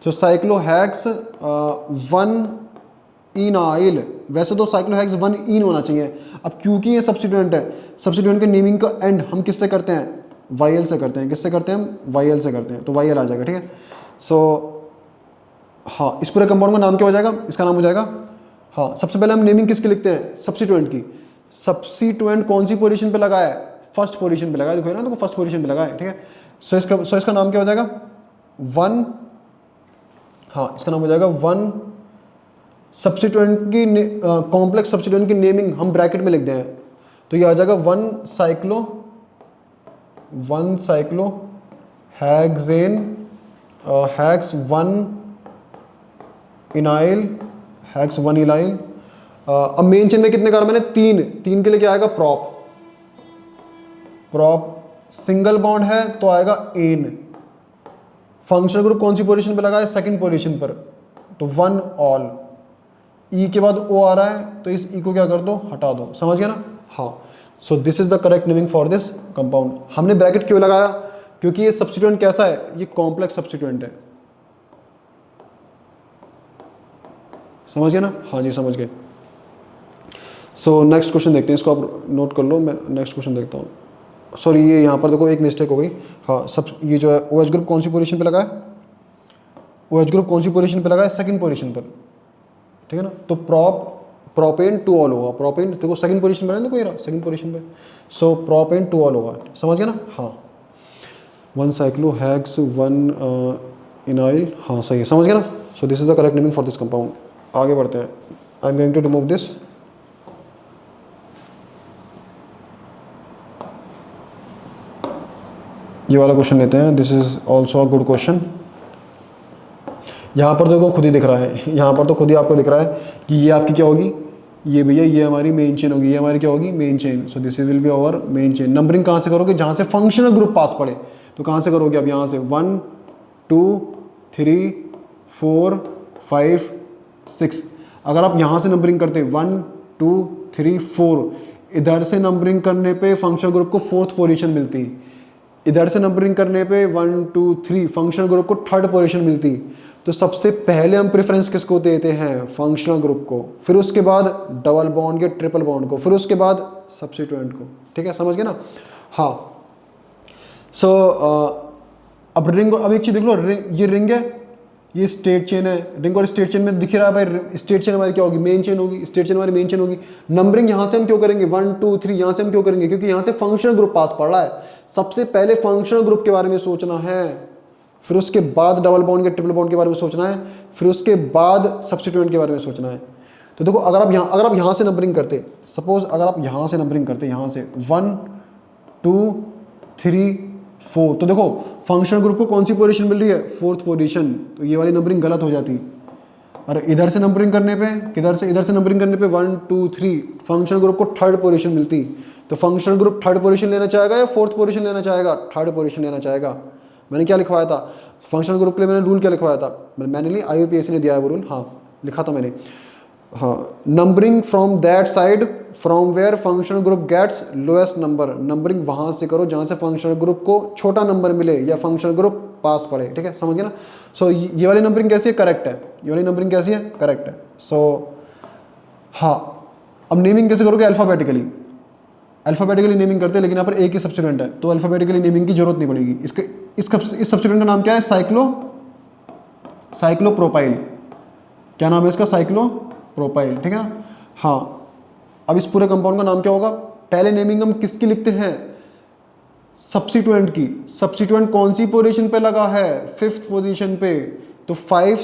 तो साइक्लो हेक्स 1 इनाइल, वैसे तो साइक्लो हेक्स 1 इन होना चाहिए। अब क्योंकि ये सब्स्टिट्यूएंट है, सब्स्टिट्यूएंट के नेमिंग का एंड हम किससे करते हैं, वाई से करते हैं। किससे करते हैं हम, वाई से करते हैं, तो वाई आ जाएगा, ठीक है। सो हाँ इस पूरे कंपाउंड का नाम क्या हो जाएगा, इसका नाम हो जाएगा, हाँ सबसे पहले हम नेमिंग किसकी लिखते हैं, सब्स्टिट्यूएंट की। सब्स्टिट्यूएंट कौन सी पोजीशन पे लगा है, फर्स्ट पोजीशन पे लगा है, देखो ना, देखो फर्स्ट पोजीशन पे लगा है, ठीक है। सो इसका नाम क्या हो जाएगा 1, हाँ इसका नाम हो जाएगा 1। सब्स्टिट्यूएंट की कॉम्प्लेक्स सब्स्टिट्यूएंट की नेमिंग हम ब्रैकेट में लिख दें, तो ये आ जाएगा 1 साइक्लो हेक्सेन हेक्स 1 इनाइल हेक्स 1 इनाइल। अब मेन चेन में कितने कार्बन है, 3 के लिए क्या आएगा, प्रॉप। सिंगल बॉन्ड है तो आएगा एन। फंक्शनल ग्रुप कौन सी पोजीशन पे लगा है, सेकंड पोजीशन पर, तो 1 ऑल। ई के बाद ओ आ रहा है तो इस ई को क्या कर दो, हटा दो, समझ गया ना। हाँ सो this is the correct naming for this compound. हमने ब्रैकेट क्यों लगाया, क्योंकि ये सब्स्टिट्यूएंट कैसा है, ये कॉम्प्लेक्स सब्स्टिट्यूएंट है, समझ गए ना। हाँ जी समझ गए। सो नेक्स्ट क्वेश्चन देखते हैं, इसको आप नोट कर लो, मैं नेक्स्ट क्वेश्चन देखता हूँ। सॉरी ये यहाँ पर देखो एक मिस्टेक हो गई। हाँ सब ये जो है OH ग्रुप कौन सी पोजीशन पे लगा है, OH ग्रुप कौन सी पोजीशन पे लगा है, सेकंड पोजीशन पर, ठीक है ना। तो प्रोपेन 2 ऑल होगा, प्रोपेन देखो सेकंड पोजीशन पर है ना, कोई सेकंड पोजीशन पे, सो प्रोपेन 2 ऑल होगा, समझ गया ना। हाँ 1 साइक्लो हेक्स 1 इनाइल, हाँ सही है, समझ गया ना। So this is the correct naming for this compound. आगे बढ़ते हैं, I am going to remove this. ये वाला क्वेश्चन लेते हैं, this is also a good question. यहाँ पर देखो खुद ही दिख रहा है, यहाँ पर तो खुद ही आपको दिख रहा है कि ये आपकी क्या होगी, ये भैया ये हमारी मेन चेन होगी, ये हमारी क्या होगी, main chain. So this will be our main chain. Numbering कहाँ से करोगे, जहाँ से फंक्शनल ग्रुप पास पड़े, तो कहाँ से करोगे अब, यहाँ से 1 2 3 4 5 6। अगर आप यहाँ से नंबरिंग करते 1 2 3 4, इधर से नंबरिंग करने पे फंक्शनल ग्रुप को 4th पोजीशन मिलती, इधर से नंबरिंग करने पे 1 2 3 फंक्शनल ग्रुप को 3rd पोजीशन मिलती। तो सबसे पहले हम प्रेफरेंस किसको देते हैं, फंक्शनल ग्रुप को, फिर उसके बाद डबल बॉन्ड या ट्रिपल बॉन्ड को, फिर उसके बाद सब्स्टिट्यूएंट को, ठीक है, समझ गए ना। हाँ सो अब रिंग, अब एक चीज देख लो, ये रिंग है, ये स्टेट चेन है, रिंग और स्टेट चेन में दिख रहा है भाई, स्टेट चेन हमारी क्या होगी, मेन चेन होगी, स्टेट चेन हमारी मेन चेन होगी। नंबरिंग यहाँ से हम क्यों करेंगे 1 2 3, यहाँ से हम क्यों करेंगे, क्योंकि यहाँ से फंक्शनल ग्रुप पास पड़ रहा है। सबसे पहले फंक्शनल ग्रुप के बारे में सोचना है, फिर उसके बाद डबल बॉन्ड या ट्रिपल बॉन्ड के बारे में सोचना है, फिर उसके बाद सब्स्टिट्यूएंट के बारे में सोचना है। तो देखो अगर आप यहाँ से नंबरिंग करते, सपोज अगर आप यहाँ से नंबरिंग करते, यहाँ से 1 2 3 4। तो देखो फंक्शनल ग्रुप को कौन सी पोजीशन मिल रही है, 4th पोजीशन, तो ये वाली नंबरिंग गलत हो जाती। और इधर से नंबरिंग करने पे, किधर से, इधर से नंबरिंग करने पे 1 2 3 फंक्शनल ग्रुप को 3rd पोजीशन मिलती। तो फंक्शनल ग्रुप 3rd पोजीशन लेना चाहेगा या 4th पोजीशन लेना चाहेगा, 3rd पोजीशन लेना चाहेगा। मैंने क्या लिखवाया था फंक्शनल ग्रुप के लिए, मैंने रूल क्या लिखवाया था, मैंने नहीं, IUPAC ने दिया है वो रूल, हाँ लिखा था मैंने, हाँ, numbering from that side from where functional group gets lowest number. Numbering वहाँ से करो जहाँ से फंक्शनल ग्रुप को छोटा नंबर मिले या फंक्शनल ग्रुप पास पड़े, ठीक है, समझ गए ना। सो ये वाली नंबरिंग कैसी है, करेक्ट है, ये वाली नंबरिंग कैसी है, करेक्ट है। सो हाँ, अब नेमिंग कैसे करोगे, अल्फ़ाबेटिकली, अल्फ़ाबेटिकली नेमिंग करते हैं, लेकिन यहाँ पर एक ही सब्स्टिट्यूएंट है तो अल्फ़ाबेटिकली नेमिंग की जरूरत नहीं पड़ेगी। इस सब्स्टिट्यूएंट का नाम क्या है, साइक्लोप्रोपाइल। क्या नाम है इसका, साइक्लोप्रोपाइल, ठीक है ना। हाँ, अब इस पूरे कंपाउंड का नाम क्या होगा, पहले नेमिंग हम किसकी लिखते हैं, सब्स्टिट्यूएंट की। सब्स्टिट्यूएंट कौन सी पोजीशन पे लगा है, 5th पोजीशन पे, तो 5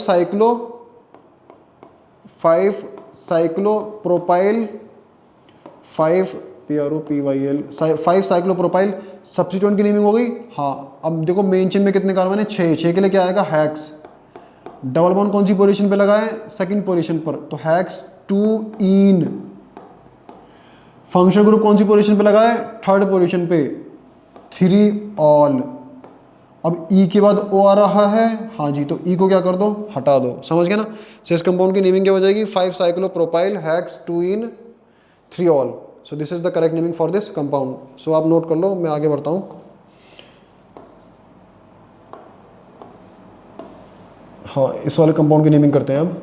साइक्लोप्रोपाइल, 5 PROPYL, 5 साइक्लोप्रोपाइल सब्स्टिट्यूएंट की नेमिंग हो गई। हाँ, अब देखो मेन चेन में कितने कार्बन है, 6 के लिए क्या आएगा, हेक्स। डबल बॉन्ड कौन सी पोजीशन पे लगा है, 2nd पोजीशन पर, तो हेक्स 2 इन। फंक्शनल ग्रुप कौन सी पोजीशन पे लगा है, 3rd पोजीशन पे, 3 ऑल। अब ई के बाद ओ आ रहा है, हाँ जी, तो ई को क्या कर दो, हटा दो, समझ गए ना। सो इस कंपाउंड की नेमिंग क्या हो जाएगी, 5 cyclopropyl hex 2 yne 3 ol. So this is the correct naming for this compound. So आप नोट कर लो, मैं आगे बढ़ता हूँ। हाँ, इस वाले कंपाउंड की नेमिंग करते हैं। अब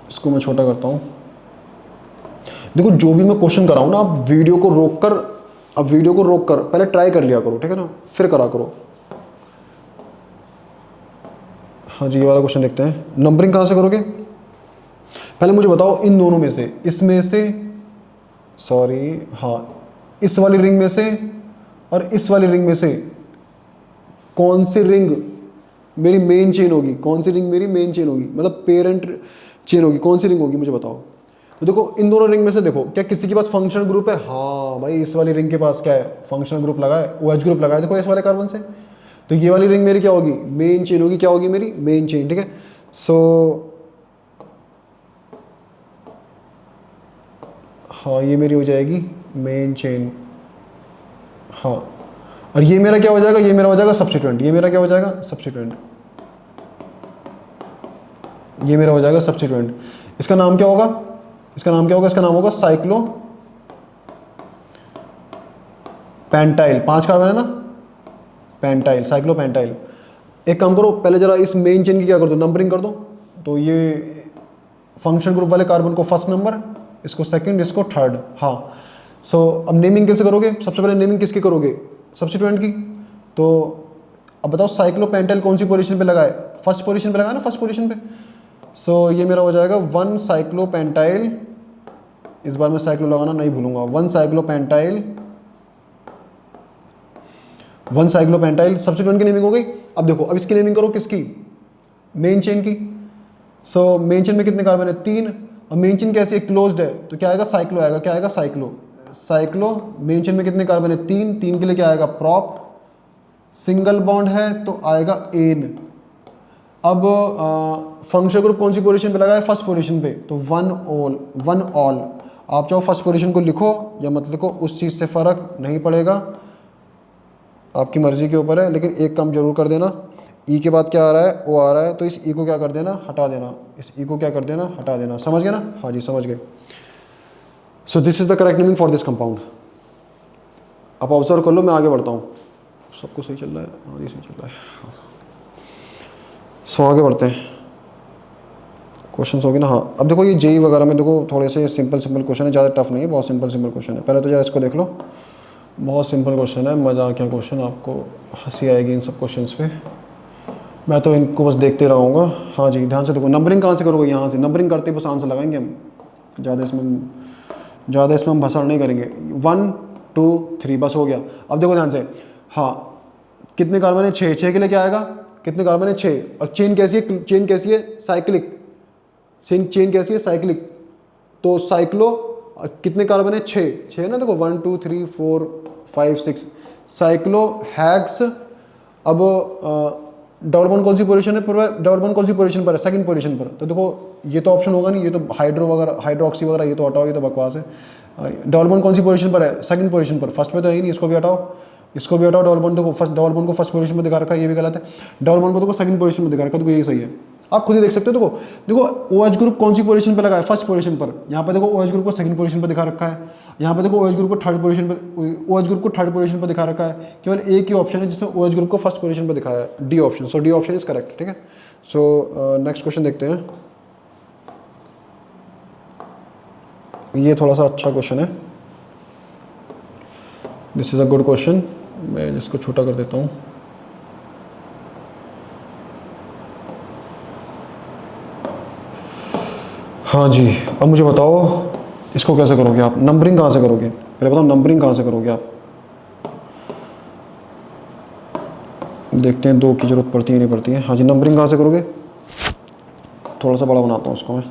इसको मैं छोटा करता हूँ। देखो जो भी मैं क्वेश्चन कराऊँ ना, आप वीडियो को रोक कर पहले ट्राई कर लिया करो, ठीक है ना, फिर करा करो। हाँ जी, ये वाला क्वेश्चन देखते हैं। नंबरिंग कहाँ से करोगे, पहले मुझे बताओ इन दोनों में से, इसमें से, सॉरी, हाँ, इस वाली रिंग में से और इस वाली रिंग में से कौन सी रिंग मेरी मेन चेन होगी, कौन सी रिंग मेरी मेन चेन होगी, मतलब पेरेंट चेन होगी, कौन सी रिंग होगी मुझे बताओ। तो देखो इन दोनों रिंग में से देखो, क्या किसी के पास फंक्शनल ग्रुप है, हाँ भाई इस वाली रिंग के पास क्या है, फंक्शनल ग्रुप लगा है, OH ग्रुप लगा है, देखो इस वाले कार्बन से। तो ये वाली रिंग मेरी क्या होगी, मेन चेन होगी, क्या होगी मेरी मेन चेन, ठीक है। सो हाँ, ये मेरी हो जाएगी मेन चेन। हाँ, और ये मेरा क्या हो जाएगा, ये मेरा हो जाएगा सब्स्टिट्यूएंट, ये मेरा क्या हो जाएगा, सब्स्टिट्यूएंट, ये मेरा हो जाएगा सब्स्टिट्यूएंट। इसका नाम क्या होगा, इसका नाम क्या होगा, इसका नाम होगा साइक्लो पेंटाइल। 5 कार्बन है ना, पेंटाइल, साइक्लो पेंटाइल। एक काम करो, पहले जरा इस मेन चेन की क्या कर दो, नंबरिंग कर दो। तो ये फंक्शन ग्रुप वाले कार्बन को 1st नंबर, इसको 2nd, इसको 3rd। हाँ, सो अब नेमिंग कैसे करोगे, सबसे पहले नेमिंग किसकी करोगे, सब्स्टिट्यूएंट की। तो अब बताओ साइक्लो पेंटाइल कौन सी पोजीशन पे लगा है, 1st पोजीशन पे लगा है ना, 1st पोजीशन पे। सो ये मेरा हो जाएगा 1 साइक्लो पेंटाइल, इस बार मैं साइक्लो लगाना नहीं भूलूंगा, 1 cyclo pentyl, 1 cyclo pentyl substituent की नेमिंग हो गई। अब देखो, अब इसकी नेमिंग करो किसकी, मेन चेन की। सो मेन चेन में कितने कार्बन है, 3, और मेन चेन कैसी है, क्लोज्ड है, तो क्या आएगा, साइक्लो आएगा, क्या आएगा, साइक्लो। मेन चेन में कितने कार्बन है, 3 के लिए क्या आएगा, प्रॉप। सिंगल बॉन्ड है तो आएगा एन। अब फंक्शनल ग्रुप कौन सी पोजीशन पे लगा है, 1st पोजीशन पे, तो 1 ऑल। आप चाहो 1st पोजीशन को लिखो या मत लिखो, उस चीज़ से फ़र्क नहीं पड़ेगा, आपकी मर्ज़ी के ऊपर है। लेकिन एक काम जरूर कर देना, ई के बाद क्या आ रहा है, ओ आ रहा है, तो इस ई को क्या कर देना, हटा देना, इस ई को क्या कर देना, हटा देना, समझ गए ना। हाँ जी, समझ गए। So this is the correct naming for this compound. आप ऑब्जर्व कर लो, मैं आगे बढ़ता हूँ। सबको सही चल रहा है, हाँ जी सही चल रहा है। सो आगे बढ़ते हैं, क्वेश्चन हो गए ना। हाँ, अब देखो ये जेई वगैरह में देखो थोड़े से सिंपल क्वेश्चन है, ज़्यादा टफ नहीं है, बहुत सिंपल क्वेश्चन है। पहले तो जरा इसको देख लो, बहुत सिंपल क्वेश्चन है, मज़ा क्या क्वेश्चन, आपको हंसी आएगी इन सब क्वेश्चंस पे, मैं तो इनको बस देखते रहूँगा। हाँ जी, ध्यान से देखो, नंबरिंग कहाँ से करोगे, यहाँ से नंबरिंग करते बस आंसर लगाएंगे हम, ज़्यादा इसमें हम भसड़ नहीं करेंगे। 1 2 3 बस हो गया। अब देखो ध्यान से, हाँ, कितने कार्बन है, 6 के लिए क्या आएगा, कितने कार्बन है, 6। और चेन कैसी है, चेन कैसी है, साइक्लिक, चेन कैसी है, साइक्लिक। तो साइक्लो कितने कार्बन है, 6 है ना, देखो 1 2 3 4 5 6, साइक्लोहेक्स। अब डबल बॉन्ड कौन सी पोजीशन है, डबल बॉन्ड कौन सी पोजीशन पर है, सेकंड पोजीशन पर। तो देखो ये तो ऑप्शन होगा नहीं, ये तो हाइड्रो वगैरह हाइड्रोक्सी वगैरह ये तो हटाओ, ये तो बकवास है। डबल बॉन्ड कौन सी पोजीशन पर है, सेकंड पोजीशन पर, फर्स्ट में तो है ही नहीं, इसको भी हटाओ, इसको भी हटाओ। डबल बॉन्ड देखो डबल बॉन्ड को फर्स्ट पोजीशन में दिखा रखा है, ये भी गलत है। डबल बॉन्ड को देखो सेकंड पोजीशन में दिखा रखा है, तो यही सही है। आप खुद ही देख सकते हो। देखो देखो OH ग्रुप कौन सी पोजीशन पर लगा है, फर्स्ट पोजीशन पर। यहाँ पे देखो OH ग्रुप को सेकंड पोजीशन पर दिखा रखा है, यहाँ पे देखो OH ग्रुप को थर्ड पोजीशन पर, OH ग्रुप को थर्ड पोजीशन पर दिखा रखा है। केवल एक ही ऑप्शन है जिसमें OH ग्रुप को फर्स्ट पोजीशन पर दिखाया है, D option. So D option is correct, ठीक है। सो नेक्स्ट क्वेश्चन देखते हैं। ये थोड़ा सा अच्छा क्वेश्चन है, this is a good question. मैं इसको छोटा कर देता हूँ। हाँ जी, अब मुझे बताओ इसको कैसे करोगे आप, नंबरिंग कहाँ से करोगे, पहले बताओ नंबरिंग कहाँ से करोगे आप। देखते हैं 2 की जरूरत पड़ती है नहीं पड़ती है। हाँ जी, नंबरिंग कहाँ से करोगे, थोड़ा सा बड़ा बनाता हूँ उसको मैं।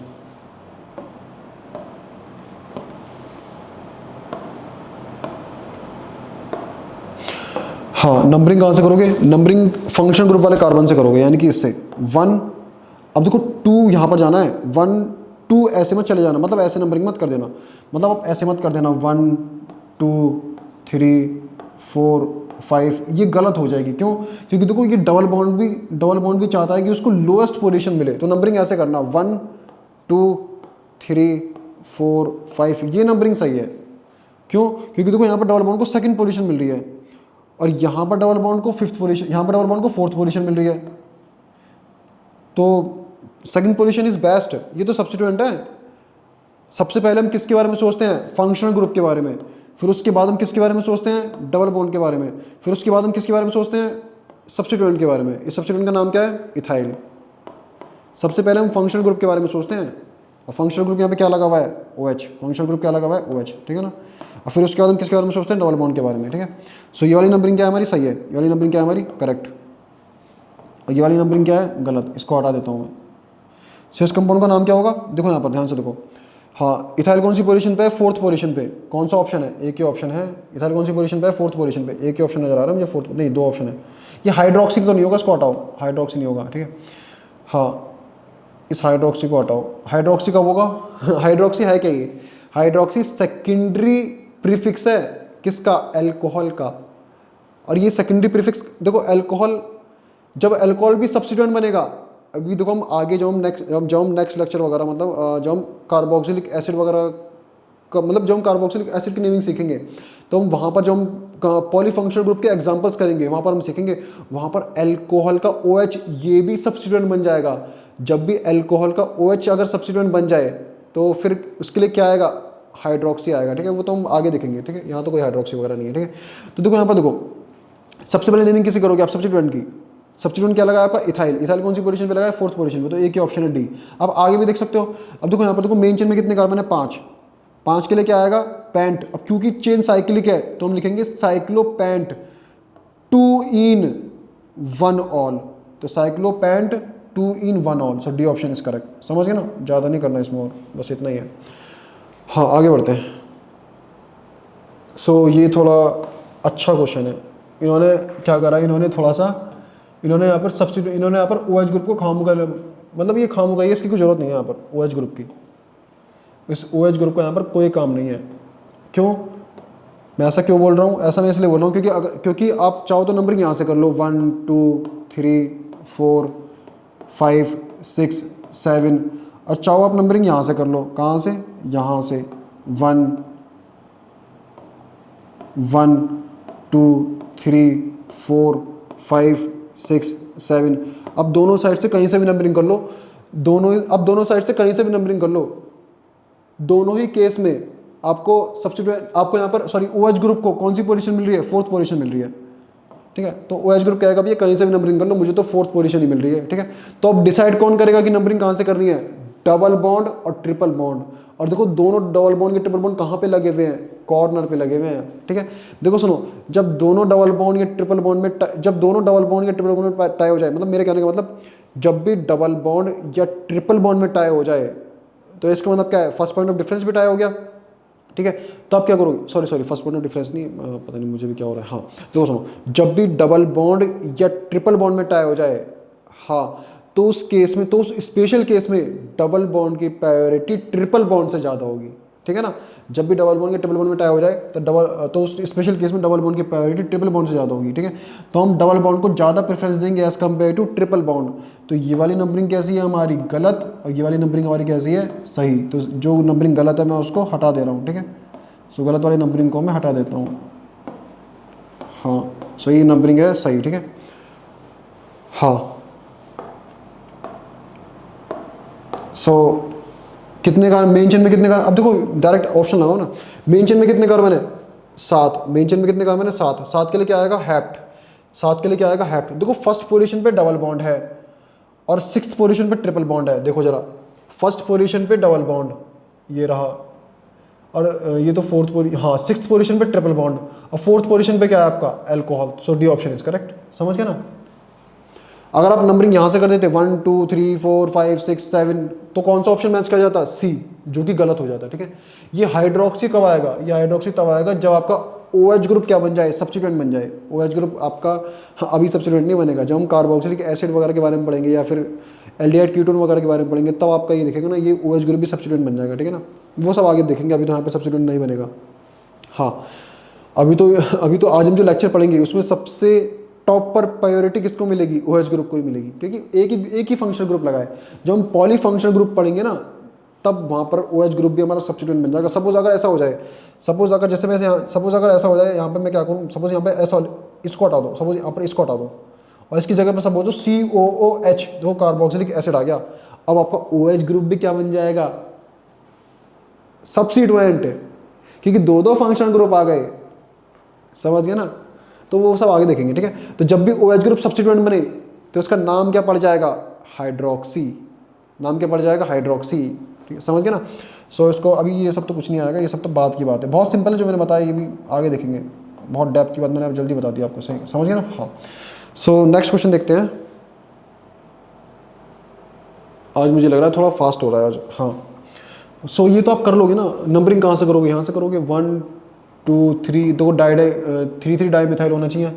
हाँ, नंबरिंग कहाँ से करोगे, नंबरिंग फंक्शन ग्रुप वाले कार्बन से करोगे, यानी कि इससे 1। अब देखो 2 यहाँ पर जाना है, 1 2 ऐसे मत चले जाना, मतलब ऐसे नंबरिंग मत कर देना, मतलब आप ऐसे मत कर देना 1 2 3 4 5, ये गलत हो जाएगी। क्यों, क्योंकि देखो ये डबल बॉन्ड भी चाहता है कि उसको लोएस्ट पोजीशन मिले। तो नंबरिंग ऐसे करना 1 2 3 4 5, ये नंबरिंग सही है। क्यों, क्योंकि देखो यहाँ पर डबल बॉन्ड को सेकंड पोजीशन मिल रही है, और यहाँ पर डबल बॉन्ड को फिफ्थ पोजीशन, यहाँ पर डबल बॉन्ड को फोर्थ पोजीशन मिल रही है। तो सेकंड पोजीशन इज बेस्ट। ये तो सब्स्टिट्यूएंट है। सबसे पहले हम किसके बारे में सोचते हैं, फंक्शनल ग्रुप के बारे में, फिर उसके बाद हम किसके बारे में सोचते हैं, डबल बॉन्ड के बारे में, फिर उसके बाद हम किसके बारे में सोचते हैं, सब्स्टिट्यूएंट के बारे में। इस सब्स्टिट्यूएंट का नाम क्या है, इथाइल। सबसे पहले हम फंक्शनल ग्रुप के बारे में सोचते हैं, और फंक्शनल ग्रुप यहाँ पे क्या लगा हुआ है, OH। फंक्शनल ग्रुप क्या लगा हुआ है, OH, ठीक है ना। और फिर उसके बाद हम किसके बारे में सोचते हैं, डबल बॉन्ड के बारे में, ठीक है। सो ये वाली नंबरिंग क्या है हमारी, सही है। ये वाली नंबरिंग क्या है हमारी, करेक्ट। और ये वाली नंबरिंग क्या है, गलत। इसको हटा देता हूँ मैं। सो इस कंपाउंड का नाम क्या होगा, देखो यहाँ पर ध्यान से देखो। हाँ, इथाइल कौन सी पोजीशन पे है, फोर्थ पोजीशन पे। कौन सा ऑप्शन है, एक ही ऑप्शन है। इथाइल कौन सी पोजीशन पे है, फोर्थ पोजीशन पे। एक ही ऑप्शन नजर आ रहा है मुझे, फोर्थ नहीं, 2 ऑप्शन है। ये हाइड्रोक्सी तो नहीं होगा, इसको हटाओ, हाइड्रोक्सी नहीं होगा, ठीक है। हाँ, इस हाइड्रोक्सी को हटाओ। हाइड्रोक्सी कब होगा, हाइड्रोक्सी है क्या ये, हाइड्रोक्सी सेकेंडरी प्रीफिक्स है किसका, अल्कोहल का। और ये सेकेंडरी प्रीफिक्स देखो, अल्कोहल, जब अल्कोहल भी सब्स्टिट्यूएंट बनेगा, अभी देखो हम आगे जब हम नेक्स्ट लेक्चर वगैरह, मतलब जब हम कार्बोक्सिलिक एसिड वगैरह का, मतलब जब हम कार्बोक्सिलिक एसिड की नेमिंग सीखेंगे, तो हम वहाँ पर जब हम पॉलीफंक्शनल ग्रुप के एग्जांपल्स करेंगे, वहाँ पर हम सीखेंगे, वहाँ पर अल्कोहल का OH ये भी सब्स्टिट्यूएंट बन जाएगा। जब भी अल्कोहल का OH अगर सब्स्टिट्यूएंट बन जाए, तो फिर उसके लिए क्या आएगा, हाइड्रोक्सी आएगा, ठीक है। वो तो हम आगे देखेंगे, ठीक है। यहाँ तो कोई हाइड्रोक्सी वगैरह नहीं है, ठीक है। तो देखो यहाँ पर देखो, सबसे पहले नेमिंग किसी करोगे आप, सब्स्टिट्यूएंट की। सब्स्टिट्यूएंट क्या लगा आपका, इथाइल। इथाइल कौन सी पोजीशन पे लगा है, फोर्थ पोजीशन पे। तो एक ही ऑप्शन है डी। अब आगे भी देख सकते हो। अब देखो यहाँ पर देखो, मेन चेन में कितने कार्बन है, 5। 5 के लिए क्या आएगा, पेंट। अब क्योंकि चेन साइक्लिक है, तो हम लिखेंगे साइक्लोपेंट 2 in 1 ऑल। तो साइक्लोपेंट 2 in 1 all. So D option is correct. समझ गए ना, ज़्यादा नहीं करना इसमें, और बस इतना ही है। हाँ, आगे बढ़ते हैं। सो ये थोड़ा अच्छा क्वेश्चन है। इन्होंने क्या करा, इन्होंने थोड़ा सा, इन्होंने यहाँ पर सब्स्टिट्यूट, इन्होंने यहाँ पर OH ग्रुप को खामोगा, मतलब ये खामोगा, ये इसकी कोई जरूरत नहीं है यहाँ पर OH ग्रुप की। इस OH ग्रुप का यहाँ पर कोई काम नहीं है। क्यों, मैं ऐसा क्यों बोल रहा हूँ, ऐसा मैं इसलिए बोल रहा हूँ क्योंकि आप चाहो तो नंबरिंग यहाँ से कर लो, 1 2 3 4 5 6 7, और चाहो आप नंबरिंग यहाँ से कर लो, कहाँ से, यहाँ से 1 1 2 3 4 5 6 7। अब दोनों साइड से कहीं से भी नंबरिंग कर लो, दोनों साइड से कहीं से भी नंबरिंग कर लो। दोनों ही केस में आपको सब्स्टिट्यूएंट, आपको यहाँ पर सॉरी OH ग्रुप को कौन सी पोजीशन मिल रही है, फोर्थ पोजीशन मिल रही है, ठीक है। तो OH ग्रुप कहेगा भैया कहीं से भी नंबरिंग कर लो, मुझे तो फोर्थ पोजीशन ही मिल रही है, ठीक है। तो अब डिसाइड कौन करेगा कि नंबरिंग कहाँ से करनी है, डबल बॉन्ड और ट्रिपल बॉन्ड। और देखो दोनों डबल बॉन्ड के ट्रिपल बॉन्ड कहाँ पे लगे हुए हैं, कॉर्नर पे लगे हुए हैं, ठीक है। देखो सुनो, जब दोनों डबल बॉन्ड या ट्रिपल बॉन्ड में जब दोनों डबल बॉन्ड या ट्रिपल बॉन्ड में टाई हो जाए, मतलब मेरे कहने का मतलब जब भी डबल बॉन्ड या ट्रिपल बॉन्ड में टाई हो जाए, तो इसका मतलब क्या है, फर्स्ट पॉइंट ऑफ डिफरेंस भी टाई हो गया, ठीक है। तो आप क्या करोगे, sorry first point of difference नहीं, पता नहीं मुझे भी क्या हो रहा है। हाँ देखो सुनो, जब भी डबल बॉन्ड या ट्रिपल बॉन्ड में टाई हो जाए, हाँ, तो उस केस में, तो उस स्पेशल केस में डबल बॉन्ड की प्रायोरिटी ट्रिपल बॉन्ड से ज़्यादा होगी, ठीक है ना। जब भी डबल बॉन्ड या ट्रिपल बॉन्ड में टाई हो जाए तो उस स्पेशल केस में डबल बॉन्ड की प्रायोरिटी ट्रिपल बॉन्ड से ज़्यादा होगी, ठीक है। तो हम डबल बॉन्ड को ज़्यादा प्रेफरेंस देंगे as compare to triple bond. तो ये वाली नंबरिंग कैसी है हमारी, गलत, और ये वाली नंबरिंग हमारी कैसी है, सही। तो जो नंबरिंग गलत है मैं उसको हटा दे रहा हूँ, ठीक है। सो गलत वाली नंबरिंग को मैं हटा देता हूँ। हाँ सो ये नंबरिंग है सही, ठीक है। हाँ सो कितने कार्बन मेन चेन में, कितने कार्बन, अब देखो डायरेक्ट ऑप्शन लगाओ ना। मेन चेन में कितने कार्बन है, 7। मेन चेन में कितने कार्बन है, 7। 7 के लिए क्या आएगा, हैप्ट। 7 के लिए क्या आएगा, हैप्ट। देखो फर्स्ट पोजीशन पे डबल बॉन्ड है और सिक्स्थ पोजीशन पे ट्रिपल बॉन्ड है। देखो जरा, फर्स्ट पोजीशन पे डबल बॉन्ड ये रहा, और ये तो फोर्थ पोजीशन, हाँ सिक्स्थ पोजीशन पे ट्रिपल बॉन्ड, और फोर्थ पोजीशन पे क्या है आपका, alcohol. So D option is correct. समझ गए ना। अगर आप नंबरिंग यहाँ से कर देते 1 2 3 4 5 6 7, तो कौन सा ऑप्शन मैच कर जाता, सी, जो कि गलत हो जाता है, ठीक है। ये हाइड्रोक्सी कब आएगा, ये हाइड्रोक्सी तब आएगा जब आपका OH ग्रुप क्या बन जाए, सब्स्टिट्यूएंट बन जाए। OH ग्रुप आपका, हाँ, अभी सब्स्टिट्यूएंट नहीं बनेगा। जब हम कार्बोक्सिलिक एसिड वगैरह के बारे में पढ़ेंगे या फिर एल्डिहाइड कीटोन वगैरह के बारे में पढ़ेंगे, तब आपका ये देखेगा ना, ये OH ग्रुप भी सब्स्टिट्यूएंट बन जाएगा, ठीक है ना। वो सब आगे देखेंगे, अभी तो यहाँ पे सब्स्टिट्यूएंट नहीं बनेगा। हाँ अभी तो आज हम जो लेक्चर पढ़ेंगे उसमें सबसे टॉप पर प्रायोरिटी किसको मिलेगी, OH ग्रुप को ही मिलेगी, क्योंकि एक ही फंक्शनल ग्रुप लगा है। जब हम पॉली फंक्शनल ग्रुप पढ़ेंगे ना, तब वहाँ पर OH ग्रुप भी हमारा सब्स्टिट्यूएंट बन जाएगा। सपोज अगर ऐसा हो जाए, सपोज अगर जैसे मैं सपोज अगर ऐसा हो जाए, यहाँ पर मैं क्या करूँ, सपोज यहाँ पे ऐसा, इसको हटा दो, सपोज यहाँ पर इसको हटा दो, और इसकी जगह पर सपोज COOH, देखो कार्बोक्सिलिक एसिड आ गया। अब आपका OH ग्रुप भी क्या बन जाएगा, सब्स्टिट्यूएंट, क्योंकि दो फंक्शनल ग्रुप आ गए। समझ गए ना। तो वो सब आगे देखेंगे, ठीक है। तो जब भी OH ग्रुप सब्स्टिट्यूएंट बने तो उसका नाम क्या पड़ जाएगा, हाइड्रोक्सी। नाम क्या पड़ जाएगा, हाइड्रोक्सी, ठीक है। समझ गए ना। सो इसको अभी ये सब तो कुछ नहीं आएगा, ये सब तो बात की बात है, बहुत सिंपल है जो मैंने बताया, ये भी आगे देखेंगे। बहुत डेप्थ की बात मैंने अब जल्दी बता दी आपको, सही समझ गए ना। हाँ सो नेक्स्ट क्वेश्चन देखते हैं। आज मुझे लग रहा है थोड़ा फास्ट हो रहा है आज। हाँ सो ये तो आप कर लोगे ना। नंबरिंग कहाँ से करोगे, यहाँ से करोगे। 1 2 3, तो 3 डाई मिथाइल होना चाहिए,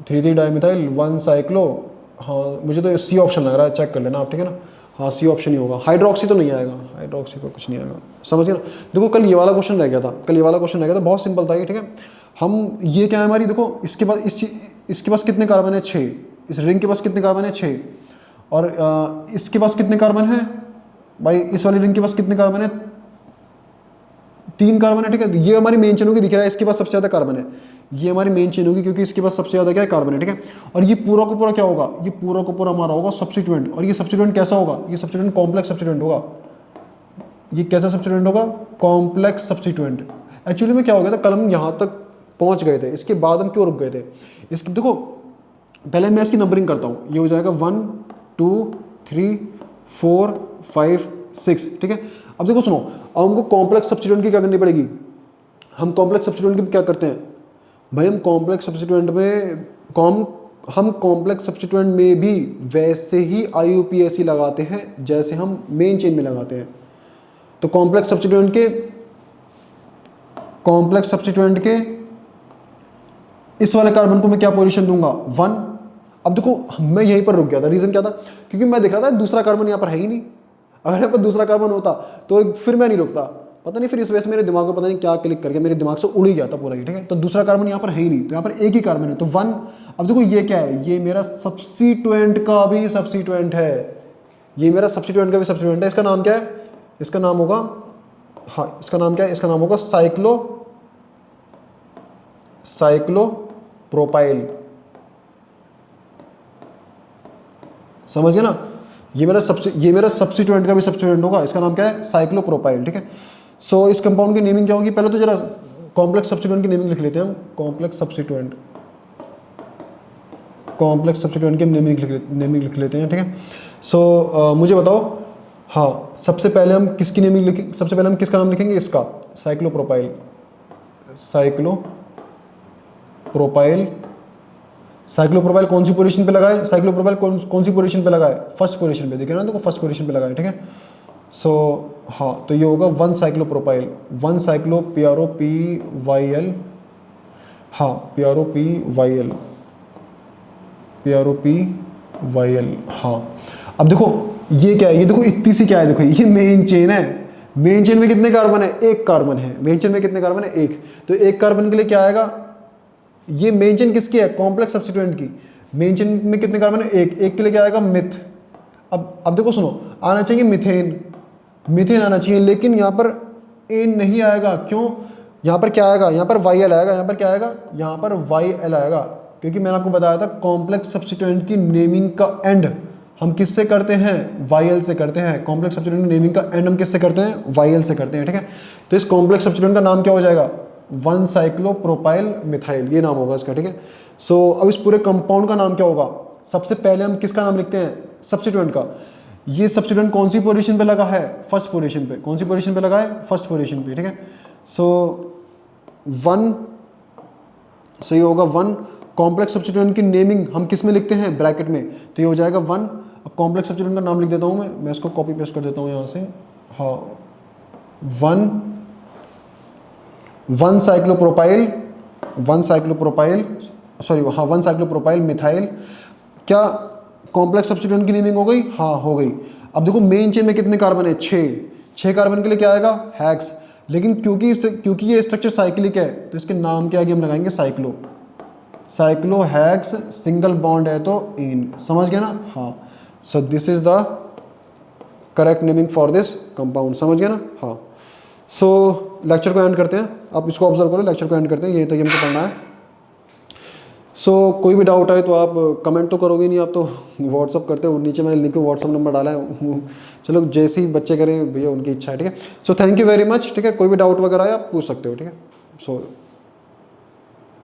3 डाई मिथाइल 1 साइक्लो। हाँ मुझे तो सी ऑप्शन लग रहा है, चेक कर लेना आप, ठीक है ना। हाँ सी ऑप्शन ही होगा, हाइड्रोक्सी तो नहीं आएगा, हाइड्रोक्सी को कुछ नहीं आएगा। समझ गए ना। देखो कल ये वाला क्वेश्चन रह गया था, बहुत सिंपल था ये, ठीक है। हम ये क्या है हमारी, देखो इसके पास इसके पास कितने कार्बन है, 6। इस रिंग के पास कितने कार्बन है, 6। और इसके पास कितने कार्बन है भाई, इस वाली रिंग के पास कितने कार्बन है, 3 कार्बन है, ठीक है। ये हमारी मेन चेन होगी, दिख रहा है इसके पास सबसे ज़्यादा कार्बन है, ये हमारी मेन चेन होगी क्योंकि इसके पास सबसे ज़्यादा क्या है, कार्बन है, ठीक है। और ये पूरा का पूरा क्या होगा, ये पूरा का पूरा हमारा होगा सब्स्टिट्यूएंट। और ये सब्स्टिट्यूएंट कैसा होगा, ये सब्स्टिट्यूएंट कॉम्प्लेक्स सब्स्टिट्यूएंट होगा। ये कैसा सब्स्टिट्यूएंट होगा, कॉम्प्लेक्स सब्स्टिट्यूएंट। एक्चुअली में क्या हो गया था, कल हम यहाँ तक पहुँच गए थे, इसके बाद हम क्यों रुक गए थे। इसकी देखो पहले मैं इसकी नंबरिंग करता हूँ, ये हो जाएगा 1 2 3 4 5 6, ठीक है। अब देखो सुनो, अब हमको कॉम्प्लेक्स सब्स्टिट्यूएंट की क्या करनी पड़ेगी। हम कॉम्प्लेक्स सब्स्टिट्यूएंट की क्या करते हैं भाई, हम कॉम्प्लेक्स सब्स्टिट्यूएंट में भी वैसे ही IUPAC लगाते हैं जैसे हम मेन चेन में लगाते हैं। तो कॉम्प्लेक्स सब्स्टिट्यूएंट के इस वाले कार्बन को मैं क्या पोजीशन दूंगा, 1। अब देखो मैं यहीं पर रुक गया था, रीजन क्या था, क्योंकि मैं देख रहा था दूसरा कार्बन यहाँ पर है ही नहीं। अगर यहाँ पर दूसरा कार्बन होता तो फिर मैं नहीं रुकता, पता नहीं फिर इस वजह से मेरे दिमाग में पता नहीं क्या क्लिक करके मेरे दिमाग से उड़ ही गया था पूरा ही, ठीक है। तो दूसरा कार्बन यहाँ पर है ही नहीं, तो यहाँ पर एक ही कार्बन है, तो 1। अब देखो ये क्या है, ये मेरा सब्स्टिट्यूएंट का भी सब्स्टिट्यूएंट है, ये मेरा सब्स्टिट्यूएंट का भी सब्स्टिट्यूएंट है। इसका नाम क्या है, इसका नाम होगा, हाँ इसका नाम क्या है, इसका नाम होगा साइक्लोप्रोपाइल। समझ गए ना। ये मेरा सब्स्टिट्यूएंट का भी सब्स्टिट्यूएंट होगा, इसका नाम क्या है, साइक्लोप्रोपाइल, ठीक है। सो इस कंपाउंड की नेमिंग क्या होगी, पहले तो जरा कॉम्प्लेक्स सब्स्टिट्यूएंट की नेमिंग लिख लेते हैं हम। कॉम्प्लेक्स सब्स्टिट्यूएंट की नेमिंग लिख लेते हैं, ठीक है। सो मुझे बताओ, हाँ सबसे पहले हम किसका नाम लिखेंगे, इसका, साइक्लोप्रोपाइल कौन सी पोजीशन पे लगाए, साइक्लोप्रोपाइल कौन सी पोजीशन पे लगाए, फर्स्ट पोजीशन पे, देखिए ना, तो फर्स्ट पोजीशन पे लगाए, ठीक है। सो हाँ, तो ये होगा 1 साइक्लोप्रोपाइल, 1 साइक्लो PROPYL, हाँ PROPYL, PROPYL, हाँ। अब देखो ये क्या है, ये देखो इतनी सी क्या है, देखो ये मेन चेन है। मेन चेन में कितने कार्बन है? एक कार्बन है। मेन चेन में कितने कार्बन है? एक। तो एक कार्बन के लिए क्या आएगा? ये मेन चेन किसकी है? कॉम्प्लेक्स सब्स्टिट्यूएंट की। मेन चेन में कितने कार्बन है? एक। एक के लिए क्या आएगा? मिथ। अब देखो सुनो, आना चाहिए मिथेन, मिथेन आना चाहिए, लेकिन यहाँ पर एन नहीं आएगा। क्यों? यहाँ पर क्या आएगा? यहाँ पर YL आएगा। यहाँ पर क्या आएगा? यहाँ पर YL आएगा, क्योंकि मैंने आपको बताया था कॉम्प्लेक्स सब्स्टिट्यूएंट की नेमिंग का एंड हम किससे करते हैं? YL से करते हैं। कॉम्प्लेक्स सब्स्टिट्यूएंट की नेमिंग का एंड हम किससे करते हैं? YL से करते हैं, ठीक है। तो इस कॉम्प्लेक्स सब्स्टिट्यूएंट का नाम क्या हो जाएगा? 1 साइक्लोप्रोपाइल मिथाइल, ये नाम होगा इसका, ठीक है। सो अब इस पूरे कंपाउंड का नाम क्या होगा? सबसे पहले हम किसका नाम लिखते हैं? सब्स्टिट्यूएंट का। ये सब्स्टिट्यूएंट कौन सी पोजीशन पे लगा है? फर्स्ट पोजीशन पे। कौन सी पोजीशन पे लगा है? फर्स्ट पोजीशन पे, ठीक है। सो 1, सो ये होगा 1। कॉम्प्लेक्स सब्स्टिट्यूएंट की नेमिंग हम किस में लिखते हैं? ब्रैकेट में। तो ये हो जाएगा 1। अब कॉम्प्लेक्स सब्स्टिट्यूएंट का नाम लिख देता हूँ मैं इसको कॉपी पेस्ट कर देता हूँ यहाँ से। हाँ 1 साइक्लोप्रोपाइल, 1 साइक्लोप्रोपाइल, सॉरी हाँ 1 साइक्लोप्रोपाइल मिथाइल। क्या कॉम्प्लेक्स सब्स्टिट्यूएंट की नेमिंग हो गई? हाँ हो गई। अब देखो मेन चेन में कितने कार्बन है? 6 कार्बन के लिए क्या आएगा? हेक्स। लेकिन क्योंकि ये स्ट्रक्चर साइक्लिक है, तो इसके नाम के आगे हम लगाएंगे cyclo, cyclo hex, single bond है तो इन। समझ गया ना? हाँ। सो this is the correct naming for this compound. समझ गया ना? हाँ। सो लेक्चर को एंड करते हैं। आप इसको ऑब्जर्व करो, लेक्चर को एंड करते हैं, यही तक हमको पढ़ना है। सो कोई भी डाउट आए तो आप कमेंट तो करोगे नहीं, आप तो व्हाट्सअप करते हो। नीचे मैंने लिंक में व्हाट्सअप नंबर डाला है, चलो जैसे ही बच्चे करें भैया, उनकी इच्छा है, ठीक है। So thank you very much, ठीक है। कोई भी डाउट वगैरह आए आप पूछ सकते हो, ठीक है। सो